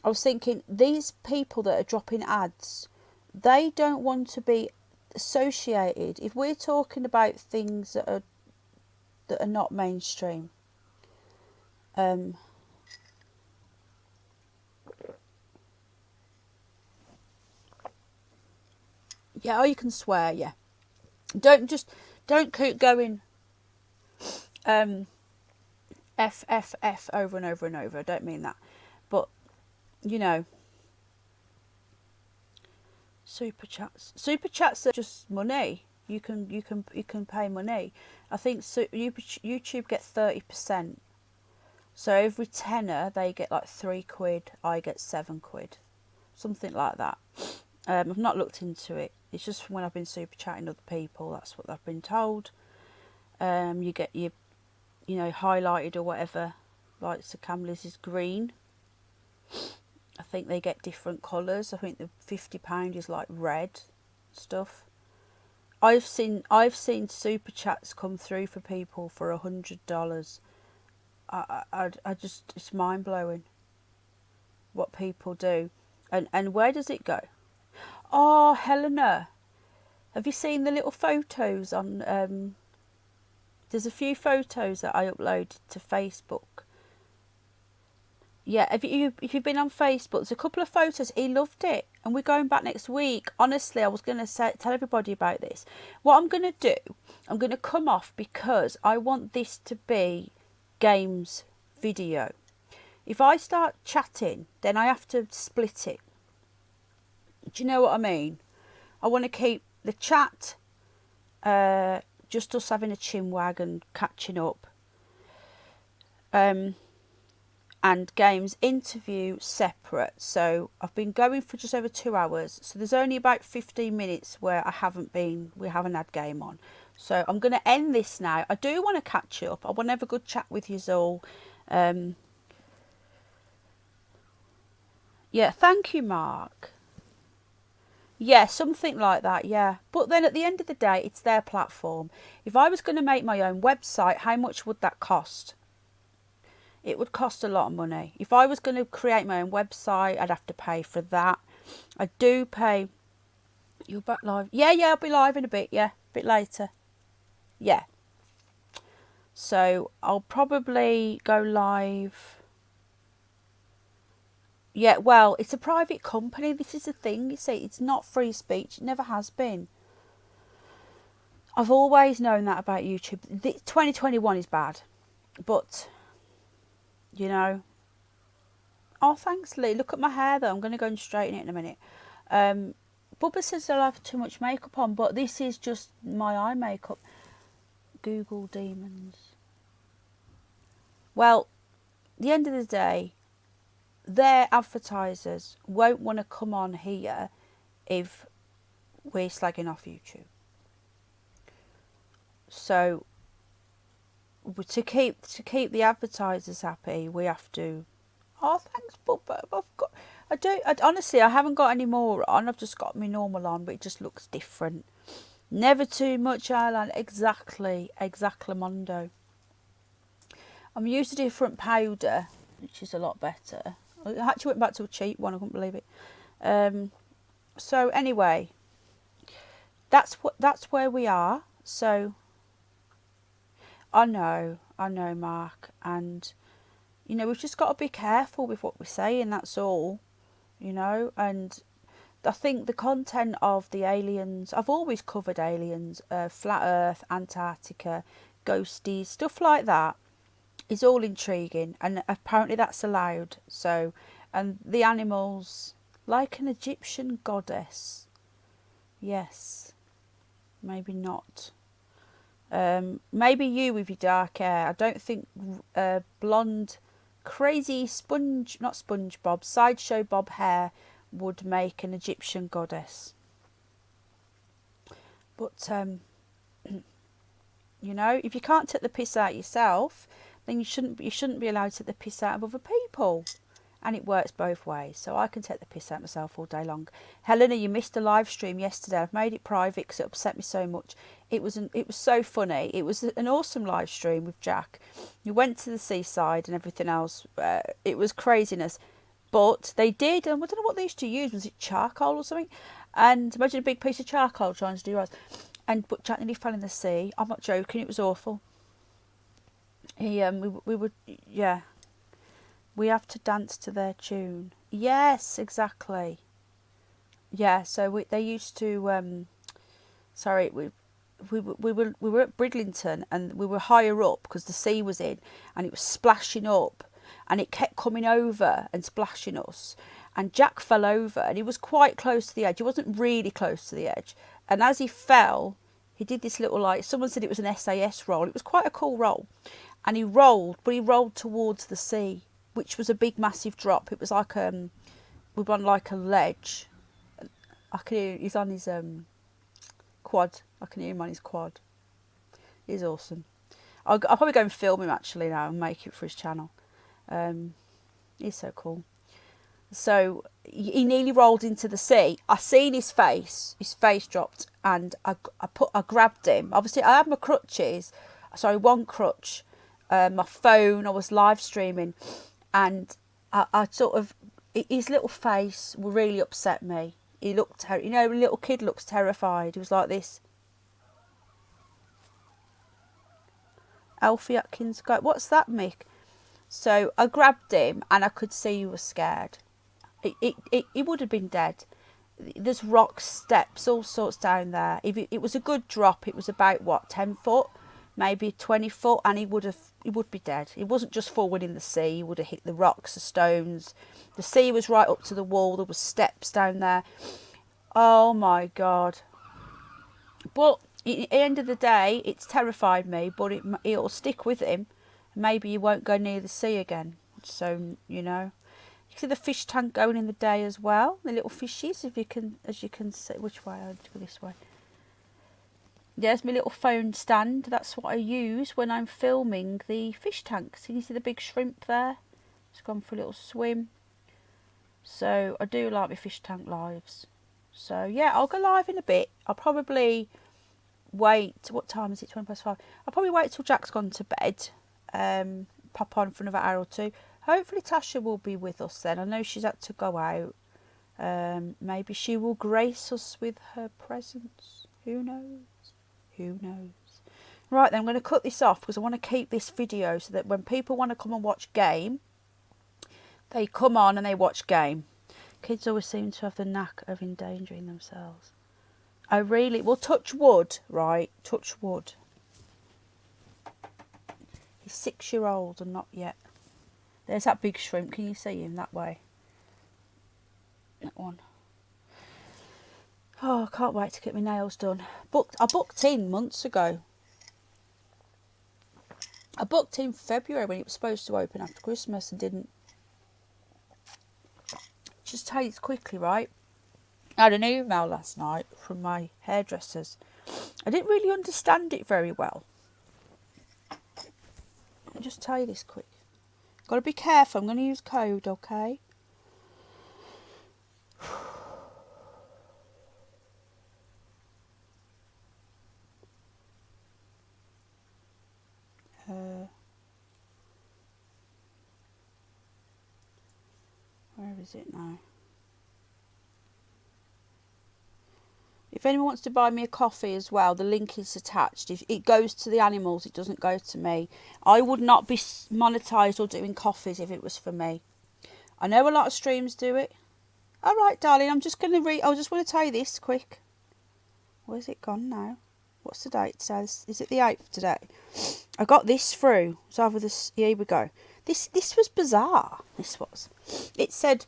I was thinking, these people that are dropping ads, they don't want to be associated. If we're talking about things that are not mainstream, yeah, or you can swear, yeah. Don't keep going F F F over and over and over. I don't mean that, but you know, super chats are just money. You can pay money. I think YouTube gets 30%. So every tenner they get like £3. I get £7, something like that. I've not looked into it. It's just when I've been super chatting other people. That's what I've been told. You get your, highlighted or whatever. Like Sir Camley's is green. I think they get different colours. I think the £50 is like red stuff. I've seen super chats come through for people for $100. I just, it's mind blowing what people do. And where does it go? Oh, Helena, have you seen the little photos on? There's a few photos that I uploaded to Facebook. Yeah, if you've been on Facebook, there's a couple of photos. He loved it, and we're going back next week. Honestly, I was going to tell everybody about this. What I'm going to do, I'm going to come off because I want this to be games video. If I start chatting, then I have to split it. Do you know what I mean? I want to keep the chat, just us having a chinwag and catching up. And games interview separate. So I've been going for just over 2 hours. So there's only about 15 minutes where we haven't had game on. So I'm going to end this now. I do want to catch up. I want to have a good chat with you all. Yeah, thank you, Mark. Yeah, something like that, yeah. But then at the end of the day, it's their platform. If I was going to make my own website, how much would that cost? It would cost a lot of money. If I was going to create my own website, I'd have to pay for that. I do pay. You're back live? Yeah, I'll be live in a bit, yeah. A bit later. Yeah. So I'll probably go live. Yeah, well, it's a private company. This is the thing, you see. It's not free speech. It never has been. I've always known that about YouTube. 2021 is bad. But, Oh, thanks, Lee. Look at my hair, though. I'm going to go and straighten it in a minute. Bubba says I'll have too much makeup on, but this is just my eye makeup. Google demons. Well, at the end of the day, their advertisers won't want to come on here if we're slagging off YouTube. So to keep the advertisers happy, we have to. Oh, thanks, Bubba. Honestly, I haven't got any more on. I've just got my normal on, but it just looks different. Never too much eyeliner. Exactly, Mondo. I'm using a different powder, which is a lot better. I actually went back to a cheap one. I couldn't believe it. So anyway, that's where we are. So I know, Mark, and we've just got to be careful with what we're saying. That's all, and I think the content of the aliens, I've always covered aliens, flat Earth, Antarctica, ghosties, stuff like that, is all intriguing, and apparently that's allowed. So, and the animals, like an Egyptian goddess. Yes, maybe not. Maybe you with your dark hair. I don't think blonde, crazy not SpongeBob, sideshow Bob hair would make an Egyptian goddess. But if you can't take the piss out yourself, then you shouldn't be allowed to take the piss out of other people. And it works both ways. So I can take the piss out myself all day long. Helena, you missed a live stream yesterday. I've made it private because it upset me so much. It was so funny. It was an awesome live stream with Jack. We went to the seaside and everything else. It was craziness. But they did, and I don't know what they used to use. Was it charcoal or something? And imagine a big piece of charcoal trying to do rice. But Jack nearly fell in the sea. I'm not joking. It was awful. We would, yeah. We have to dance to their tune. Yes, exactly. Yeah, so they used to. Sorry, we were at Bridlington, and we were higher up because the sea was in, and it was splashing up, and it kept coming over and splashing us. And Jack fell over, and he was quite close to the edge. He wasn't really close to the edge, and as he fell, he did this little, like, someone said it was an SAS roll. It was quite a cool roll, and he rolled, but he rolled towards the sea, which was a big, massive drop. It was like we were on like a ledge. I can hear he's on his quad. I can hear him on his quad. He's awesome. I'll probably go and film him actually now and make it for his channel. He's so cool. So he nearly rolled into the sea. I seen his face. His face dropped, and I grabbed him. Obviously, I had my crutches. Sorry, one crutch. My phone. I was live streaming, and I sort of, his little face really upset me. He looked, a little kid looks terrified. He was like this. Alfie Atkins, what's that, Mick? So I grabbed him, and I could see he was scared. He would have been dead. There's rocks, steps, all sorts down there. If it was a good drop, it was about, what, 10 foot, maybe 20 foot, and he would be dead. He wasn't just falling in the sea. He would have hit the rocks, the stones. The sea was right up to the wall. There was steps down there. Oh my God. But at the end of the day, it's terrified me, but it'll stick with him. Maybe he won't go near the sea again. So, You see the fish tank going in the day as well. The little fishies, as you can see. Which way? I'll go this way. There's my little phone stand. That's what I use when I'm filming the fish tanks. Can you see the big shrimp there? It's gone for a little swim. So I do like my fish tank lives. So yeah, I'll go live in a bit. I'll probably wait. What time is it? 5:20. I'll probably wait till Jack's gone to bed. Pop on for another hour or two. Hopefully Tasha will be with us then. I know she's had to go out. Maybe she will grace us with her presence. Who knows? Who knows? Right then, I'm going to cut this off because I want to keep this video so that when people want to come and watch game, they come on and they watch game. Kids always seem to have the knack of endangering themselves. I really... Well, touch wood, right? Touch wood. He's 6-year-old and not yet. There's that big shrimp. Can you see him that way? That one. Oh, I can't wait to get my nails done. I booked in months ago. I booked in February when it was supposed to open after Christmas and didn't. Just tell you this quickly, right? I had an email last night from my hairdressers. I didn't really understand it very well. I'll just tell you this quick. Got to be careful. I'm going to use code, okay? Where is it now? If anyone wants to buy me a coffee as well, the link is attached. If it goes to the animals, it doesn't go to me. I would not be monetised or doing coffees if it was for me. I know a lot of streams do it. All right, darling, I'm just going to read. I just want to tell you this quick. Where's it gone now? What's the date today? Is it the 8th today? I got this through. So over this. Here we go. This was bizarre. This was. It said.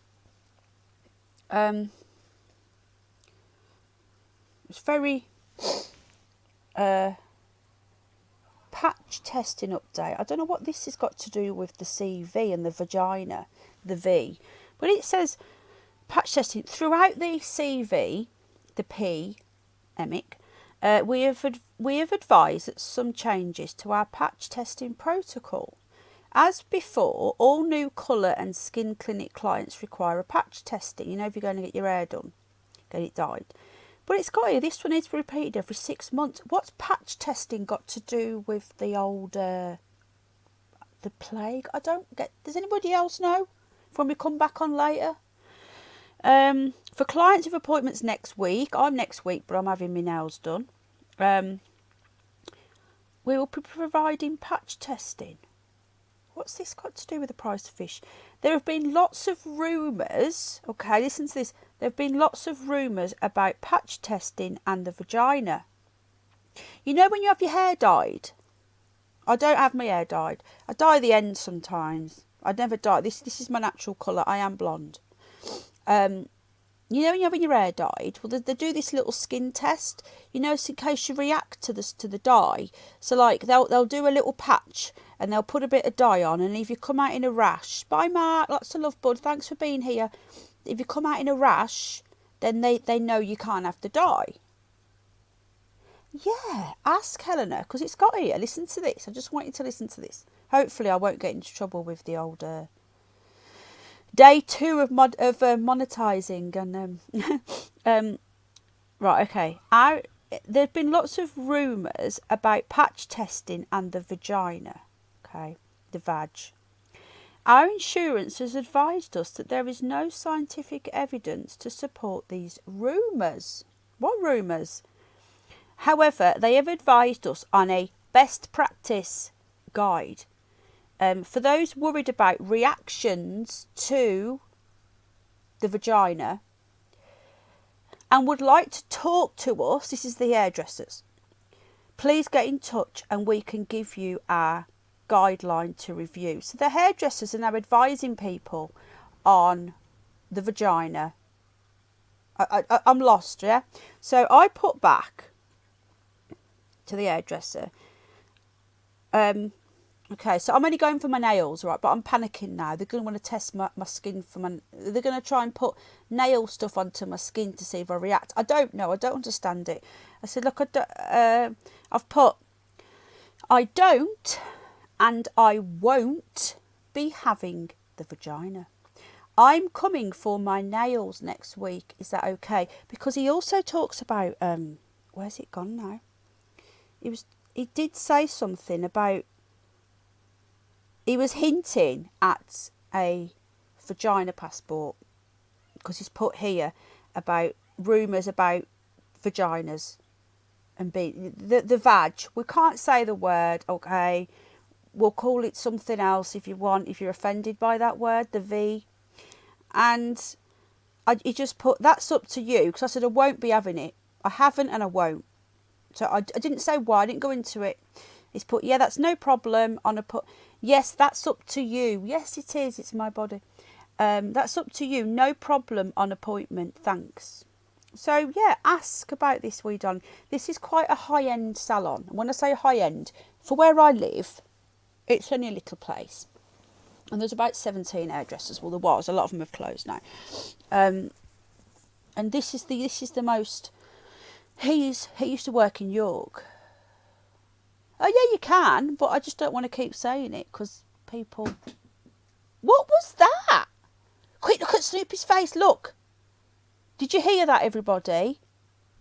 It's very patch testing update. I don't know what this has got to do with the CV and the vagina, the V, but it says patch testing throughout the CV, the P, emic. We have advised that some changes to our patch testing protocol. As before, all new colour and skin clinic clients require a patch testing. You know, if you're going to get your hair done, get it dyed. But it's got here, this one is repeated every 6 months. What's patch testing got to do with the old, the plague? I don't get, does anybody else know? When we come back on later. For clients with appointments next week, I'm next week, but I'm having my nails done. We will be providing patch testing. What's this got to do with the price of fish? There have been lots of rumours. Okay, listen to this. There have been lots of rumours about patch testing and the vagina. You know when you have your hair dyed? I don't have my hair dyed. I dye the ends sometimes. I never dye. This is my natural colour. I am blonde. You know when you're having your hair dyed, well, they do this little skin test, you know, so in case you react to the dye. So like they'll do a little patch and they'll put a bit of dye on, and if you come out in a rash, bye Mark, lots of love, bud, thanks for being here. If you come out in a rash, then they know you can't have the dye. Yeah, ask Helena, because it's got here. Listen to this. I just want you to listen to this. Hopefully I won't get into trouble with the old day 2 of monetising and right, okay. There've been lots of rumours about patch testing and the vagina, okay, the vag. Our insurance has advised us that there is no scientific evidence to support these rumours. What rumours? However, they have advised us on a best practice guide. For those worried about reactions to the vagina and would like to talk to us, this is the hairdressers, please get in touch and we can give you our guideline to review. So the hairdressers are now advising people on the vagina. I'm lost, yeah? So I put back to the hairdresser, okay, so I'm only going for my nails, right? But I'm panicking now. They're going to want to test my skin for my... They're going to try and put nail stuff onto my skin to see if I react. I don't know. I don't understand it. I said, look, I've put, I don't and I won't be having the vagina. I'm coming for my nails next week. Is that okay? Because he also talks about... where's it gone now? He did say something about... He was hinting at a vagina passport because he's put here about rumours about vaginas and the vag. We can't say the word, okay? We'll call it something else if you want, if you're offended by that word, the V. And he just put, that's up to you, because I said I won't be having it. I haven't and I won't. So I didn't say why, I didn't go into it. He's put, yeah, that's no problem. On a put, yes, that's up to you. Yes, it is. It's my body. That's up to you. No problem on appointment. Thanks. So, yeah, ask about this, we done. This is quite a high-end salon. And when I say high-end, for where I live, it's only a little place. And there's about 17 hairdressers. Well, there was. A lot of them have closed now. And this is the most... He used to work in York. Oh, yeah, you can, but I just don't want to keep saying it because people... What was that? Quick, look at Snoopy's face, look. Did you hear that, everybody?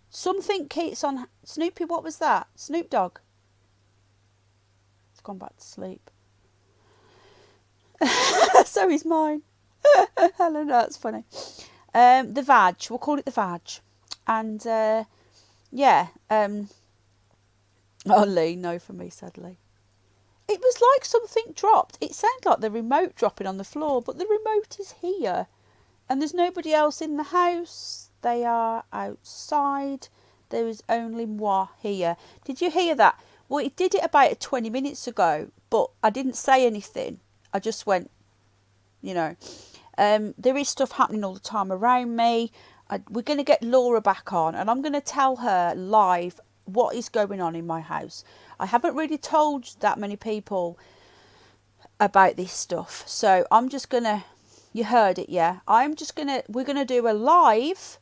Something keeps on... Snoopy, what was that? Snoop Dogg. It's gone back to sleep. So is mine. Helen, that's funny. The vag, we'll call it the vag. And yeah. Oh, Lee, no for me, sadly. It was like something dropped. It sounded like the remote dropping on the floor, but the remote is here. And there's nobody else in the house. They are outside. There is only moi here. Did you hear that? Well, it did it about 20 minutes ago, but I didn't say anything. I just went, you know. There is stuff happening all the time around me. We're going to get Laura back on, and I'm going to tell her live what is going on in my house. I haven't really told that many people about this stuff, so I'm just going to, you heard it, yeah? We're going to do a live,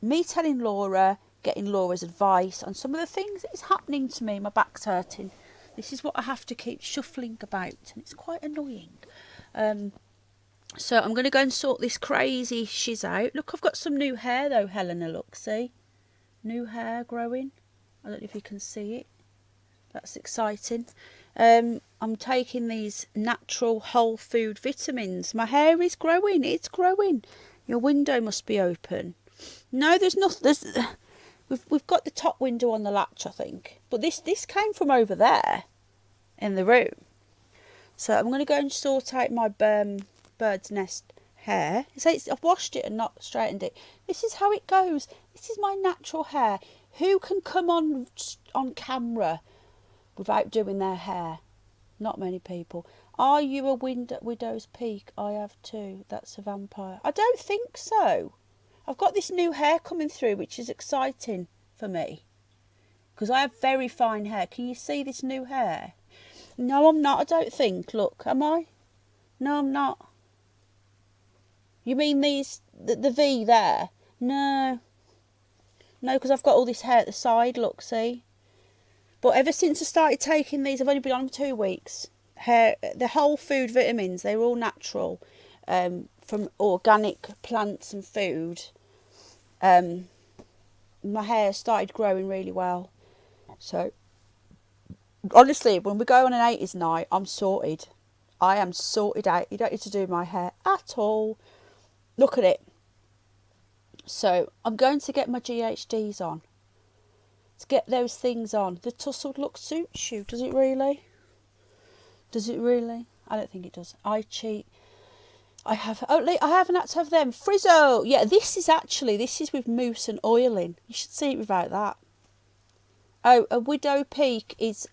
me telling Laura, getting Laura's advice on some of the things that is happening to me. My back's hurting. This is what I have to keep shuffling about, and it's quite annoying. So I'm going to go and sort this crazy shiz out. Look, I've got some new hair though, Helena, look, see? New hair growing. I don't know if you can see it. That's exciting. I'm taking these natural whole food vitamins. My hair is growing. It's growing. Your window must be open. No, there's nothing. We've got the top window on the latch, I think. But this came from over there in the room. So I'm going to go and sort out my bird's nest hair. I've washed it and not straightened it. This is how it goes. This is my natural hair. Who can come on camera without doing their hair? Not many people. Are you a widow's peak? I have too. That's a vampire. I don't think so. I've got this new hair coming through, which is exciting for me. Because I have very fine hair. Can you see this new hair? No, I'm not, I don't think. Look, am I? No, I'm not. You mean the V there? No. No, because I've got all this hair at the side, look, see? But ever since I started taking these, I've only been on them 2 weeks. The whole food vitamins, they're all natural, from organic plants and food. My hair started growing really well. So, honestly, when we go on an 80s night, I'm sorted. I am sorted out. You don't need to do my hair at all. Look at it. So, I'm going to get my GHDs on. To get those things on. The tussled look suits you. Does it really? Does it really? I don't think it does. I cheat. I haven't had to have them. Frizzo! Yeah, this is with mousse and oiling. You should see it without that. Oh, a widow peak is,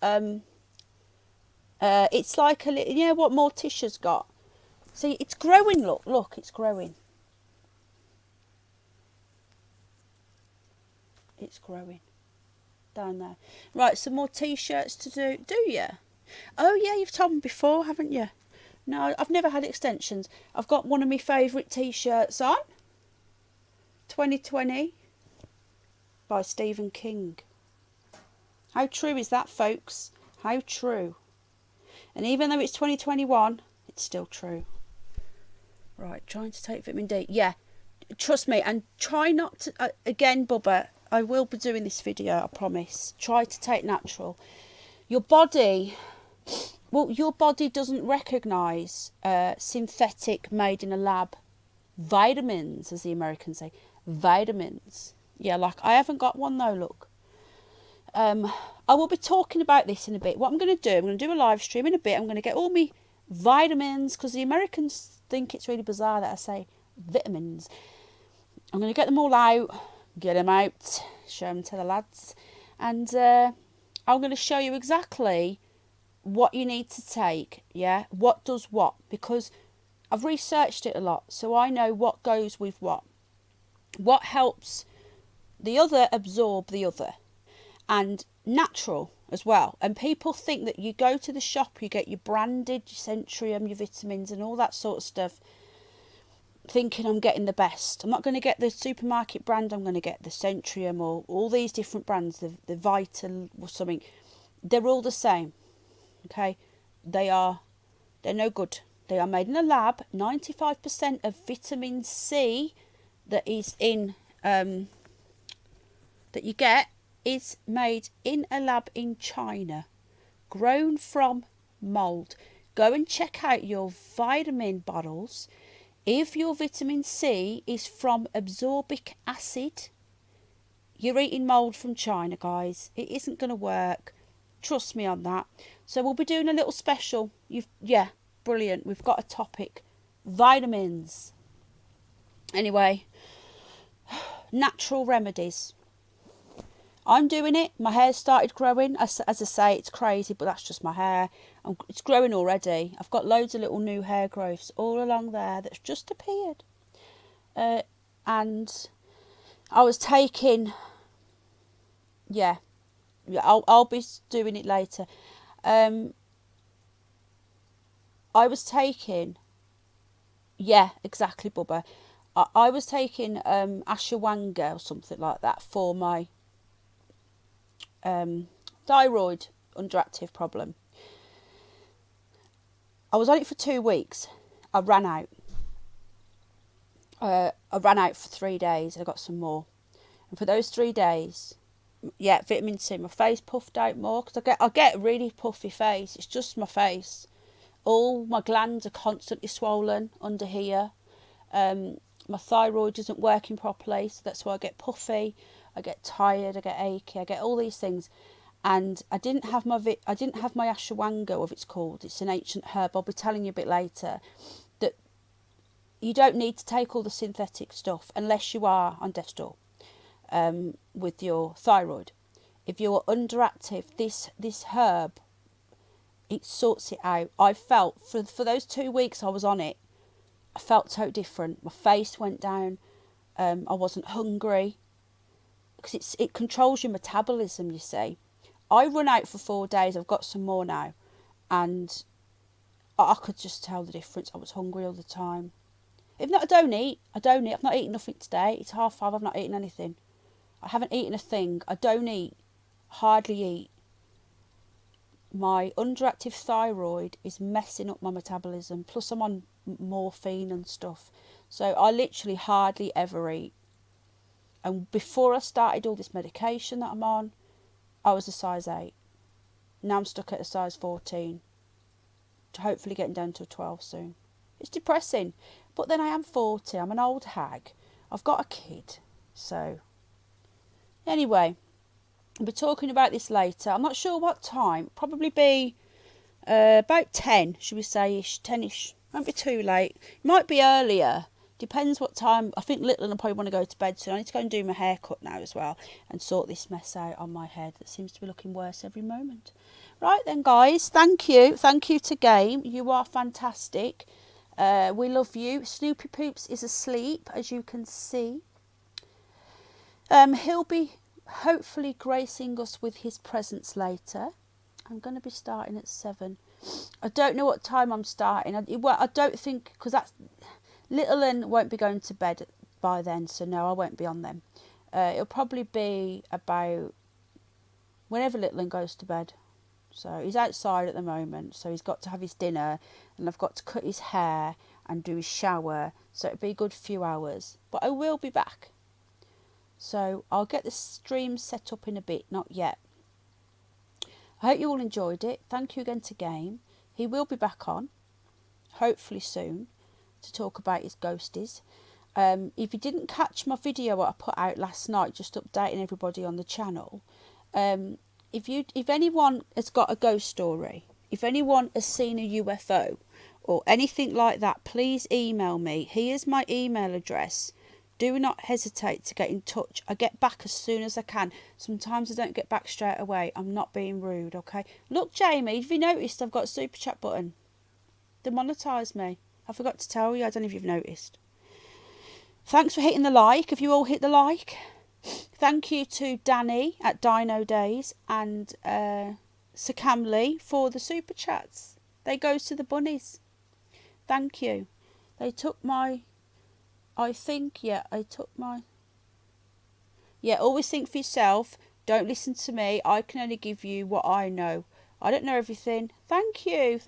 it's like a little, you know what Morticia's got? See, it's growing, look, it's growing. It's growing. Down there. Right, some more t-shirts to do. Do you? Oh, yeah, you've told me before, haven't you? No, I've never had extensions. I've got one of my favourite t-shirts on. 2020 by Stephen King. How true is that, folks? How true. And even though it's 2021, it's still true. Right, trying to take vitamin D. Yeah, trust me. And try not to... again, Bubba, I will be doing this video, I promise. Try to take natural. Your body... Well, your body doesn't recognise synthetic, made in a lab vitamins, as the Americans say. Vitamins. Yeah, like I haven't got one though, look. I will be talking about this in a bit. What I'm going to do, I'm going to do a live stream in a bit. I'm going to get all my vitamins, because the Americans think it's really bizarre that I say vitamins. I'm going to get them all out, get them out, show them to the lads. And I'm going to show you exactly what you need to take, yeah? What does what? Because I've researched it a lot, so I know what goes with what. What helps the other absorb the other. And natural as well. And people think that you go to the shop, you get your branded, your Centrium, your vitamins and all that sort of stuff, thinking I'm getting the best. I'm not going to get the supermarket brand, I'm going to get the Centrium or all these different brands, the Vital or something. They're all the same. Okay, they're no good. They are made in a lab. 95% of vitamin C that is in that you get is made in a lab in China, grown from mould. Go and check out your vitamin bottles. If your vitamin C is from absorbic acid, You're eating mould from China, guys. It isn't going to work. Trust me on that. So we'll be doing a little special. Yeah, brilliant. We've got a topic. Vitamins. Anyway, natural remedies. I'm doing it. My hair's started growing. As I say, it's crazy, but that's just my hair. It's growing already. I've got loads of little new hair growths all along there that's just appeared. And I was taking... Yeah, I'll be doing it later. I was taking... Yeah, exactly, Bubba. I was taking ashwagandha or something like that for my thyroid underactive problem. I was on it for 2 weeks. I ran out. I ran out for 3 days. I got some more, and for those 3 days, yeah, vitamin C. My face puffed out more because I get a really puffy face. It's just my face. All my glands are constantly swollen under here. My thyroid isn't working properly, so that's why I get puffy. I get tired. I get achy. I get all these things. And I didn't have my ashwagandha, what it's called. It's an ancient herb. I'll be telling you a bit later that you don't need to take all the synthetic stuff unless you are on death's door with your thyroid. If you're underactive, this herb, it sorts it out. I felt for those 2 weeks I was on it, I felt so different. My face went down. I wasn't hungry because it controls your metabolism. You see. I run out for 4 days. I've got some more now, and I could just tell the difference. I was hungry all the time. If not, I don't eat. I've not eaten nothing today. It's 5:30. I've not eaten anything. I haven't eaten a thing. I don't eat. Hardly eat. My underactive thyroid is messing up my metabolism. Plus, I'm on morphine and stuff, so I literally hardly ever eat. And before I started all this medication that I'm on, I was a size 8. Now I'm stuck at a size 14. Hopefully getting down to a 12 soon. It's depressing. But then I am 40. I'm an old hag. I've got a kid. So, anyway, we'll be talking about this later. I'm not sure what time. Probably be about 10, should we say, 10ish. Won't be too late. It might be earlier. Depends what time. I think Little will probably want to go to bed soon. I need to go and do my haircut now as well and sort this mess out on my head that seems to be looking worse every moment. Right then, guys. Thank you. Thank you to Game. You are fantastic. We love you. Snoopy Poops is asleep, as you can see. He'll be hopefully gracing us with his presence later. I'm going to be starting at 7. I don't know what time I'm starting. I don't think, because that's... Little Un won't be going to bed by then, so no, I won't be on them. It'll probably be about whenever Little Un goes to bed. So he's outside at the moment, so he's got to have his dinner, and I've got to cut his hair and do his shower, so it'll be a good few hours. But I will be back. So I'll get the stream set up in a bit, not yet. I hope you all enjoyed it. Thank you again to Game. He will be back on, hopefully soon, to talk about his ghosties. If you didn't catch my video what I put out last night, just updating everybody on the channel, if anyone has got a ghost story, if anyone has seen a UFO or anything like that, please email me. Here's my email address. Do not hesitate to get in touch. I get back as soon as I can. Sometimes I don't get back straight away. I'm not being rude, okay? Look, Jamie, have you noticed I've got a super chat button? They monetise me. I forgot to tell you. I don't know if you've noticed. Thanks for hitting the like. If you all hit the like. Thank you to Danny at Dino Days and Sir Camley for the super chats. They go to the bunnies. Thank you. They took my... always think for yourself. Don't listen to me. I can only give you what I know. I don't know everything. Thank you.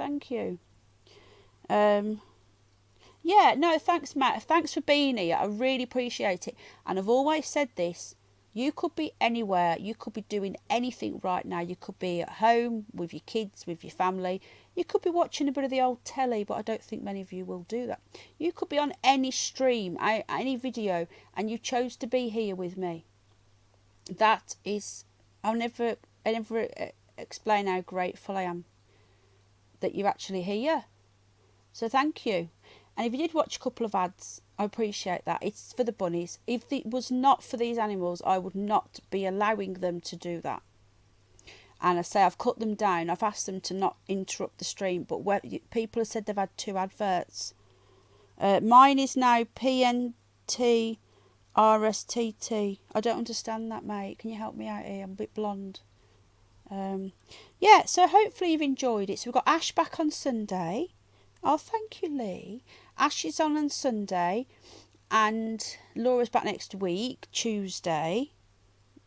Yeah, no, thanks, Matt. Thanks for being here. I really appreciate it. And I've always said this. You could be anywhere. You could be doing anything right now. You could be at home with your kids, with your family. You could be watching a bit of the old telly, but I don't think many of you will do that. You could be on any stream, any video, and you chose to be here with me. That is, I never explain how grateful I am that you're actually here. So thank you. And if you did watch a couple of ads, I appreciate that. It's for the bunnies. If it was not for these animals, I would not be allowing them to do that. And I say I've cut them down. I've asked them to not interrupt the stream. But people have said they've had 2 adverts. Mine is now PNT RSTT. I don't understand that, mate. Can you help me out here? I'm a bit blonde. Yeah, so hopefully you've enjoyed it. So we've got Ash back on Sunday. Oh, thank you, Lee. Ash is on Sunday, and Laura's back next week, Tuesday.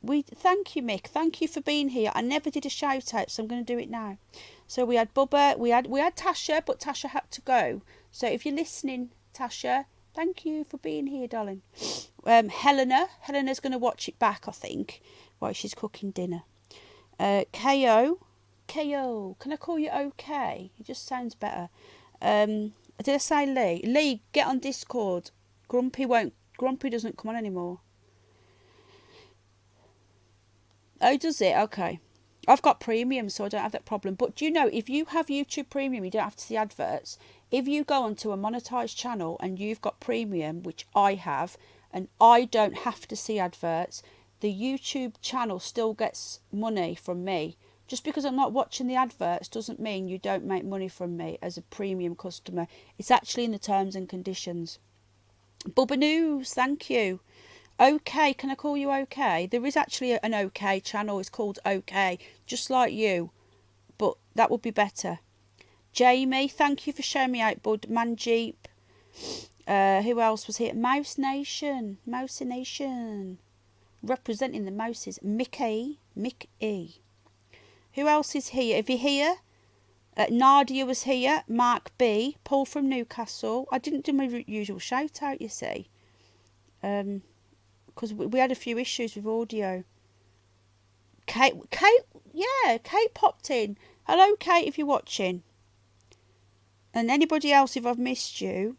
Thank you, Mick. Thank you for being here. I never did a shout out, so I'm going to do it now. So we had Bubba, we had Tasha, but Tasha had to go. So if you're listening, Tasha, thank you for being here, darling. Helena's going to watch it back, I think, while she's cooking dinner. KO, can I call you OK? It just sounds better. Did I say Lee? Lee, get on Discord. Grumpy doesn't come on anymore. Oh, does it? Okay. I've got premium, so I don't have that problem. But do you know, if you have YouTube Premium, you don't have to see adverts. If you go onto a monetized channel and you've got premium, which I have, and I don't have to see adverts, the YouTube channel still gets money from me. Just because I'm not watching the adverts doesn't mean you don't make money from me as a premium customer. It's actually in the terms and conditions. Bubba News, thank you. OK, can I call you OK? There is actually an OK channel. It's called OK, just like you. But that would be better. Jamie, thank you for showing me out, bud. Manjeep. Who else was here? Mouse Nation. Representing the mouses. Mickey. Who else is here? If you're here, Nadia was here. Mark B. Paul from Newcastle. I didn't do my usual shout out, you see. Because we had a few issues with audio. Kate, Kate popped in. Hello, Kate, if you're watching. And anybody else, if I've missed you.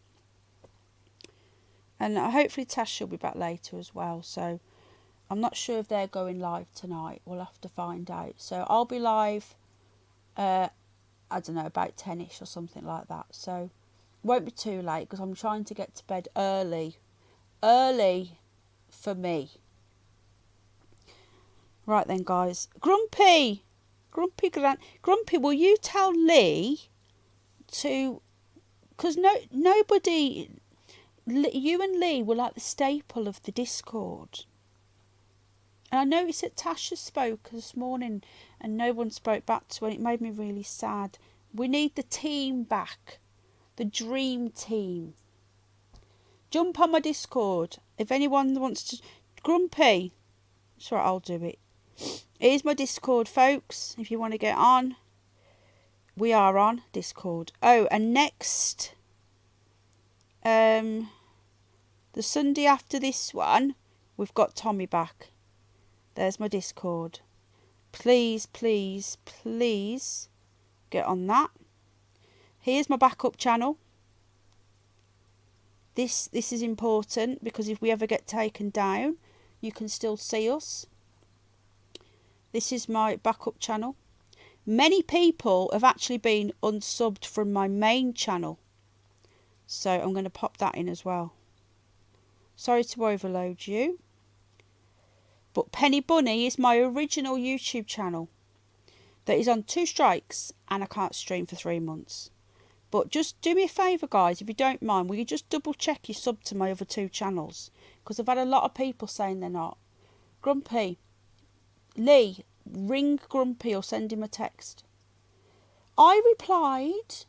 And hopefully Tash will be back later as well. So I'm not sure if they're going live tonight. We'll have to find out. So I'll be live, I don't know, about 10ish or something like that. So it won't be too late because I'm trying to get to bed early. For me. Right then, guys. Grumpy, will you tell Lee to, because nobody, you and Lee were like the staple of the Discord. And I noticed that Tasha spoke this morning and no one spoke back to her, and it made me really sad. We need the team back, the dream team. Jump on my Discord. If anyone wants to... Grumpy. It's right, I'll do it. Here's my Discord, folks. If you want to get on. We are on Discord. Oh, and next... the Sunday after this one, we've got Tommy back. There's my Discord. Please get on that. Here's my backup channel. This is important because if we ever get taken down, you can still see us. This is my backup channel. Many people have actually been unsubbed from my main channel. So I'm going to pop that in as well. Sorry to overload you. But Penny Bunny is my original YouTube channel that is on 2 strikes and I can't stream for 3 months. But just do me a favour, guys, if you don't mind, will you just double check your sub to my other 2 channels? Because I've had a lot of people saying they're not. Grumpy, Lee, ring Grumpy or send him a text. I replied,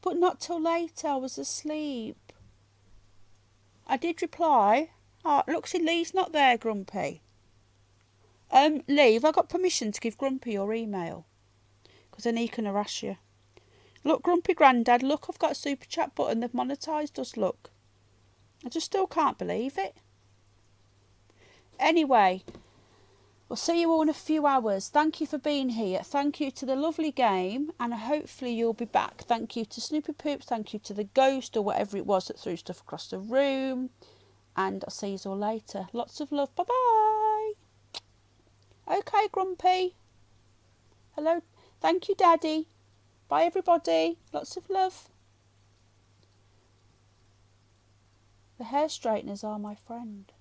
but not till later. I was asleep. I did reply. Oh, look, see, Lee's not there, Grumpy. Lee, have I got permission to give Grumpy your email? Because then he can harass you. Look, Grumpy Grandad, look, I've got a super chat button. They've monetised us, look. I just still can't believe it. Anyway, we'll see you all in a few hours. Thank you for being here. Thank you to the lovely game, and hopefully you'll be back. Thank you to Snoopy Poops. Thank you to the ghost or whatever it was that threw stuff across the room. And I'll see you all later. Lots of love. Bye-bye. Okay, Grumpy. Hello. Thank you, Daddy. Bye, everybody. Lots of love. The hair straighteners are my friend.